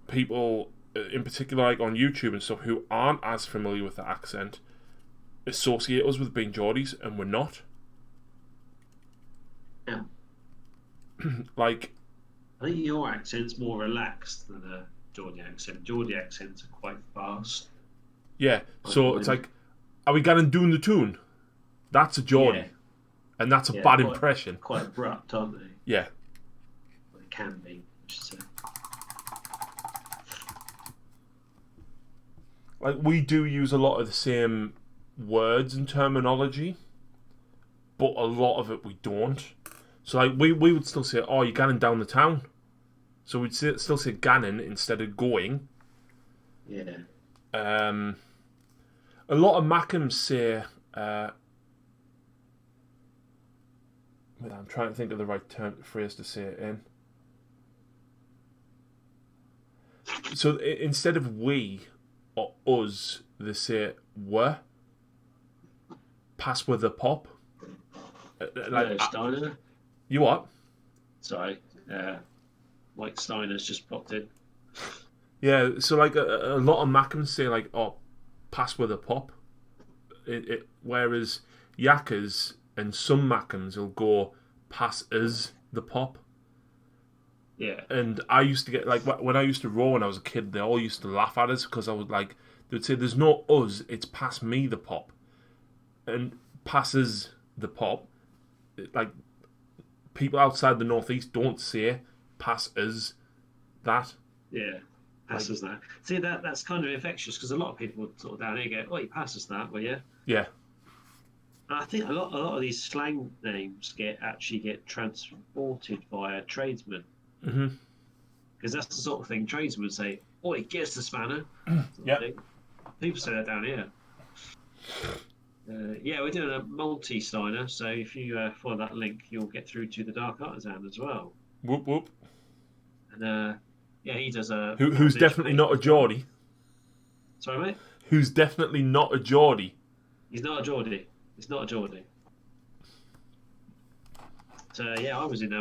people, in particular, like on YouTube and stuff, who aren't as familiar with the accent, associate us with being Geordies, and we're not. Yeah. Like, I think your accent's more relaxed than a Geordie accent. Geordie accents are quite fast. yeah, so it's like, are we going doing the tune? That's a Geordie. Yeah. And that's a bad impression. Quite abrupt, aren't they? Yeah. Well, they can be, I should say. Like, we do use a lot of the same words and terminology, but a lot of it we don't. So, like, we would still say, oh, you're ganning down the town. So we'd still say ganning instead of going. Yeah. A lot of Mackems say... wait, I'm trying to think of the right phrase to say it in. So instead of we or us, they say were. Pass with the pop. Like Steiner. You what? Sorry. Mike Steiner's just popped in. Yeah, so like a lot of Mackems say like, oh, pass with a pop. Whereas Yakkers and some Mackems will go pass us the pop. Yeah. And I used to get, like, when I used to row when I was a kid, they all used to laugh at us because I was like, they'd say, there's no us, it's pass me the pop. And passes the pop. Like, people outside the northeast don't say pass us that. Yeah. Passes that. See, that's kind of infectious because a lot of people sort of down here go, oh, he passes that, will you? Yeah. And I think a lot of these slang names get transported via tradesmen. Mm-hmm. Because that's the sort of thing tradesmen say, oi, get us the spanner. Yeah. People say that down here. Yeah, we're doing a multi-Steiner, so if you follow that link, you'll get through to the Dark Artisan as well. Whoop, whoop. And yeah, he does a... Who's definitely not a Geordie. Sorry, mate? Who's definitely not a Geordie. He's not a Geordie. He's not a Geordie. So yeah, I was in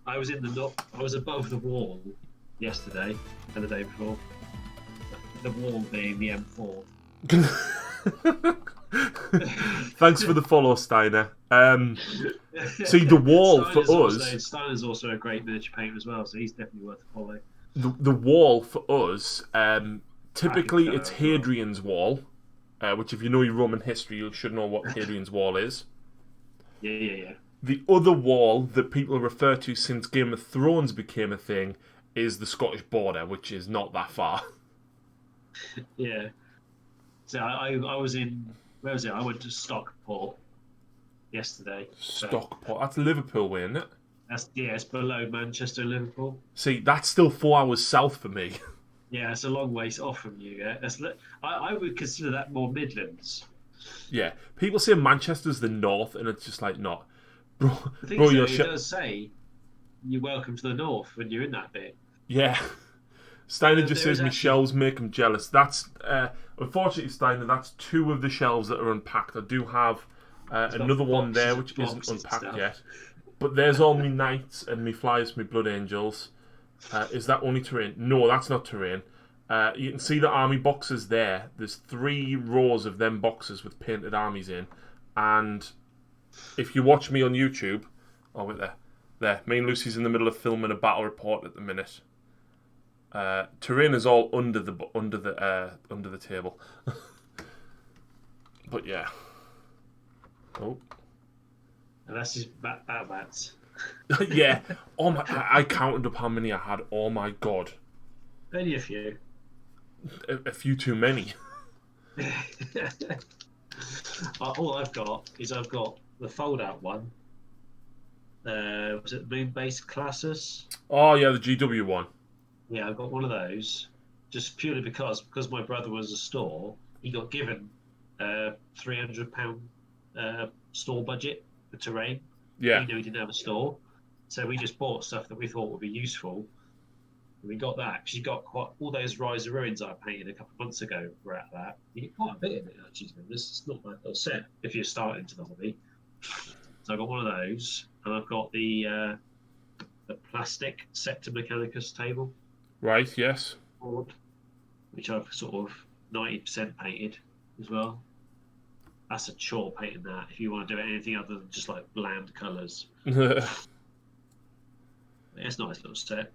I was above the wall yesterday and the day before. The wall being the M4. Thanks for the follow, Steiner. See, the wall for us... Steiner's also a great miniature painter as well, so he's definitely worth a follow. The wall for us, typically it's as well. Hadrian's Wall, which if you know your Roman history, you should know what Hadrian's Wall is. Yeah. The other wall that people refer to since Game of Thrones became a thing is the Scottish border, which is not that far. Yeah. So I was in... Where was it? I went to Stockport yesterday. Stockport. That's Liverpool way, isn't it? It's below Manchester, Liverpool. See, that's still 4 hours south for me. Yeah, it's a long ways off from you. Yeah, I would consider that more Midlands. Yeah, people say Manchester's the north, and it's just like not, bro. The thing Bro, is, it does say you're welcome to the north when you're in that bit. Yeah, Steiner There- just there says is my actually- shelves make him jealous. That's unfortunately, Steiner. That's 2 of the shelves that are unpacked. I do have got another one there boxes which of isn't boxes and unpacked stuff. yet. But there's all my knights and my flyers, my blood angels. Is that only terrain? No, that's not terrain. You can see the army boxes there. There's 3 rows of them boxes with painted armies in. And if you watch me on YouTube, oh wait there. Me and Lucy's in the middle of filming a battle report at the minute. Terrain is all under the table. But yeah. Oh. And that's his bats. Yeah. Oh my! I counted up how many I had. Oh my god. Only a few. A few too many. All I've got is the fold-out one. Was it Moon-based Classes? Oh yeah, the GW one. Yeah, I've got one of those. Just purely because my brother was a store, he got given £300 store budget for terrain. Yeah. He knew he didn't have a store, so we just bought stuff that we thought would be useful. And we got that because you got quite all those Rise of Ruins I painted a couple of months ago. Were at that. You get quite a bit in it actually. It's not that little set if you're starting to the hobby. So I got one of those, and I've got the plastic Sector Mechanicus table Right. Yes. board, which I've sort of 90% painted as well. That's a chore painting that if you want to do anything other than just like bland colours. It's a nice little set.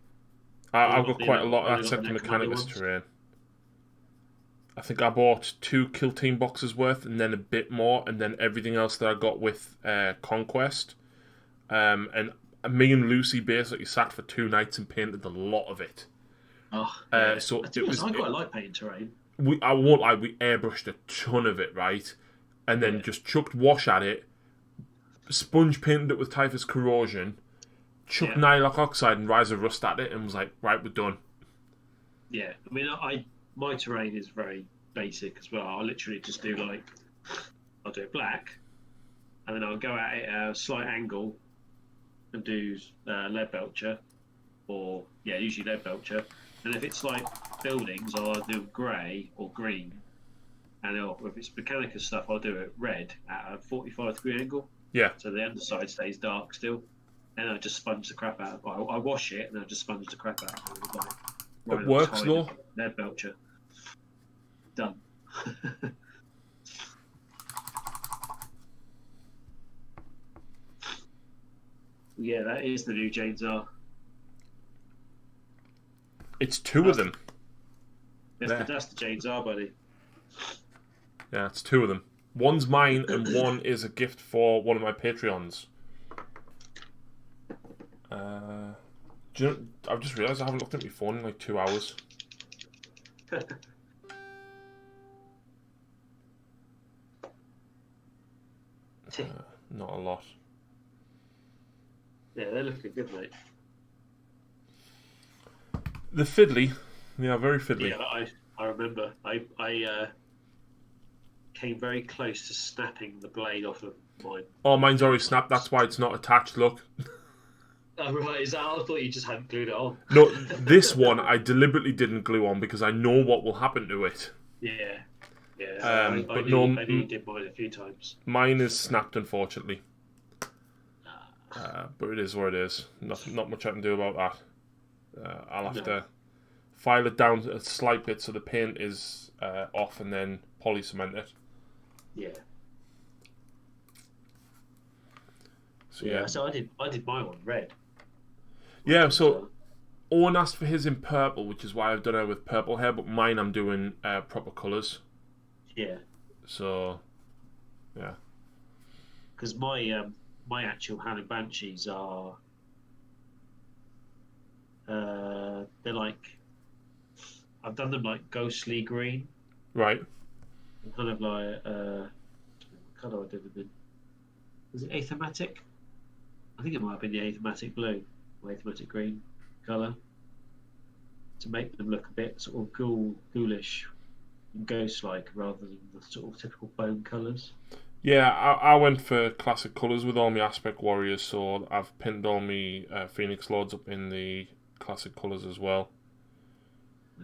I've got quite a lot of I've that got Sector the Commander Mechanicus ones. terrain. I think I bought 2 Kill Team boxes worth, and then a bit more, and then everything else that I got with Conquest. And me and Lucy basically sat for 2 nights and painted a lot of it. Oh, So I quite like painting terrain. I won't lie, we airbrushed a ton of it, right? And then just chucked wash at it, sponge painted it with Typhus Corrosion, chucked Nylock Oxide and Rise of Rust at it, and was like, right, we're done. Yeah, I mean, my terrain is very basic as well. I literally just do I'll do it black, and then I'll go at it at a slight angle and do lead belcher, or usually lead belcher. And if it's like buildings, I'll do grey or green. And if it's Mechanicus stuff, I'll do it red at a 45-degree angle. Yeah. So the underside stays dark still. And I just sponge the crap out. I wash it and I just sponge the crap out. It works though. Lead belcher. Done. Yeah, that is the new James R. It's 2 of them. That's the James R, buddy. Yeah, it's 2 of them. One's mine, and one is a gift for one of my Patreons. Do you know, I've just realised I haven't looked at my phone in like 2 hours. Not a lot. Yeah, they're looking good, mate. The fiddly. They are very fiddly. Yeah, I remember. I came very close to snapping the blade off of mine. Oh, mine's already snapped. That's why it's not attached. Look. Oh, right. Is that? I thought you just hadn't glued it on. No, this one I deliberately didn't glue on because I know what will happen to it. Yeah. But I nearly did mine a few times. Mine is snapped, unfortunately. But it is what it is. Not much I can do about that. I'll have to file it down a slight bit so the paint is off and then poly cement it. Yeah. So Yeah, so I did my one red. Yeah, so Owen asked for his in purple, which is why I've done it with purple hair, but mine I'm doing proper colours. Yeah, So, yeah. because my actual Howling Banshees are they're like, I've done them like ghostly green, Right. kind of like what colour I did them in? Was it athematic? I think it might have been the athematic blue or athematic green colour to make them look a bit sort of ghoulish, ghost-like rather than the sort of typical bone colours. Yeah, I went for classic colours with all my Aspect Warriors, so I've pinned all my Phoenix Lords up in the classic colours as well.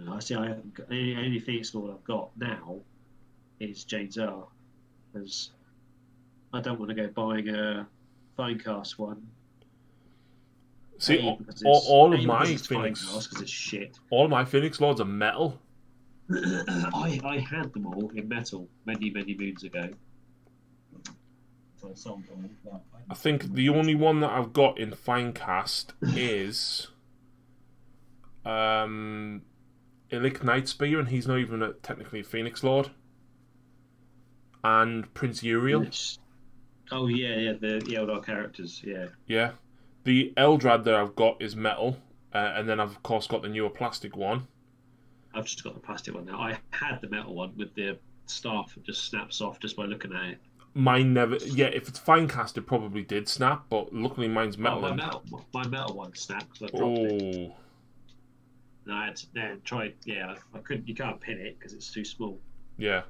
I see. I haven't got any Phoenix Lord I've got now is Jane's R, because I don't want to go buying a Finecast one. See, Because all of because my it's Phoenix, Finecast, because it's shit. all of my Phoenix Lords are metal. I had them all in metal many moons ago. So I sold them all. I think the only one that I've got in Finecast is Illic Nightspear, and he's not even technically a Phoenix Lord. And Prince Uriel. Oh yeah, the Eldar characters, yeah. Yeah. The Eldrad that I've got is metal, and then I've of course got the newer plastic one. I've just got the plastic one now. I had the metal one with the staff that just snaps off just by looking at it. Mine never. Yeah, if it's Finecast, it probably did snap, but luckily mine's metal. My metal one snapped because I dropped it. Oh. And I had to try. Yeah, I couldn't. You can't pin it because it's too small. Yeah.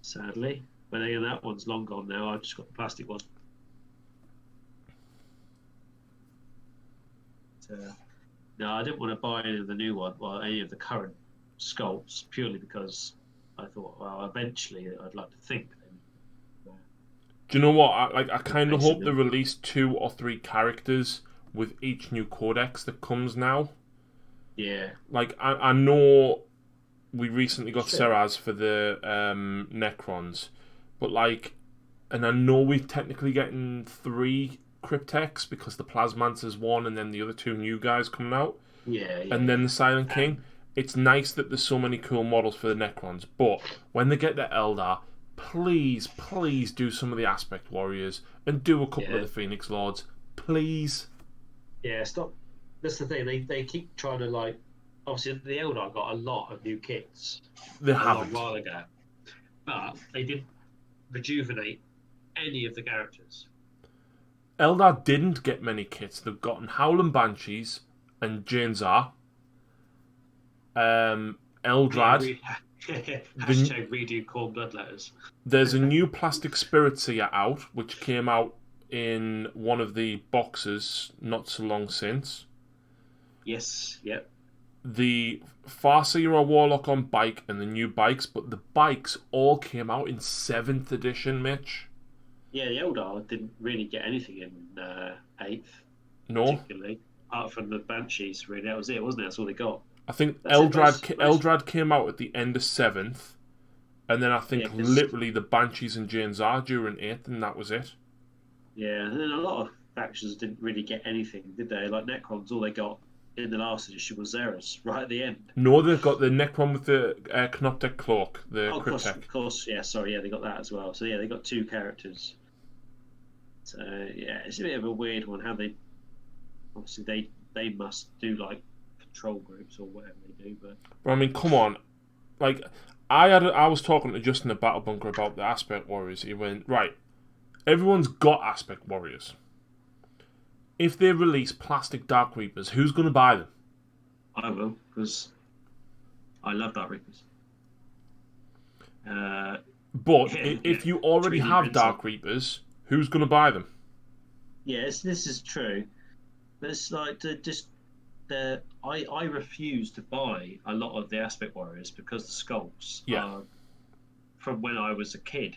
Sadly, but then that one's long gone now. I've just got the plastic one. No, I didn't want to buy any of the new one, well, any of the current sculpts, purely because I thought, well, eventually I'd like to think. Do you know what? I kind of hope they them. release 2 or 3 characters with each new codex that comes now. Yeah. Like I know we recently got Sure. Seraz for the Necrons, but like, and I know we're technically getting 3 Cryptex because the Plasmancer's 1 and then the other 2 new guys coming out. Yeah. And then the Silent King. It's nice that there's so many cool models for the Necrons, but when they get their Eldar, please do some of the Aspect Warriors and do a couple of the Phoenix Lords, please. Yeah, stop. That's the thing. They keep trying to, like, obviously the Eldar got a lot of new kits They a haven't. long while ago, but they didn't rejuvenate any of the characters. Eldar didn't get many kits. They've gotten Howling Banshees and Janzar. Eldrad. Hashtag redo Corn Bloodletters. There's a new Plastic Spirit Seer out, which came out in one of the boxes not so long since. Yes, yep. The Farseer or Warlock on bike and the new bikes, but the bikes all came out in 7th edition, Mitch. Yeah, the Eldar didn't really get anything in 8th, No. particularly. Apart from the Banshees, really. That was it, wasn't it? That's all they got. I think That's Eldrad came out at the end of 7th, and then I think literally the Banshees and Janzar during 8th, and that was it. Yeah, and then a lot of factions didn't really get anything, did they? Like Necrons, all they got in the last edition was Xenos, right at the end. No, they've got the Necron with the Canoptek Cloak, the Cryptek. Cryptek. Of course, yeah, sorry, yeah, they got that as well. So, yeah, they got 2 characters. So, yeah, it's a bit of a weird one how they... Obviously, they must do, like, control groups or whatever they do, but I mean, come on. Like, I was talking to Justin at Battle Bunker about the Aspect Warriors. He went, right, everyone's got Aspect Warriors. If they release plastic Dark Reapers, who's going to buy them? I will, because I love Dark Reapers. But if you already have Dark Reapers, who's going to buy them? Yes, this is true. But it's like I refuse to buy a lot of the Aspect Warriors because the sculpts are from when I was a kid.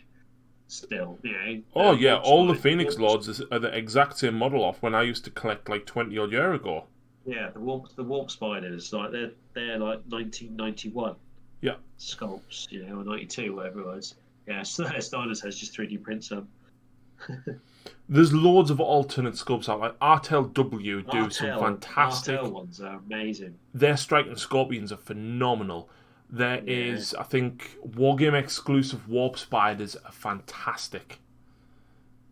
Still, you know. Oh yeah, all the Phoenix Lords are the exact same model off when I used to collect like 20 odd year ago. Yeah, the warp spiders, like they're like 1991. Yeah. Sculpts, you know, or 92, whatever it was. Yeah, so Steiners has just 3D prints them. There's loads of alternate sculpts out. Like RTLW do some fantastic. Artel ones are amazing. Their striking scorpions are phenomenal. There is, I think, Wargame exclusive warp spiders are fantastic.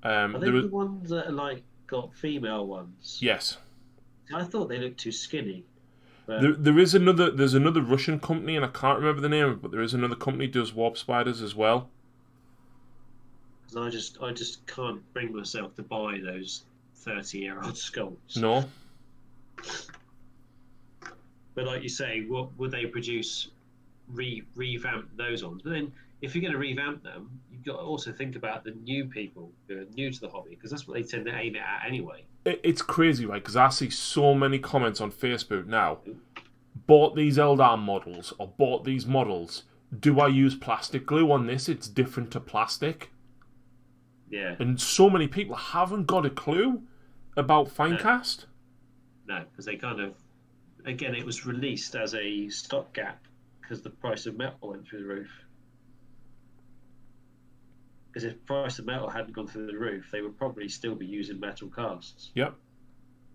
Are they the ones that are like got female ones? Yes. I thought they looked too skinny. But There's another Russian company, and I can't remember the name, but there is another company that does warp spiders as well. I just can't bring myself to buy those 30-year-old sculpts. No. But like you say, what would they produce? Revamp those ones. But then, if you're going to revamp them, you've got to also think about the new people who are new to the hobby, because that's what they tend to aim it at anyway. It's crazy, right? Because I see so many comments on Facebook now. Bought these Eldar models, or bought these models. Do I use plastic glue on this? It's different to plastic. Yeah. And so many people haven't got a clue about Finecast. No, because they kind of, again, it was released as a stopgap because the price of metal went through the roof. Because if the price of metal hadn't gone through the roof, they would probably still be using metal casts. Yep.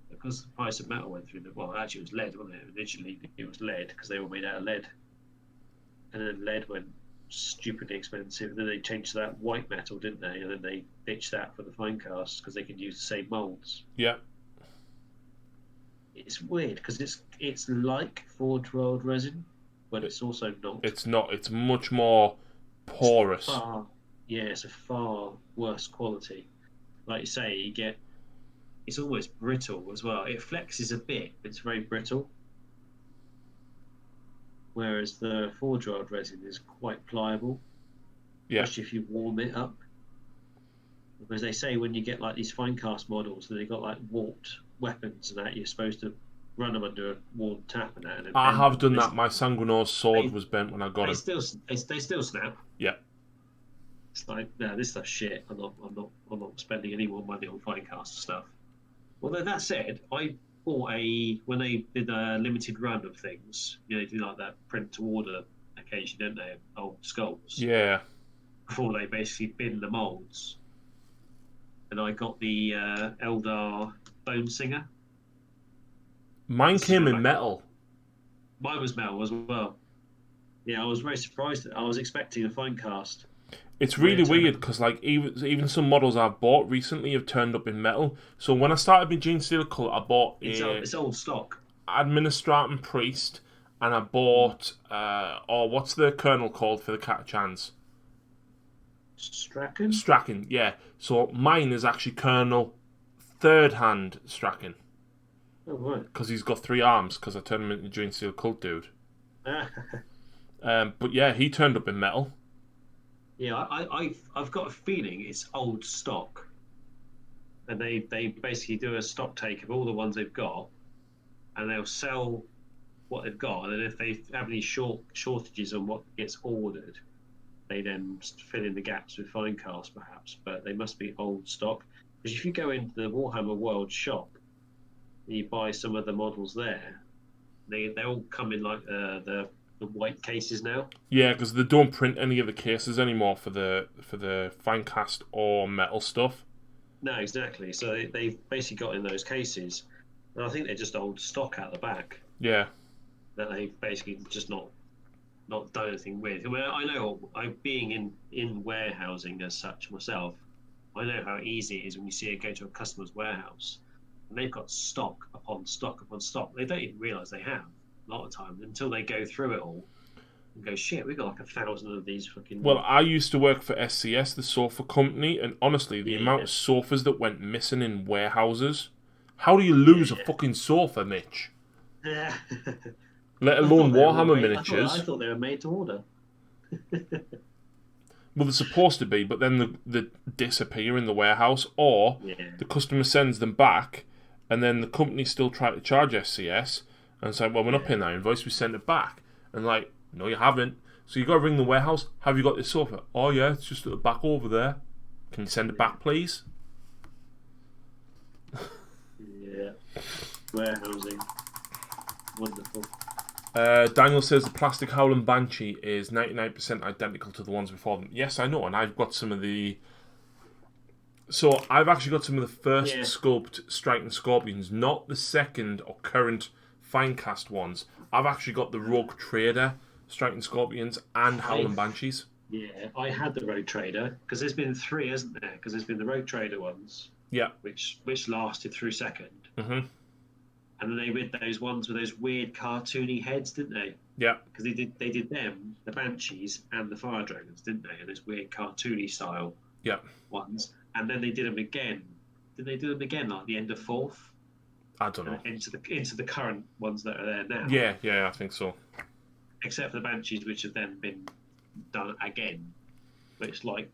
Because the price of metal went through the, well, actually it was lead, wasn't it? Initially it was lead because they were made out of lead. And then lead went stupidly expensive, and then they changed to that white metal, didn't they? And then they ditched that for the fine casts because they could use the same molds. Yeah. It's weird because it's like Forge World resin, but it's also not. It's not. It's much more porous. It's a far worse quality. Like you say, it's almost brittle as well. It flexes a bit, but it's very brittle. Whereas the Forge World resin is quite pliable, especially if you warm it up. Because they say when you get like these fine cast models, they've got like warped weapons and that, you're supposed to run them under a warm tap and that. And I have done that. My Sanguinor's sword was bent when I got it. They still snap. Yeah. It's like, no, this stuff's shit. I'm not spending any more money on fine cast stuff. Although that said, I bought when they did a limited run of things, they do like that print to order occasion, don't they? Old sculpts. Yeah. Before they basically bin the molds. And I got the Eldar Bone Singer. Mine came in metal. Mine was metal as well. Yeah, I was very surprised. I was expecting a fine cast. It's really weird because like even some models I've bought recently have turned up in metal. So when I started my Gene Steel Cult, I bought it's old stock. Administratum Priest, and I bought what's the Colonel called for the Catachans? Strachan, yeah. So mine is actually Colonel Third Hand Strachan. Oh right. Because he's got 3 arms. Because I turned him into Gene Steel Cult dude. But yeah, he turned up in metal. Yeah, I've got a feeling it's old stock, and they basically do a stock take of all the ones they've got, and they'll sell what they've got, and then if they have any shortages on what gets ordered, they then fill in the gaps with fine cast perhaps. But they must be old stock, because if you go into the Warhammer World shop and you buy some of the models there, they all come in like the white cases now. Yeah, because they don't print any of the cases anymore for the fine cast or metal stuff. No, exactly. So they've basically got in those cases, and I think they're just old stock out the back. Yeah. That they've basically just not done anything with. I mean, I know, being in warehousing as such myself, I know how easy it is when you see it go to a customer's warehouse, and they've got stock upon stock upon stock. They don't even realise they have. A lot of times until they go through it all and go, shit, we got like 1,000 of these fucking. Well, I used to work for SCS, the sofa company, and honestly, the amount of sofas that went missing in warehouses. How do you lose a fucking sofa, Mitch? Yeah. Let alone Warhammer miniatures. I thought they were made to order. Well, they're supposed to be, but then they disappear in the warehouse, or the customer sends them back, and then the company still try to charge SCS. And say, well, we're not paying that invoice, we sent it back. And like, no, you haven't. So you got to ring the warehouse. Have you got this sofa? Oh, yeah, it's just at the back over there. Can you send it back, please? Yeah. Warehousing. Wonderful. Daniel says the plastic Howling Banshee is 99% identical to the ones before them. Yes, I know, and I've got some of the So I've actually got some of the first Yeah. sculpt striking scorpions, not the second or current finecast ones. I've actually got the Rogue Trader striking scorpions and Howling Banshees. Yeah, I had the Road Trader because there's been three, isn't there? Because there's been the Road Trader ones, Yeah. which lasted through second, Mhm. and then they did those ones with those weird cartoony heads, didn't they? Yeah. Because they did them, the Banshees and the Fire Dragons, didn't they? And those weird cartoony style Yeah. ones, and then they did them again. Did they do them again like the end of fourth? I don't know. Into the current ones that are there now. Yeah, I think so. Except for the Banshees, which have then been done again. Which, like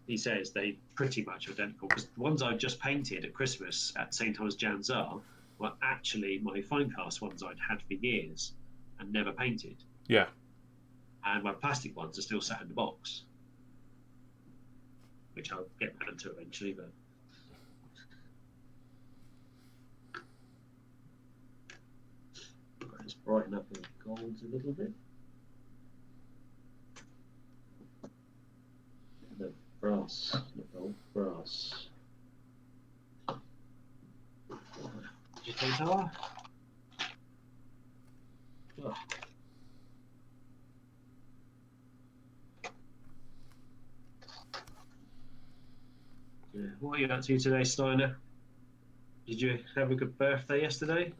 he says, they pretty much identical. Because the ones I just painted at Christmas at St. Thomas Janzar were actually my finecast ones I'd had for years and never painted. Yeah. And my plastic ones are still sat in the box. Which I'll get round to eventually, but... Let's brighten up the golds a little bit. The brass, the gold brass. Did you take that? Oh. Yeah. What are you up to today, Steiner? Did you have a good birthday yesterday?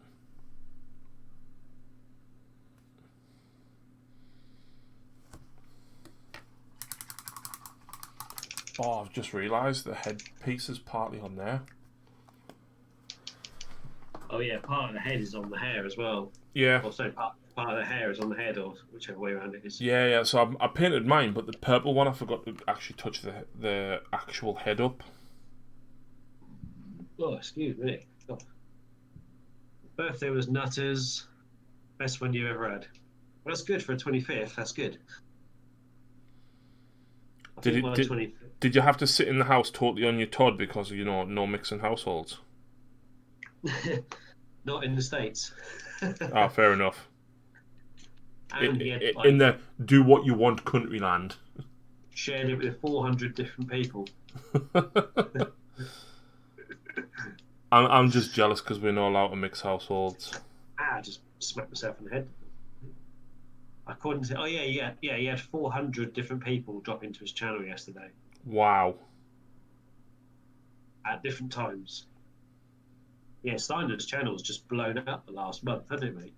Oh, I've just realised the headpiece is partly on there. Oh yeah, part of the head is on the hair as well. Yeah. Also, part of the hair is on the head, or whichever way around it is. Yeah. So I painted mine, but the purple one I forgot to actually touch the actual head up. Oh, excuse me. Oh. Birthday was nutters. Best one you ever had. Well, that's good for a 25th. That's good. I think my 25th. Did you have to sit in the house totally on your Todd because no mixing households? Not in the States. Ah, fair enough. And In the do what you want country land. Shared it with 400 different people. I'm just jealous because we're not allowed to mix households. I just smacked myself in the head. According to he had 400 different people drop into his channel yesterday Wow. at different times. Yeah, Steiner's channel's just blown up the last month, hasn't it, mate?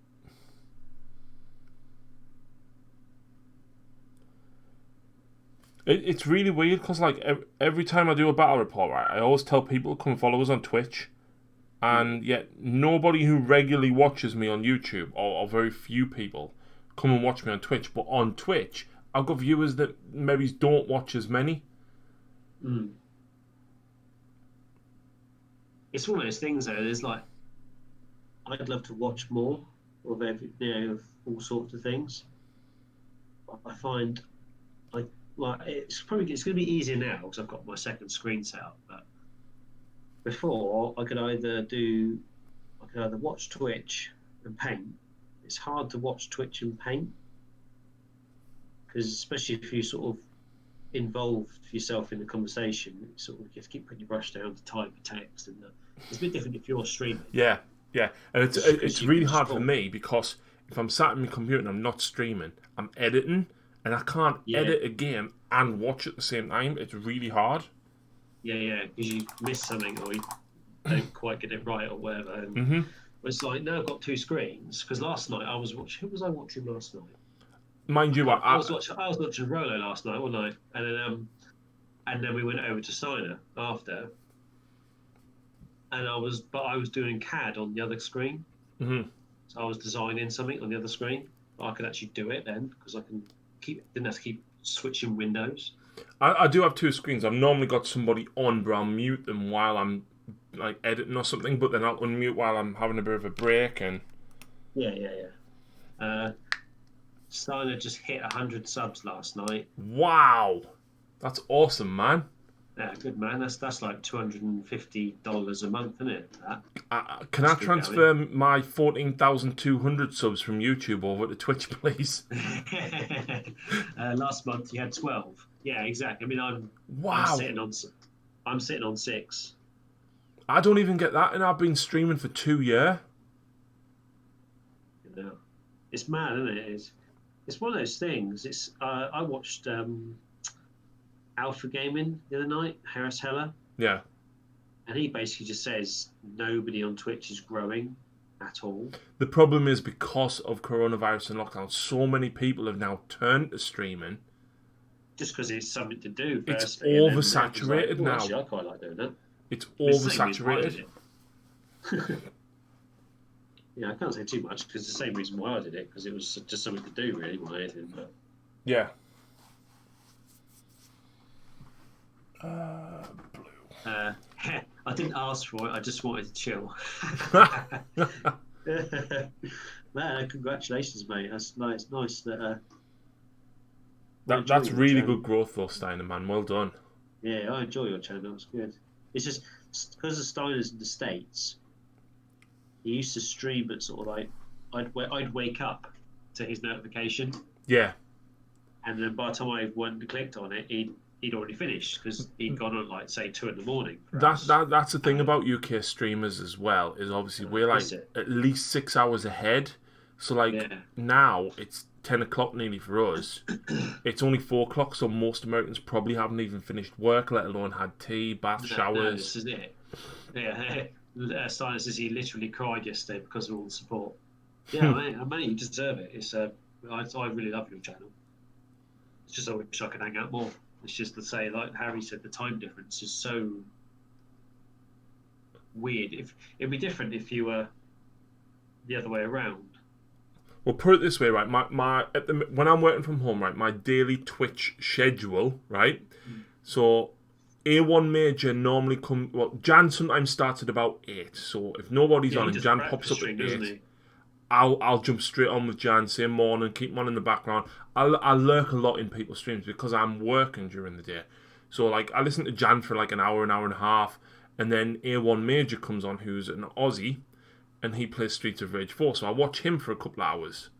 It's really weird because like every time I do a battle report, right, I always tell people to come follow us on Twitch, and yet nobody who regularly watches me on YouTube, or very few people, come and watch me on Twitch. But on Twitch, I've got viewers that maybe don't watch as many. Mm. It's one of those things, though. There's like, I'd love to watch more of of all sorts of things. But I find, it's going to be easier now because I've got my second screen set up. But before, I could either watch Twitch and paint. It's hard to watch Twitch and paint because, especially if you sort of involve yourself in the conversation, you sort of have to keep putting your brush down to type a text, and it's a bit different if you're streaming. Yeah, and it's really hard for me because if I'm sat in my computer and I'm not streaming, I'm editing, and I can't edit a game and watch at the same time. It's really hard. Yeah, because you miss something or you don't quite get it right or whatever. And it's like, now I've got two screens because last night I was watching. Who was I watching last night? Mind you, I was watching Rolo last night, wasn't I? And then we went over to Steiner after, and I was doing CAD on the other screen. Mm-hmm. So I was designing something on the other screen. But I could actually do it then because I didn't have to keep switching windows. I do have two screens. I've normally got somebody on, but I'll mute them while I'm like editing or something. But then I'll unmute while I'm having a bit of a break. And Steiner just hit 100 subs last night. Wow, that's awesome, man. Yeah, good man. That's like $250 a month, isn't it? Can I transfer my 14,200 subs from YouTube over to Twitch, please? Last month you had 12. Yeah, exactly. I mean, I'm Wow. sitting on. I'm sitting on 6. I don't even get that, and I've been streaming for 2 years. You know, it's mad, isn't it? It's one of those things. It's I watched Alpha Gaming the other night, Harris Heller, Yeah. and he basically just says nobody on Twitch is growing at all. The problem is because of coronavirus and lockdown, so many people have now turned to streaming. Just because it's something to do. It's Firstly, and then oversaturated everyone's like, now. Actually, I quite like doing that. It's It's the same reason why I did oversaturated. it. Yeah, I can't say too much because it's the same reason why I did it, because it was just something to do really more than anything. But Yeah. I didn't ask for it. I just wanted to chill. Man, congratulations, mate. That's nice. Nice that. That's really good growth though, Steiner, man. Well done. Yeah, I enjoy your channel. It's good. It's just because of Steiner's in the States. He used to stream at sort of like I'd wake up to his notification, Yeah. and then by the time I went and clicked on it, he'd already finished because he'd gone on like say 2 a.m. That's the thing about UK streamers as well, is obviously we're like Is it? at least 6 hours ahead. So like Yeah. now it's 10 o'clock nearly for us. It's only 4 o'clock, so most Americans probably haven't even finished work, let alone had tea, bath, No, showers. this is it. Yeah, Steiner says he literally cried yesterday because of all the support. Yeah, mate, you deserve it. It's I really love your channel. It's just I wish I could hang out more. It's just to say, like Harry said, the time difference is so weird. If it'd be different if you were the other way around. Well, put it this way, right? When I'm working from home, right, my daily Twitch schedule, right? So A1 Major normally Jan sometimes starts at about 8. So if nobody's on and Jan pops up at 8, I'll jump straight on with Jan, same morning, keep him on in the background. I lurk a lot in people's streams because I'm working during the day. So like I listen to Jan for like an hour and a half, and then A1 Major comes on, who's an Aussie, and he plays Streets of Rage 4. So I watch him for a couple of hours.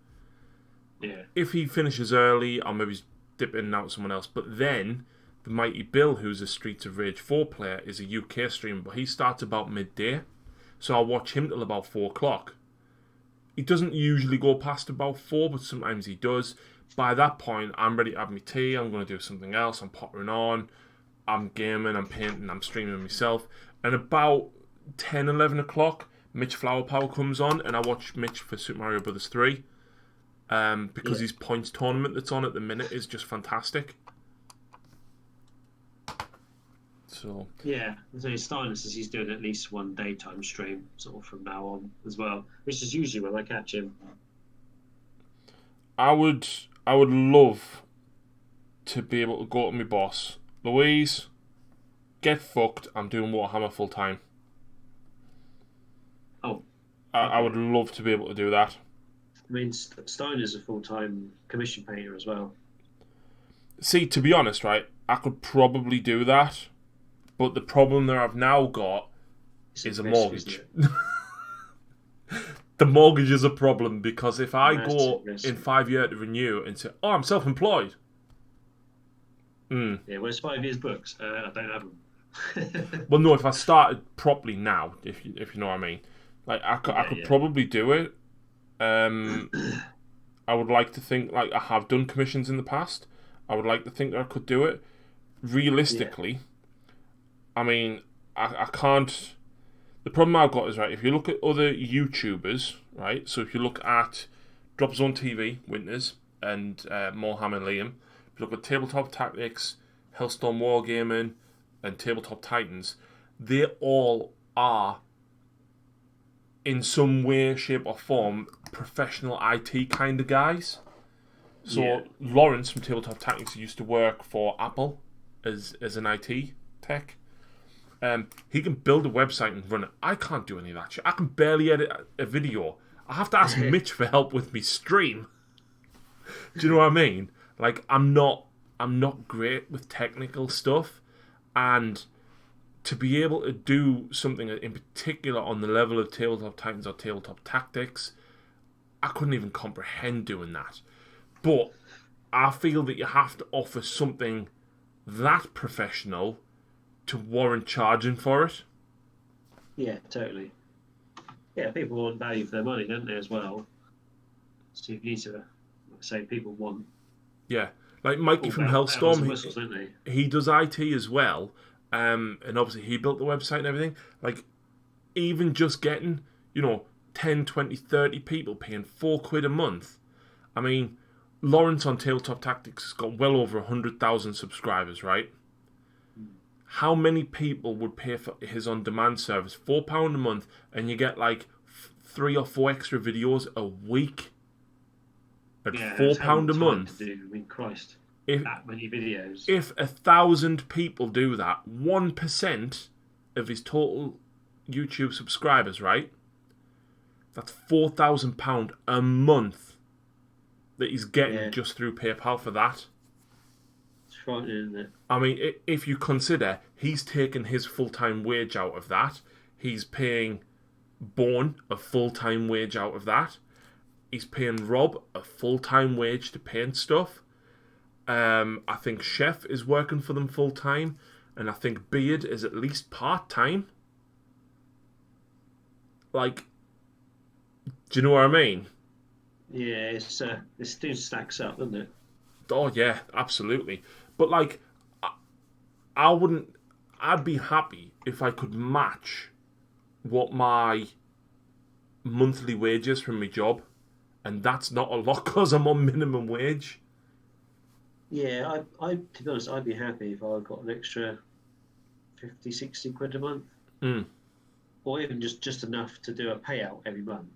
Yeah. If he finishes early, I'll maybe dip in and out with someone else. But then the Mighty Bill, who's a Streets of Rage 4 player, is a UK streamer, but he starts about midday. So I'll watch him till about 4 o'clock. He doesn't usually go past about 4, but sometimes he does. By that point, I'm ready to have my tea. I'm going to do something else. I'm pottering on. I'm gaming. I'm painting. I'm streaming myself. And about 10, 11 o'clock, Mitch Flower Power comes on, and I watch Mitch for Super Mario Bros. 3. Because his points tournament that's on at the minute is just fantastic. So Yeah, so Steiner says he's doing at least one daytime stream sort of from now on as well, which is usually when I catch him. I would love to be able to go to my boss, Louise, get fucked, I'm doing Warhammer full time. Oh, I would love to be able to do that. I mean, Steiner's a full-time commission painter as well. See, to be honest, right, I could probably do that, but the problem that I've now got is a mortgage. The mortgage is a problem because if I go in 5 years to renew and say, "Oh, I'm self-employed," Yeah, well, it's 5 years books. I don't have them. well, no, if I started properly now, if you know what I mean, like I could probably do it. I would like to think like I have done commissions in the past. I would like to think that I could do it. Realistically, I mean, I can't. The problem I've got is, right, if you look at other YouTubers, right, so if you look at Drop Zone TV, Winters, and Morham and Liam, if you look at Tabletop Tactics, Hellstorm Wargaming, and Tabletop Titans, they all are, in some way, shape, or form, professional IT kind of guys. So Lawrence from Tabletop Tactics used to work for Apple as an IT tech. He can build a website and run it. I can't do any of that shit. I can barely edit a video. I have to ask Mitch for help with me stream. Do you know what I mean? Like I'm not great with technical stuff, and to be able to do something in particular on the level of Tabletop Titans or Tabletop Tactics, I couldn't even comprehend doing that. But I feel that you have to offer something that professional to warrant charging for it. Yeah, totally. Yeah, people want value for their money, don't they, as well? So you need to, like I say, people want Yeah, like Mikey all from bells and Hellstorm, whistles, don't they? he does IT as well, and obviously he built the website and everything. Like, even just getting, 10, 20, 30 people paying £4 a month. I mean, Lawrence on Tabletop Tactics has got well over 100,000 subscribers, right? How many people would pay for his on-demand service? £4 a month, and you get like 3 or 4 extra videos a week at £4 a month. To do. I mean, Christ, If that many videos. if 1,000 people do that, 1% of his total YouTube subscribers, right? That's £4,000 a month that he's getting just through PayPal for that. It's frightening, isn't it? I mean, if you consider he's taken his full-time wage out of that, he's paying Bourne a full-time wage out of that, he's paying Rob a full-time wage to paint stuff. I think Chef is working for them full-time, and I think Beard is at least part-time. Like, do you know what I mean? Yeah, it still stacks up, doesn't it? Oh yeah, absolutely. But like, I'd be happy if I could match what my monthly wage is from my job, and that's not a lot because I'm on minimum wage. Yeah, I to be honest, I'd be happy if I got an extra 50, 60 quid a month. Or even just enough to do a payout every month.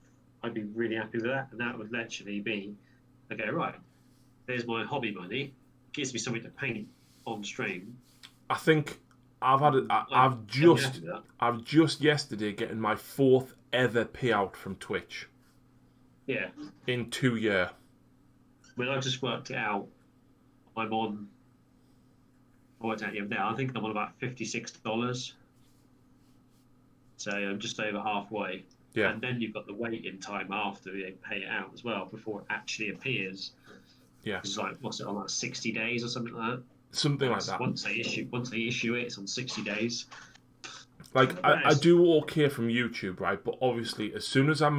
I'd be really happy with that, and that would literally be, okay, right, there's my hobby money, gives me something to paint on stream. I think I've just yesterday getting my 4th ever payout from Twitch. Yeah. In 2 years. When I just worked it out, I worked out now, I think I'm on about $56. So I'm just over halfway. Yeah. And then you've got the waiting time after they pay it out as well before it actually appears. Yeah. It's like, what's it on, like 60 days or something like that? Something like that. Once they issue it, it's on 60 days. Like, I do okay from YouTube, right? But obviously, as soon as I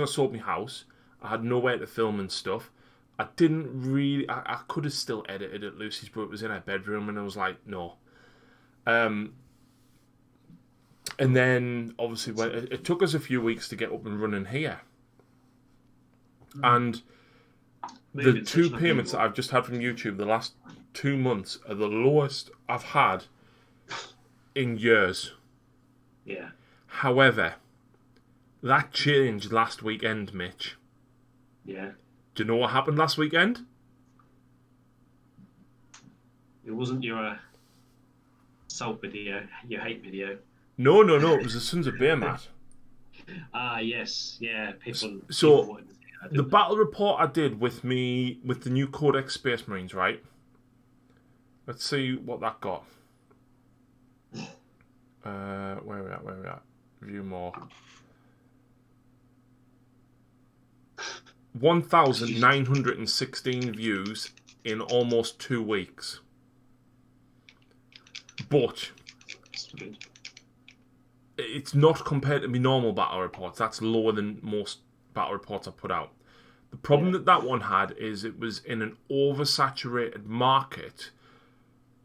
sold my house, I had nowhere to film and stuff. I didn't really... I could have still edited at Lucy's, but it was in her bedroom, and I was like, no. And then, obviously, it took us a few weeks to get up and running here. And the 2 payments that I've just had from YouTube the last 2 months are the lowest I've had in years. Yeah. However, that changed last weekend, Mitch. Yeah. Do you know what happened last weekend? It wasn't your salt video, your hate video. No. It was the Sons of Beermat. Yes. Yeah. People So, the battle report I did with the new Codex Space Marines, right? Let's see what that got. Where are we at? View more. 1,916 views in almost 2 weeks. But it's not compared to my normal battle reports. That's lower than most battle reports I put out. The problem that one had is it was in an oversaturated market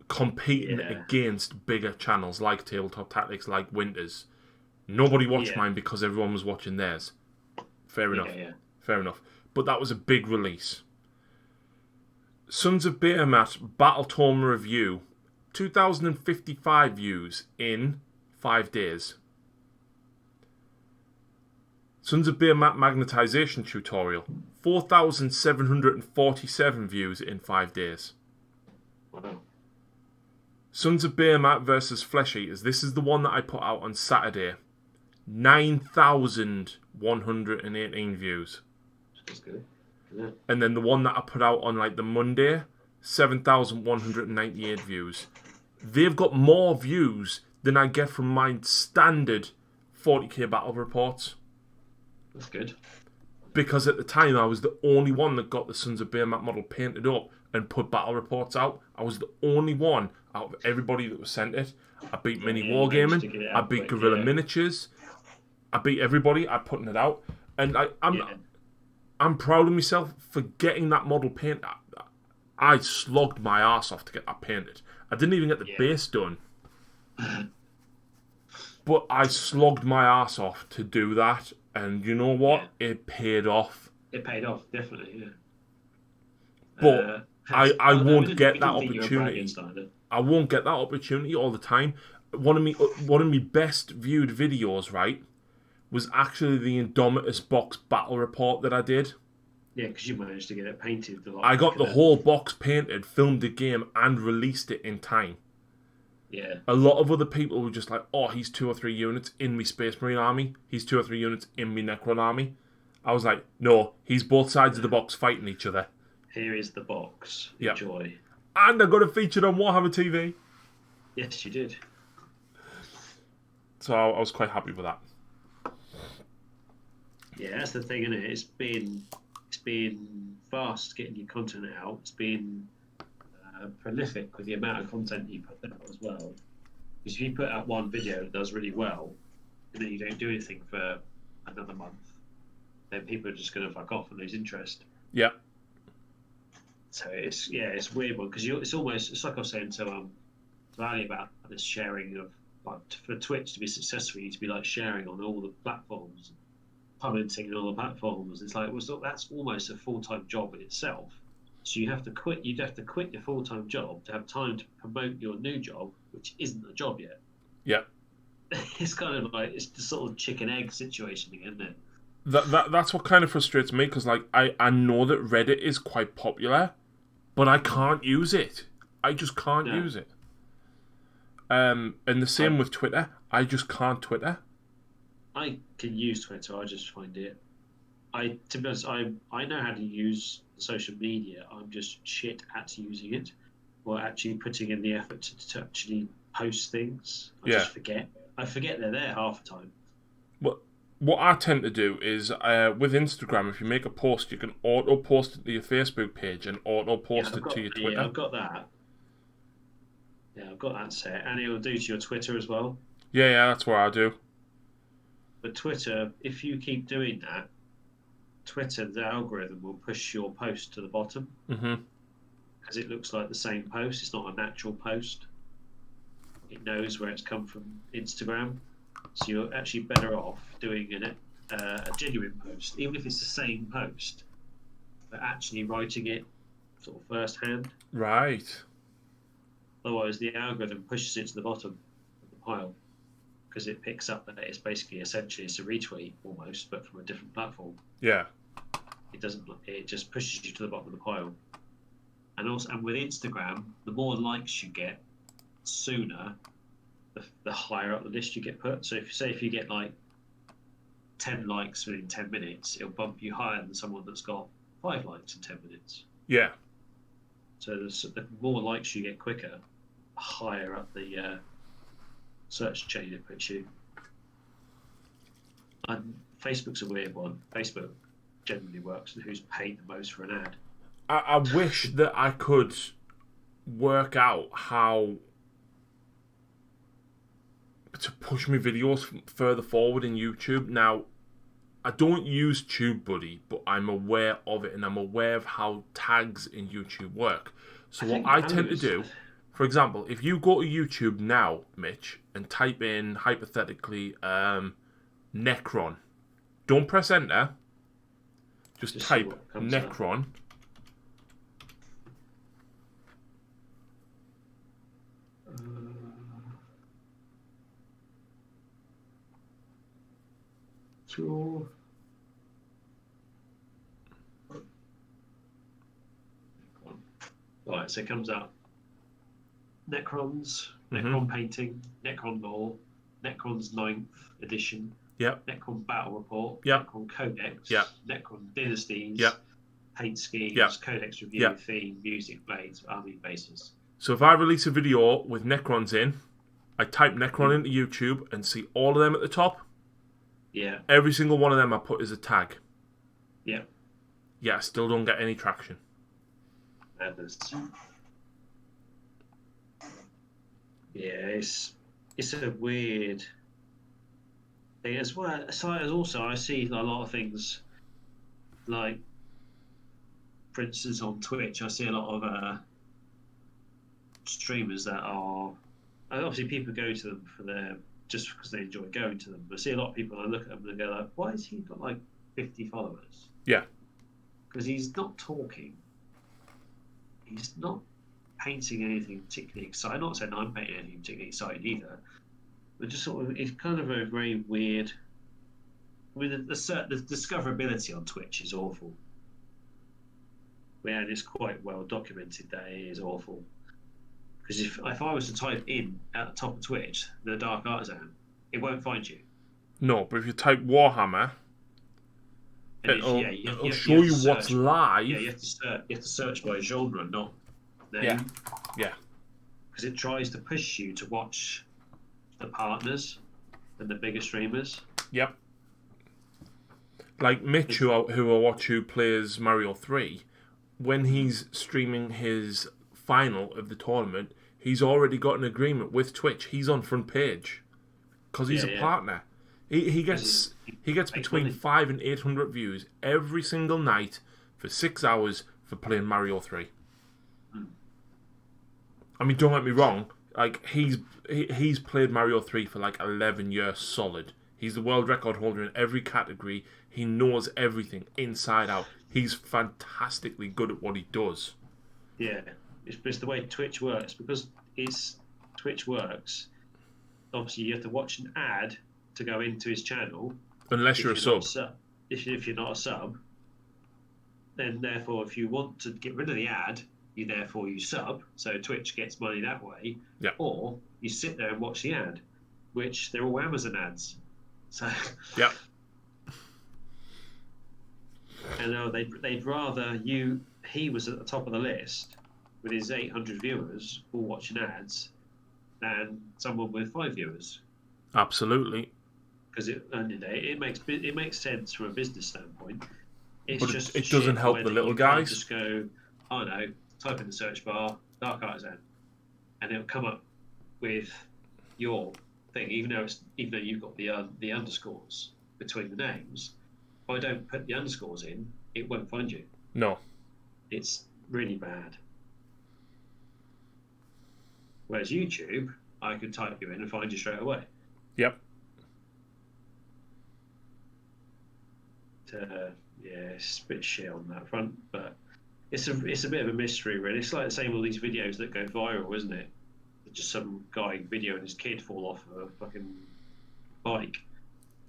competing against bigger channels like Tabletop Tactics, like Winters. Nobody watched mine because everyone was watching theirs. Fair enough. Fair enough. But that was a big release. Sons of Beermat Battle Tome Review. 2,055 views in 5 days. Sons of Beermat Magnetization Tutorial. 4,747 views in 5 days. Wow. Sons of Beermat versus Flesh Eaters. This is the one that I put out on Saturday. 9,118 views. That's good. Yeah. And then the one that I put out on like the Monday, 7,198 views. They've got more views than I get from my standard 40k battle reports. That's good. Because at the time I was the only one that got the Sons of Beermat model painted up and put battle reports out. I was the only one out of everybody that was sent it. I beat Mini Yeah, you managed to get Wargaming. it I out beat quick, Guerrilla yeah. Miniatures. I beat everybody. I'm putting it out, and Yeah. I'm proud of myself for getting that model paint. I slogged my ass off to get that painted. I didn't even get the Yeah. base done, but I slogged my ass off to do that, and you know what? It paid off. It paid off, definitely, yeah. But I won't get that We didn't think you were bragging, opportunity. Steiner. I won't get that opportunity all the time. One of me best viewed videos, right, was actually the Indomitus box battle report that I did. Yeah, because you managed to get it painted. I got the whole box painted, filmed the game, and released it in time. Yeah. A lot of other people were just like, oh, he's 2 or 3 units in me Space Marine army. He's 2 or 3 units in me Necron army. I was like, no, he's both sides of the box fighting each other. Here is the box. Yep. Enjoy. And I got it featured on Warhammer TV. Yes, you did. So I was quite happy with that. Yeah, that's the thing, isn't it? It's been fast getting your content out. It's been prolific with the amount of content you put out as well. Because if you put out one video that does really well, and then you don't do anything for another month, then people are just going to fuck off and lose interest. Yeah. So it's a weird one because it's like I was saying to Ali about this sharing of, like, for Twitch to be successful, you need to be like sharing on all the platforms, commenting on all the platforms. It's like, well, so that's almost a full-time job in itself. So you have to quit. You'd have to quit your full-time job to have time to promote your new job, which isn't a job yet. Yeah. It's kind of like it's the sort of chicken egg situation again, isn't it? That's what kind of frustrates me because, like, I know that Reddit is quite popular, but I can't use it. I just can't use it. And the same with Twitter. I just can't Twitter. I can use Twitter. I just find it. To be honest, I know how to use social media. I'm just shit at using it, or actually putting in the effort to actually post things. I just forget. I forget they're there half the time. What I tend to do is with Instagram, if you make a post, you can auto post it to your Facebook page and auto post it to your Twitter. Yeah, I've got that. Yeah, I've got that set, and it will do to your Twitter as well. Yeah, that's what I do. But Twitter, if you keep doing that, Twitter, the algorithm will push your post to the bottom because it looks like the same post. It's not a natural post. It knows where it's come from Instagram. So you're actually better off doing a genuine post, even if it's the same post, but actually writing it sort of first hand. Right. Otherwise, the algorithm pushes it to the bottom of the pile because it picks up that it's basically essentially it's a retweet almost, but from a different platform. Yeah. It doesn't. It just pushes you to the bottom of the pile. And with Instagram, the more likes you get, sooner the higher up the list you get put. So if you get like 10 likes within 10 minutes, it'll bump you higher than someone that's got 5 likes in 10 minutes. Yeah. So the more likes you get quicker, the higher up the search chain it puts you. And Facebook's a weird one. Facebook generally works and who's paid the most for an ad. I wish that I could work out how to push my videos further forward in YouTube. Now, I don't use TubeBuddy, but I'm aware of it and I'm aware of how tags in YouTube work. So what I tend to do, for example, if you go to YouTube now, Mitch, and type in, hypothetically, Necron, don't press enter, just type Necron. Up. Sure. Right, so it comes up Necrons, Necron painting, Necron lore, Necron's 9th edition, Necron battle report, Necron codex, Necron dynasties, paint schemes, codex review, theme, music, blades, army bases. So if I release a video with Necrons in, I type Necron into YouTube and see all of them at the top. Yeah. Every single one of them I put as a tag. Yeah. Yeah, I still don't get any traction. Madness. Yeah, it's a weird thing as well. So also, I see a lot of things like, for instance, on Twitch, I see a lot of streamers that are, and obviously people go to them for their just because they enjoy going to them. But I see a lot of people. I look at them and go like, "Why has he got like 50 followers?" Yeah. Because he's not talking. He's not painting anything particularly exciting. I'm not saying I'm painting anything particularly exciting either. But just sort of, it's kind of a very weird. I mean, the discoverability on Twitch is awful. Yeah, and it's quite well documented that it is awful. Because if I was to type in at the top of Twitch the Dark Artisan, it won't find you. No, but if you type Warhammer, And it'll, you it'll have show to you what's search. live. Yeah, you have to search by genre, not name. Yeah. Yeah. Because it tries to push you to watch the partners and the bigger streamers. Yep. Like Mitch, who I watch, who plays Mario 3, when he's streaming his final of the tournament, he's already got an agreement with Twitch. He's on front page because he's a partner. He gets between money. 500 and 800 views every single night for 6 hours for playing Mario 3. I mean, don't get me wrong. Like he's played Mario 3 for like 11 years solid. He's the world record holder in every category. He knows everything inside out. He's fantastically good at what he does. Yeah, it's the way Twitch works. Because Twitch works, obviously you have to watch an ad to go into his channel. Unless you're a sub. If you're not a sub, then therefore if you want to get rid of the ad, you sub, so Twitch gets money that way. Yeah. Or you sit there and watch the ad, which they're all Amazon ads. So yeah. And they'd rather he was at the top of the list with his 800 viewers all watching ads than someone with 5 viewers. Absolutely. Because it makes sense from a business standpoint. It's but just it doesn't help the little guys. Just go, oh no, type in the search bar Dark Artisan, and it'll come up with your thing, even though you've got the underscores between the names. If I don't put the underscores in, it won't find you. No. It's really bad. Whereas YouTube, I could type you in and find you straight away. Yep. It's a bit shit on that front, but it's a bit of a mystery, really. It's like the same with all these videos that go viral, isn't it? Just some guy videoing his kid fall off of a fucking bike.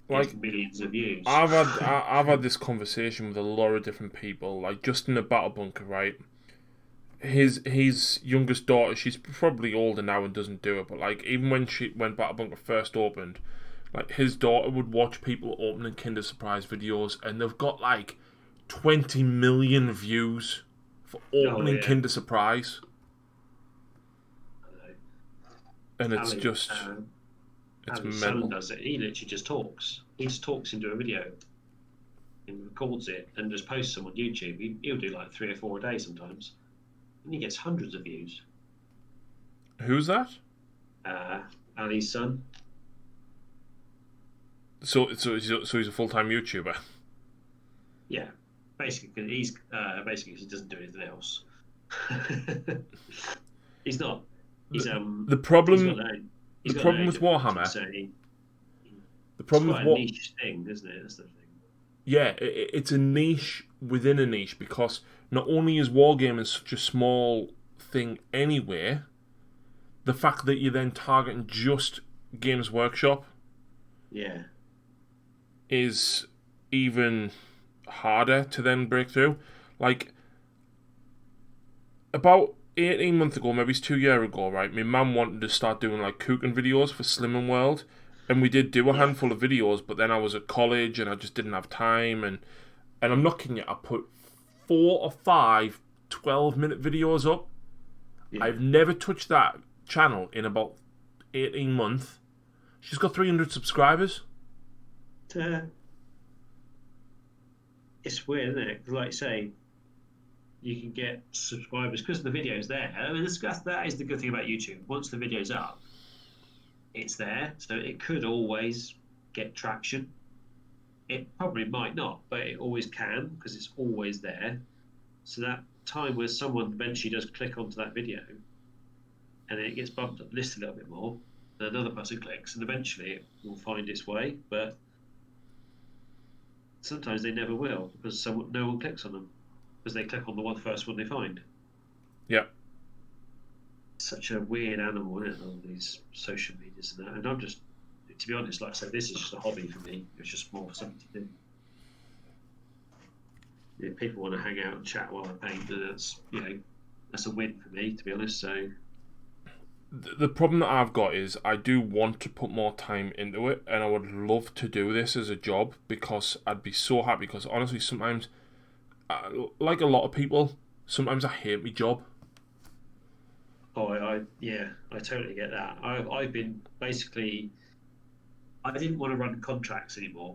Like millions of views. I've had this conversation with a lot of different people. Like just in the Battle Bunker, right? His youngest daughter, she's probably older now and doesn't do it, but like even when Battle Bunker first opened, like his daughter would watch people opening Kinder Surprise videos, and they've got like 20 million views for opening Kinder Surprise. And it's just it's mental. Son does it. He literally just talks. He just talks into a video and records it and just posts them on YouTube. He'll do like 3 or 4 a day sometimes, and he gets hundreds of views. Who's that? Ali's son. So he's a full-time YouTuber. Yeah, basically he doesn't do anything else. He's not. The problem with Warhammer. The problem with a niche thing, isn't it? That's the thing. Yeah, it's a niche within a niche, because not only is wargaming such a small thing anyway, the fact that you're then targeting just Games Workshop, is even harder to then break through. Like about 18 months ago, maybe it's 2 years ago, right? My mum wanted to start doing like cooking videos for Slimming World, and we did do a handful of videos, but then I was at college and I just didn't have time, and I'm not kidding you, I put 4 or 5 12-minute videos up. I've never touched that channel in about 18 months. She's got 300 subscribers. It's weird, isn't it? 'Cause like you say, you can get subscribers because the video's there. I mean, that is the good thing about YouTube. Once the video's up, it's there, so it could always get traction. It probably might not, but it always can because it's always there. So that time where someone eventually does click onto that video and then it gets bumped up the list a little bit more, and another person clicks, and eventually it will find its way. But sometimes they never will because no one clicks on them because they click on the first one they find. Yeah. Such a weird animal, isn't it? All these social medias and that. And I'm just, to be honest, like I said, this is just a hobby for me. It's just more something to do. If people want to hang out and chat while I paint, then that's a win for me, to be honest. So the problem that I've got is I do want to put more time into it, and I would love to do this as a job because I'd be so happy. Because honestly, sometimes, like a lot of people, sometimes I hate my job. Oh, I totally get that. I've been basically, I didn't want to run contracts anymore,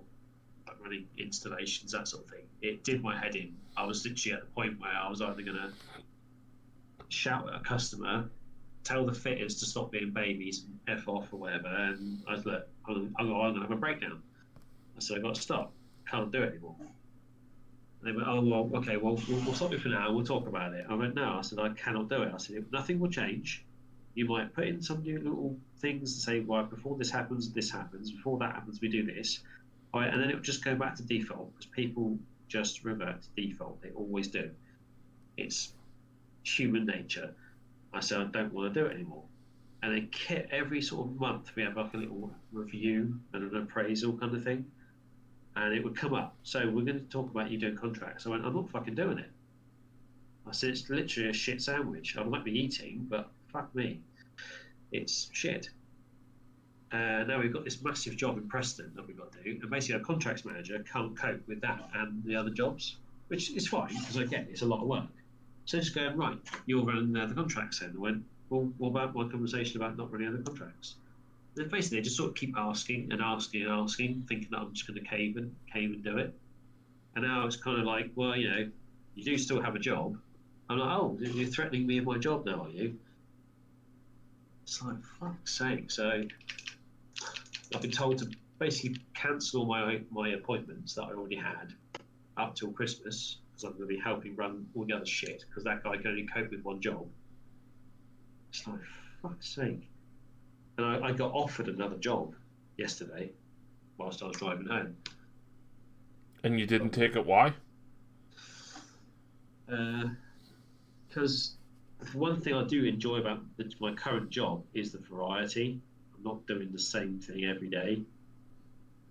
like running installations, that sort of thing. It did my head in. I was literally at the point where I was either going to shout at a customer, tell the fitters to stop being babies and F off or whatever, and I was like, I'm going to have a breakdown. I said, I've got to stop. Can't do it anymore. And they went, oh, well, okay, well, we'll stop it for now. We'll talk about it. I went, no. I said, I cannot do it. I said, nothing will change. You might put in some new little things to say, well, before this happens, this happens. Before that happens, we do this. All right, and then it will just go back to default because people just revert to default. They always do. It's human nature. I said, I don't want to do it anymore. And then every sort of month, we have like a little review and an appraisal kind of thing. And it would come up. So we're going to talk about you doing contracts. I went, I'm not fucking doing it. I said, it's literally a shit sandwich. I might be eating, but fuck me. It's shit. Now we've got this massive job in Preston that we've got to do. And basically our contracts manager can't cope with that and the other jobs, which is fine because I get it, it's a lot of work. So just going, right, you're running the contracts then. I went, well, what about my conversation about not running other contracts? And basically, they just sort of keep asking and asking and asking, thinking that I'm just going to cave and do it. And now it's kind of like, well, you do still have a job. I'm like, oh, you're threatening me with my job now, are you? It's like, fuck's sake. So I've been told to basically cancel my appointments that I already had up till Christmas because I'm going to be helping run all the other shit because that guy can only cope with one job. It's like, fuck's sake. And I got offered another job yesterday whilst I was driving home. And you didn't take it? Why? Because one thing I do enjoy about my current job is the variety. I'm not doing the same thing every day.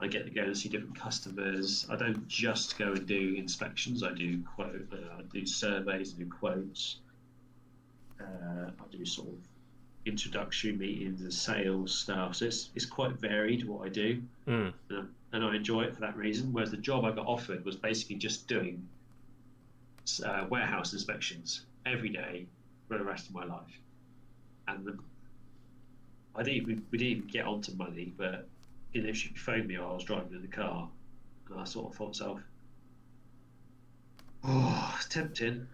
I get to go and see different customers. I don't just go and do inspections. I do I do surveys, I do quotes. I do sort of introductory meetings and sales stuff. So it's quite varied what I do, and I enjoy it for that reason. Whereas the job I got offered was basically just doing warehouse inspections every day for the rest of my life, and we didn't even get onto money, but if she phoned me while I was driving in the car, and I sort of thought to myself, oh, it's tempting,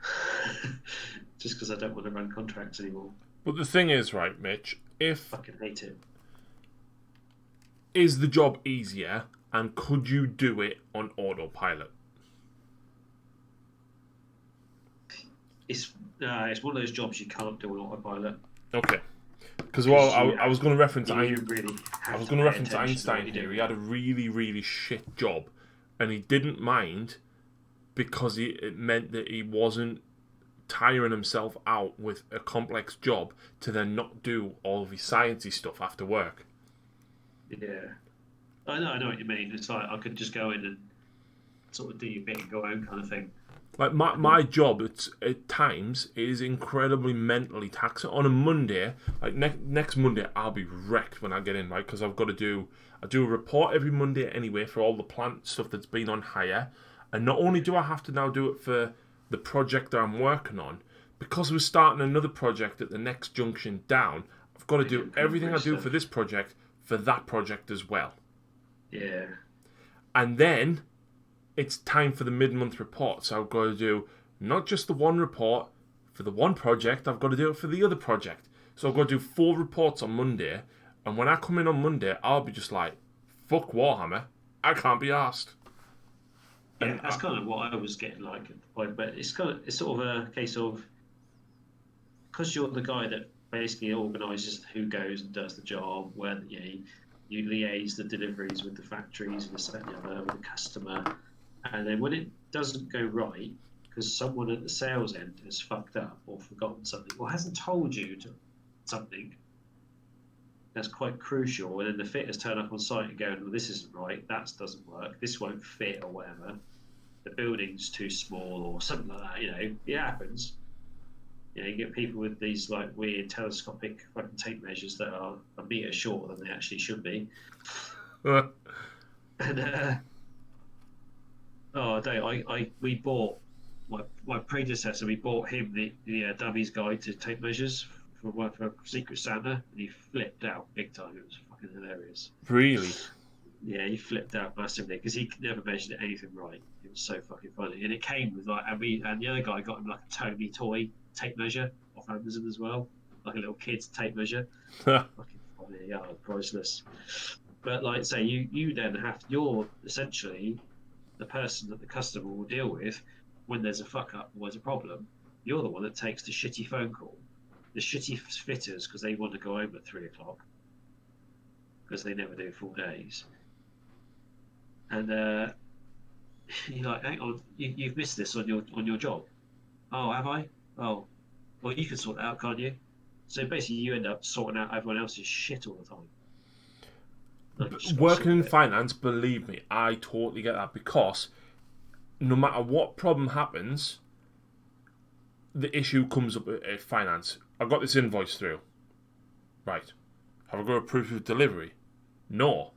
just because I don't want to run contracts anymore. But the thing is, right, Mitch, I fucking hate it. Is the job easier, and could you do it on autopilot? It's one of those jobs you can't do on autopilot. Okay. Because I was going to reference Einstein here. He had a really, really shit job, and he didn't mind because it meant that he wasn't tiring himself out with a complex job to then not do all of his sciencey stuff after work. Yeah, I know what you mean. It's like I could just go in and sort of do your bit and go home kind of thing. Like my job, at times is incredibly mentally taxing. On a Monday, like next Monday, I'll be wrecked when I get in, right? Because I do a report every Monday anyway for all the plant stuff that's been on hire, and not only do I have to now do it for the project that I'm working on, because we're starting another project at the next junction down, I've got to do everything I do for this project for that project as well. Yeah. And then it's time for the mid-month report, so I've got to do not just the one report for the one project, I've got to do it for the other project. So I've got to do 4 reports on Monday, And when I come in on Monday, I'll be just like, fuck Warhammer. I can't be asked. Yeah, that's kind of what I was getting like at the point. But it's sort of a case of, because you're the guy that basically organises who goes and does the job, where you liaise the deliveries with the factories and this that, and the other with the customer, and then when it doesn't go right because someone at the sales end has fucked up or forgotten something or hasn't told you something that's quite crucial, and then the fitters turn up on site and go, well, this isn't right, that doesn't work, this won't fit or whatever, the building's too small or something like that, it happens. You get people with these like weird telescopic fucking tape measures that are a metre shorter than they actually should be. And we bought my predecessor. We bought him the dummy's guide to tape measures for Secret Santa, and he flipped out big time. It was fucking hilarious. Really? Yeah, he flipped out massively because he never measured anything right. It was so fucking funny, and it came with like, and the other guy got him like a Toby toy tape measure off Amazon as well, like a little kid's tape measure. Fucking funny, yeah, priceless. But like say, you then you're essentially the person that the customer will deal with when there's a fuck up or there's a problem. You're the one that takes the shitty phone call, the shitty fitters because they want to go home at 3:00 because they never do full days. And you're like, hang on, you've missed this on your job. Oh, have I? Oh, well, you can sort that out, can't you? So basically, you end up sorting out everyone else's shit all the time. Like, Working in finance, believe me, I totally get that, because no matter what problem happens, the issue comes up at finance. I got this invoice through. Right. Have I got a proof of delivery? No.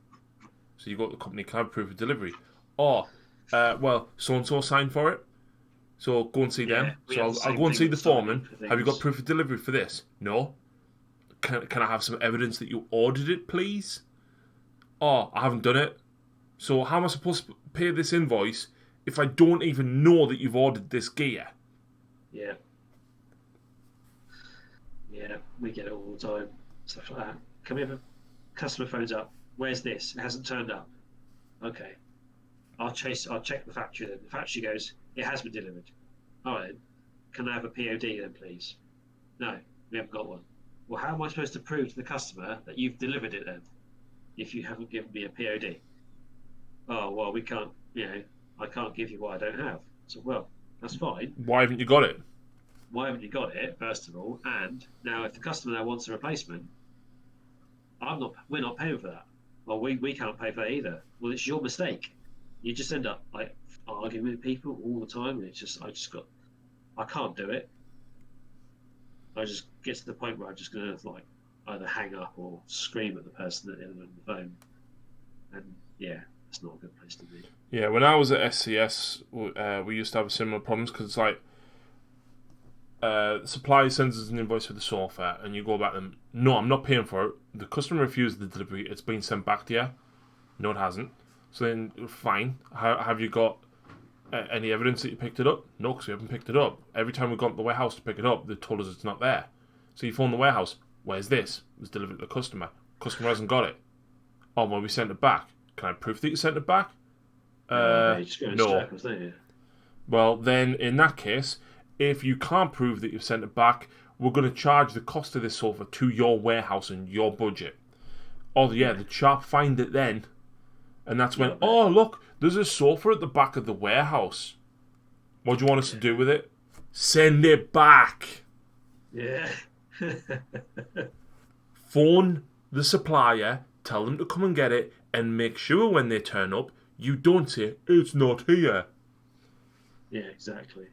So you go to the company, can I have proof of delivery? Or, well, so-and-so signed for it. So go and see them. So I'll go and see the foreman. Have you got proof of delivery for this? No. Can I have some evidence that you ordered it, please? Oh, I haven't done it. So how am I supposed to pay this invoice if I don't even know that you've ordered this gear? Yeah. Yeah, we get it all the time. Stuff like that. Can we have a customer phones up? Where's this? It hasn't turned up. Okay. I'll check the factory then. The factory goes, it has been delivered. All right. Can I have a POD then, please? No, we haven't got one. Well, how am I supposed to prove to the customer that you've delivered it then, if you haven't given me a POD? Oh, well, we can't, I can't give you what I don't have. So, well, that's fine. Why haven't you got it? Why haven't you got it, first of all? And now if the customer now wants a replacement, we're not paying for that. Well, we can't pay for that either. Well, it's your mistake. You just end up like arguing with people all the time, and I can't do it. I just get to the point where I'm just gonna like either hang up or scream at the person at the end of the phone. And yeah, it's not a good place to be. Yeah, when I was at SCS, we used to have similar problems, because it's like, the supplier sends us an invoice for the sofa, and you go back to them, no, I'm not paying for it. The customer refused the delivery. It's been sent back to you. No, it hasn't. So then, fine. Have you got any evidence that you picked it up? No, because we haven't picked it up. Every time we've gone to the warehouse to pick it up, they told us it's not there. So you phone the warehouse. Where's this? It was delivered to the customer. Customer hasn't got it. Oh, well, we sent it back. Can I prove that you sent it back? No. Well, then, in that case, if you can't prove that you've sent it back, we're going to charge the cost of this sofa to your warehouse and your budget. Oh, yeah, the chap find it then. And that's when, oh, look, there's a sofa at the back of the warehouse. What do you want us to do with it? Send it back. Yeah. Phone the supplier, tell them to come and get it, and make sure when they turn up, you don't say, it's not here. Yeah, exactly.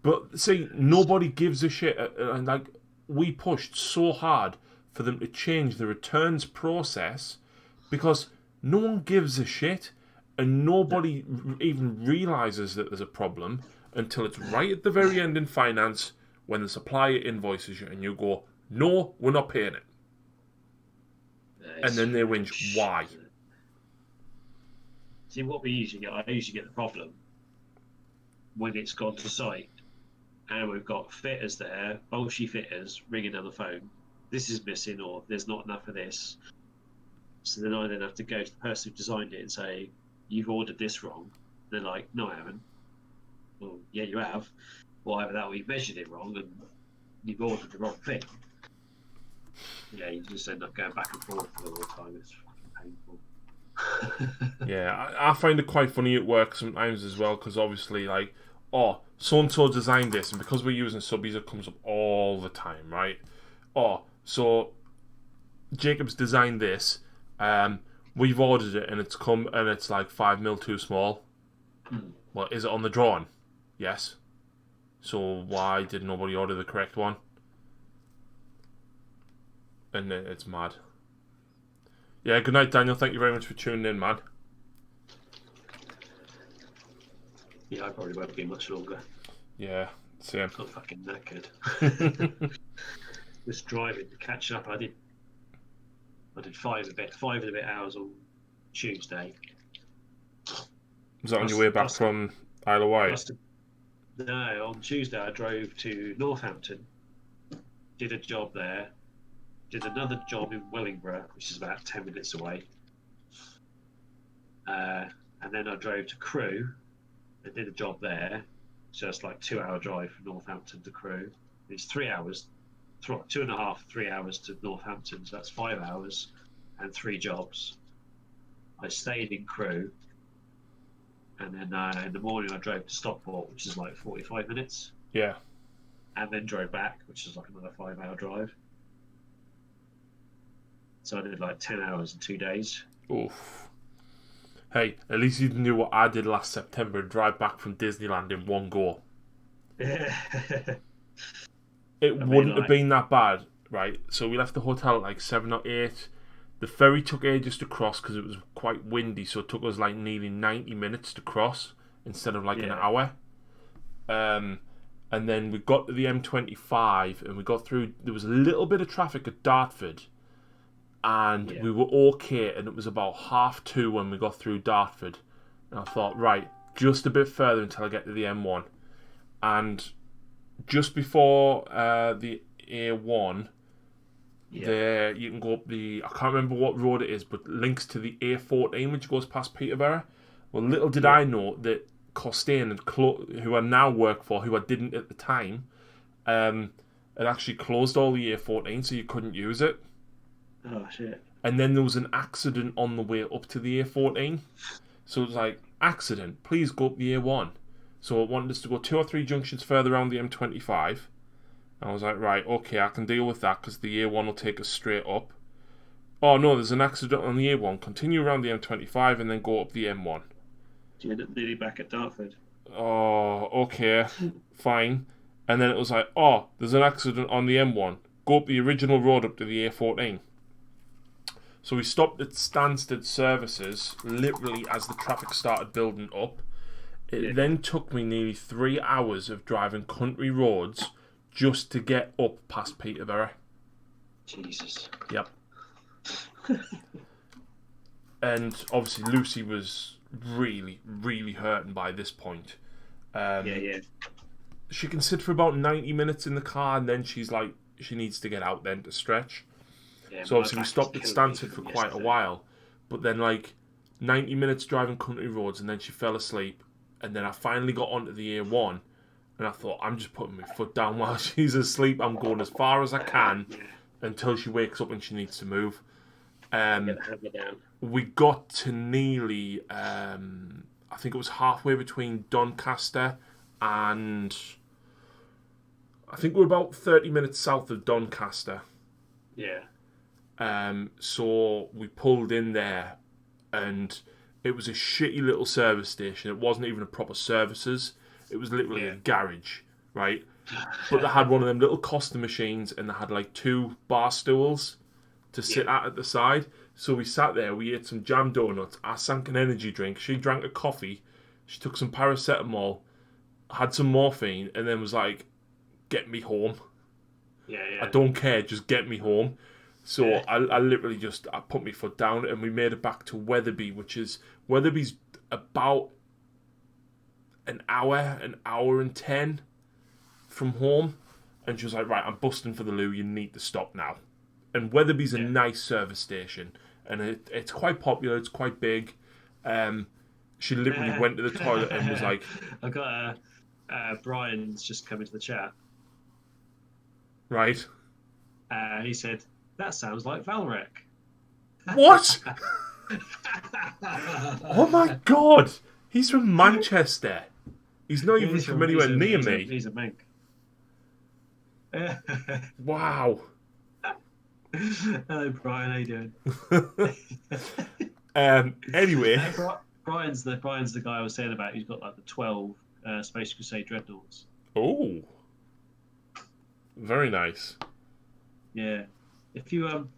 But see, nobody gives a shit. And like, we pushed so hard for them to change the returns process, because no one gives a shit, and nobody even realizes that there's a problem until it's right at the very end in finance, when the supplier invoices you and you go, no, we're not paying it. And then they whinge, why? See, what we usually get, I usually get the problem when it's gone to site and we've got fitters there, bullshit fitters, ringing on the phone, this is missing, or there's not enough of this. So then I have to go to the person who designed it and say, you've ordered this wrong. They're like, no, I haven't. Well, yeah, you have. Well, either that or you've measured it wrong and you've ordered the wrong thing. Yeah, you just end up going back and forth all the time. It's fucking painful. Yeah, I find it quite funny at work sometimes as well, because obviously, like, oh, so-and-so designed this, and because we're using subbies, it comes up all the time, right? Oh, so Jacob's designed this, we've ordered it, and it's come, and it's like 5mm too small. Well, is it on the drawing? Yes. So why did nobody order the correct one? And it's mad. Yeah, good night, Daniel. Thank you very much for tuning in, man. Yeah, I probably won't be much longer. Yeah, same. I'm fucking knackered. Just driving, catching up. I did 5 and a bit hours on Tuesday. Was that on your way back from Isle of Wight? No, on Tuesday I drove to Northampton, did a job there, did another job in Wellingborough, which is about 10 minutes away, and then I drove to Crewe and did a job there. So it's like 2-hour drive from Northampton to Crewe. It's 3 hours, 2.5, 3 hours to Northampton, so that's 5 hours and 3 jobs. I stayed in Crewe, and then in the morning I drove to Stockport, which is like 45 minutes. Yeah. And then drove back, which is like another 5-hour drive. So I did like 10 hours in 2 days. Oof. Hey, at least you didn't do what I did last September and drive back from Disneyland in one go. It wouldn't have been that bad, right? So we left the hotel at like 7 or 8. The ferry took ages to cross because it was quite windy, so it took us like nearly 90 minutes to cross instead of like an hour. And then we got to the M25 and we got through. There was a little bit of traffic at Dartford, and we were okay. And it was about 2:30 when we got through Dartford. And I thought, right, just a bit further until I get to the M1. And just before the A1. There, you can go up I can't remember what road it is, but links to the A14, which goes past Peterborough. Well, little did I know that Costain, who I now work for, who I didn't at the time, had actually closed all the A14, so you couldn't use it. Oh, shit. And then there was an accident on the way up to the A14. So it was like, accident, please go up the A1. So it wanted us to go 2 or 3 junctions further around the M25. I was like, right, okay, I can deal with that because the A1 will take us straight up. Oh no, there's an accident on the A1. Continue around the M25 and then go up the M1. Do you end up nearly back at Dartford? Oh, okay, fine. And then it was like, oh, there's an accident on the M1. Go up the original road up to the A14. So we stopped at Stansted Services literally as the traffic started building up. It then took me nearly 3 hours of driving country roads just to get up past Peterborough. Jesus. Yep. And obviously Lucy was really, really hurting by this point. She can sit for about 90 minutes in the car and then she's like, she needs to get out then to stretch. Yeah, so obviously we stopped at Stansted for quite a while. But then like 90 minutes driving country roads and then she fell asleep. And then I finally got onto the A1. And I thought, I'm just putting my foot down while she's asleep. I'm going as far as I can until she wakes up and she needs to move. We got to nearly, I think it was halfway between Doncaster and I think we're about 30 minutes south of Doncaster. Yeah. So we pulled in there and it was a shitty little service station. It wasn't even a proper services. It was literally a garage, right? But they had one of them little Costa machines and they had like 2 bar stools to sit at the side. So we sat there, we ate some jam donuts, I sank an energy drink, she drank a coffee, she took some paracetamol, had some morphine, and then was like, get me home. I don't care, just get me home. So I literally I put my foot down and we made it back to Wetherby, Wetherby's about an hour and 10 from home. And she was like, right, I'm busting for the loo, you need to stop now. And Weatherby's a Yeah. nice service station, and it's quite popular. It's quite big. She literally went to the toilet and was like, I got Brian's just come into the chat. right, He said, "That sounds like Valrek." what? Oh my god, he's from Manchester. He's not even from anywhere near me. He's a mink. Wow. Hello, Brian. How you doing? Anyway, Brian's the guy I was saying about. Who's got like the 12 Space Crusade dreadnoughts. oh, very nice. Yeah. If you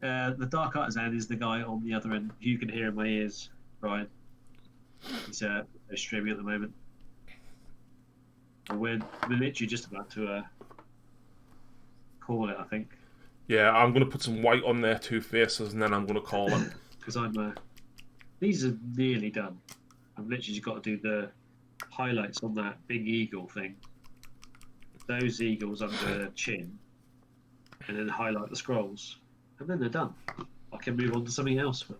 the Dark Artisan is the guy on the other end. You can hear in my ears, Brian. He's streaming at the moment. And we're literally just about to call it, I think. Yeah, I'm gonna put some white on their two faces, and then I'm gonna call it. Because these are nearly done. I've literally just got to do the highlights on that big eagle thing. Those eagles under the chin, and then highlight the scrolls, and then they're done. I can move on to something else for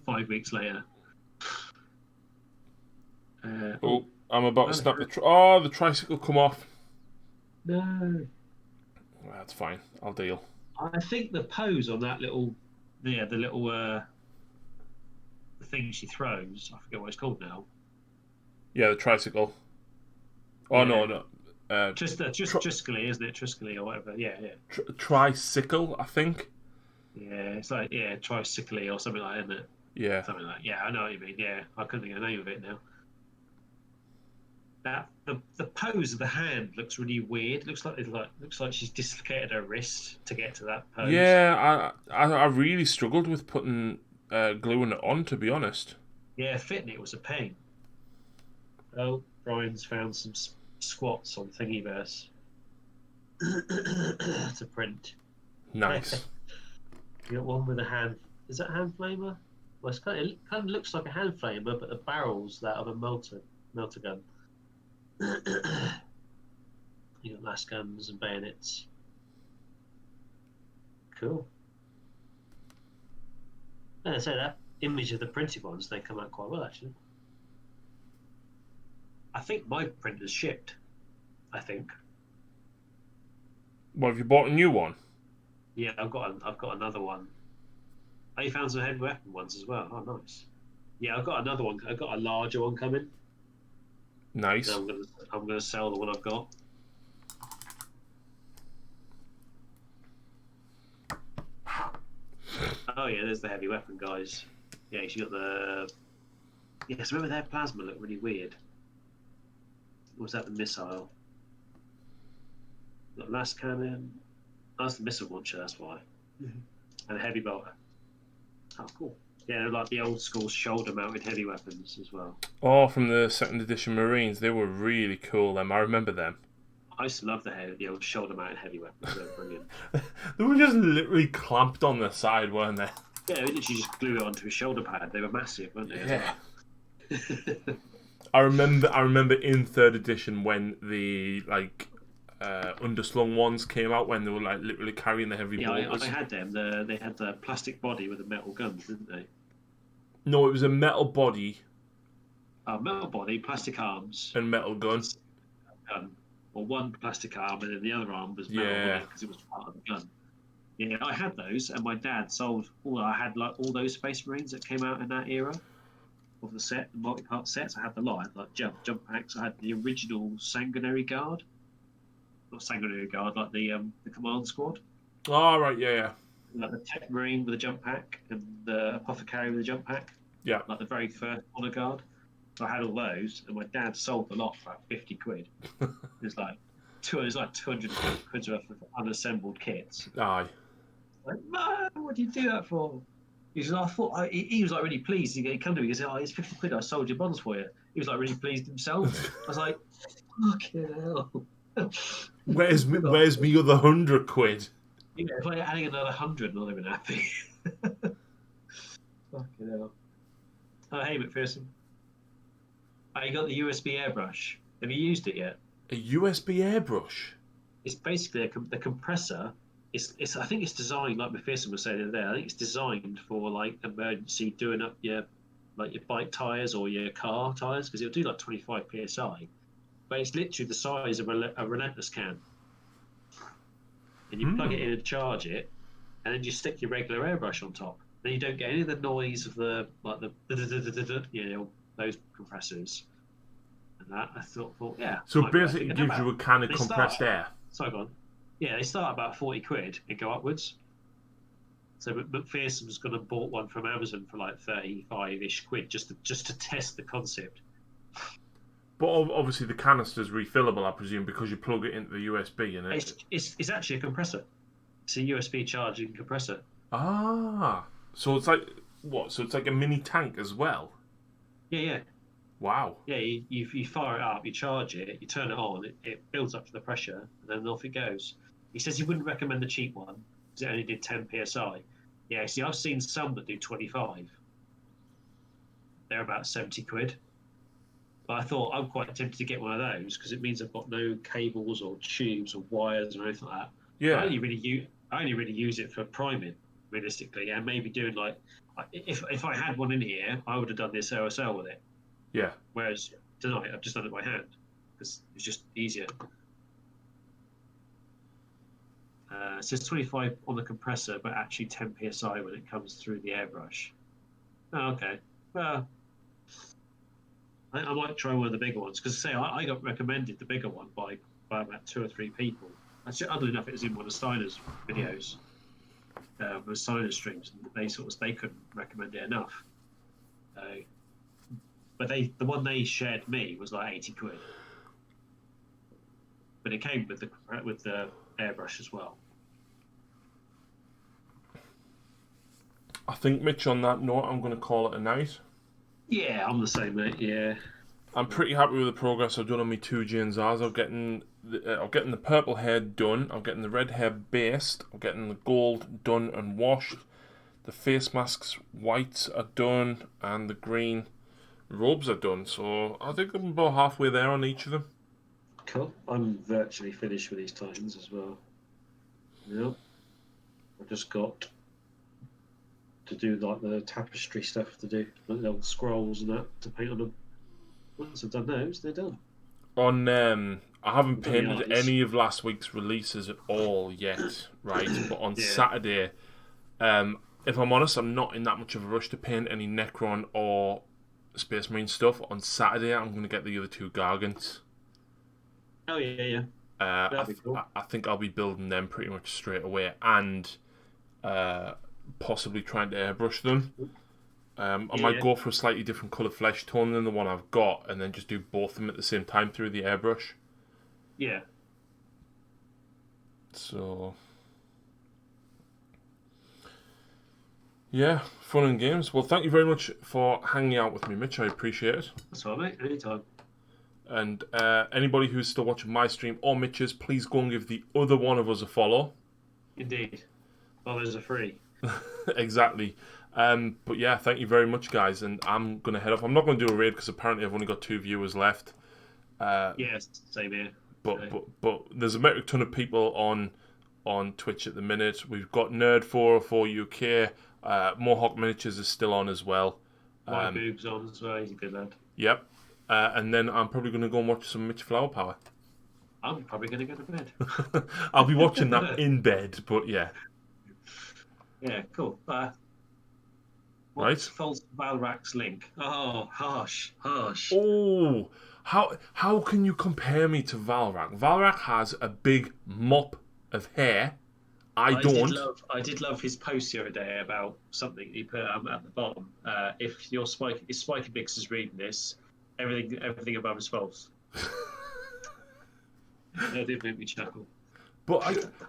5 weeks later. Oh, I'm about to snap the tricycle come off. No. That's fine. I'll deal. I think the pose on that little, the little the thing she throws. I forget what it's called now. Yeah, the tricycle. Oh Yeah. no. Triscally, isn't it? Triscally or whatever. Yeah. Tricycle, I think. Yeah, it's like tricycly or something like that, isn't it? Yeah. Something like I know what you mean. Yeah, I couldn't think of the name of it now. That the pose of the hand looks really weird. Looks like she's dislocated her wrist to get to that pose. Yeah, I really struggled with putting gluing it on, to be honest. Yeah, fitting it was a pain. Oh, Brian's found some squats on Thingiverse to print. Nice. You got one with a hand. Is that a hand flamer? Well, it kind of looks like a hand flamer, but the barrel's that of a melter gun. You got las guns and bayonets. Cool. Like I say, that image of the printed ones, they come out quite well, actually. I think my printer's shipped. I think. What, have you bought a new one? Yeah, I've got another one. Oh, you found some heavy weapon ones as well. Oh, nice. Yeah, I've got another one. I've got a larger one coming. Nice. And I'm gonna sell the one I've got. Oh yeah, there's the heavy weapon guys. Yeah, you got the. Yes, remember their plasma looked really weird. Or was that the missile? Got last cannon. Oh, that's the missile launcher. That's why. And a heavy bolter. Oh, cool. Yeah, they're like the old school shoulder-mounted heavy weapons as well. Oh, from the second edition Marines, they were really cool. Them, I remember them. I used to love the old shoulder-mounted heavy weapons. They were brilliant. They were just literally clamped on the side, weren't they? Yeah, they literally just glue it onto a shoulder pad. They were massive, weren't they? Yeah. I remember in third edition when the underslung ones came out, when they were like literally carrying the heavy bolters. I had them. They had the plastic body with the metal guns, didn't they? No, it was a metal body. Metal body, plastic arms, and metal gun. Gun. Or one plastic arm, and then the other arm was metal because it was part of the gun. Yeah, I had those, and my dad sold all. I had like all those Space Marines that came out in that era of the set, the multi-part sets. I had the lot, like jump packs. I had the original Sanguinary Guard, not Sanguinary Guard, like the Command Squad. Oh right, yeah. Like the Tech Marine with a jump pack and the Apothecary with a jump pack. Yeah. Like the very first Honor Guard. So I had all those, and my dad sold the lot for about 50 quid. It's like 200 quid worth of unassembled kits. Aye. Like, man, what do you do that for? He was like, he was like really pleased. He come to me and said, "Oh, it's 50 quid. I sold your bonds for you." He was like really pleased himself. I was like, "Fucking hell." Where's me other 100 quid? Yeah, if I adding another 100, I'm not even happy. Fucking hell. Oh, hey, McPherson. Oh, you got the USB airbrush. Have you used it yet? A USB airbrush? It's basically the compressor it's I think it's designed like McPherson was saying there. I think it's designed for like emergency doing up your bike tires or your car tires because it'll do like 25 psi, but it's literally the size of a relentless can, and you plug it in and charge it, and then you stick your regular airbrush on top. Then you don't get any of the noise of the those compressors. And that I thought yeah. So might be worth basically, it thinking gives you about. a can of They compressed start- air. Sorry, go on. Yeah, they start about 40 quid and go upwards. So McPherson's gone and bought one from Amazon for like 35-ish quid just to test the concept. But obviously the canister's refillable, I presume, because you plug it into the USB and It's actually a compressor. It's a USB charging compressor. So it's like what? So it's like a mini tank as well. Yeah. Wow. Yeah, you fire it up, you charge it, you turn it on, it builds up to the pressure, and then off it goes. He says he wouldn't recommend the cheap one because it only did 10 psi. Yeah, see, I've seen some that do 25. They're about 70 quid. But I thought I'm quite tempted to get one of those because it means I've got no cables or tubes or wires or anything like that. Yeah. I only really use it for priming, realistically, and maybe doing like if I had one in here, I would have done this OSL with it. Yeah. Whereas tonight I've just done it by hand because it's just easier. It says 25 on the compressor, but actually 10 psi when it comes through the airbrush. Oh, okay. Well, I might try one of the bigger ones because say I got recommended the bigger one by about 2 or 3 people. Actually, oddly enough, it was in one of Steiner's videos, with Steiner's streams, and they couldn't recommend it enough. But the one they shared me was like 80 quid. But it came with the airbrush as well. I think, Mitch, on that note, I'm going to call it a night. Yeah, I'm the same, mate. Yeah. I'm pretty happy with the progress I've done on my 2 GNZs. I'm getting the purple hair done. I'm getting the red hair based. I'm getting the gold done and washed. The face masks white are done, and the green robes are done. So I think I'm about halfway there on each of them. Cool. I'm virtually finished with these Titans as well. Yep. I've just got to do like the tapestry stuff to do, like the old scrolls and that to paint on them. Once I've done those, they're done. On I haven't Done the painted eyes. any of last week's releases at all yet, right? But on Yeah. Saturday, if I'm honest, I'm not in that much of a rush to paint any Necron or Space Marine stuff. On Saturday, I'm going to get the other 2 Gargants. Oh yeah. I, be cool. I think I'll be building them pretty much straight away, and possibly trying to airbrush them. I might go for a slightly different colour flesh tone than the one I've got, and then just do both of them at the same time through the airbrush. Yeah. So, yeah, fun and games. Well, thank you very much for hanging out with me, Mitch. I appreciate it. That's all right, mate. Anytime. And anybody who's still watching my stream or Mitch's, please go and give the other one of us a follow. Indeed. Follows are free. Exactly. But yeah, thank you very much, guys. And I'm going to head off. I'm not going to do a raid because apparently I've only got 2 viewers left. Yes, same here. But there's a metric ton of people on Twitch at the minute. We've got Nerd404 UK. Mohawk Miniatures is still on as well. My boob's on as well. He's a good lad. Yep. And then I'm probably going to go and watch some Mitch Flower Power. I'm probably going to go to bed. I'll be watching that in bed, but yeah. Yeah, cool. Right. What's false Valrak's link? Oh, harsh. Oh, how can you compare me to Valrak? Valrak has a big mop of hair. I don't. Did love his post the other day about something he put at the bottom. If Spiky Bix is reading this, everything above is false. That did make me chuckle. But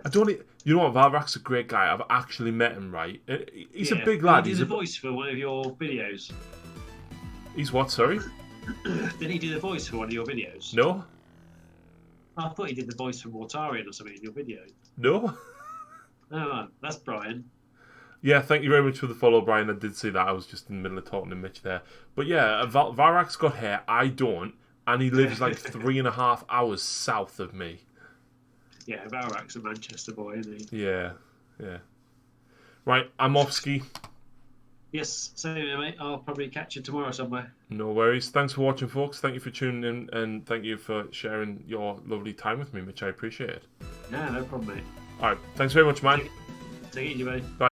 I don't. You know what? Valrak's a great guy. I've actually met him. Right? He's a big lad. Did he He's do a the voice for one of your videos? He's what? Sorry. Did he do the voice for one of your videos? No. I thought he did the voice for Mortarian or something in your video. No. Oh, that's Brian. Yeah, thank you very much for the follow, Brian. I did see that. I was just in the middle of talking to Mitch there. But yeah, Valrak's got hair. I don't. And he lives like 3.5 hours south of me. Yeah, Valrak's a Manchester boy, isn't he? Yeah. Right, I'm off ski. Yes, same here, mate. I'll probably catch you tomorrow somewhere. No worries. Thanks for watching, folks. Thank you for tuning in, and thank you for sharing your lovely time with me, Mitch. I appreciate it. Yeah, no problem, mate. All right, thanks very much, man. Take it easy, buddy. Bye.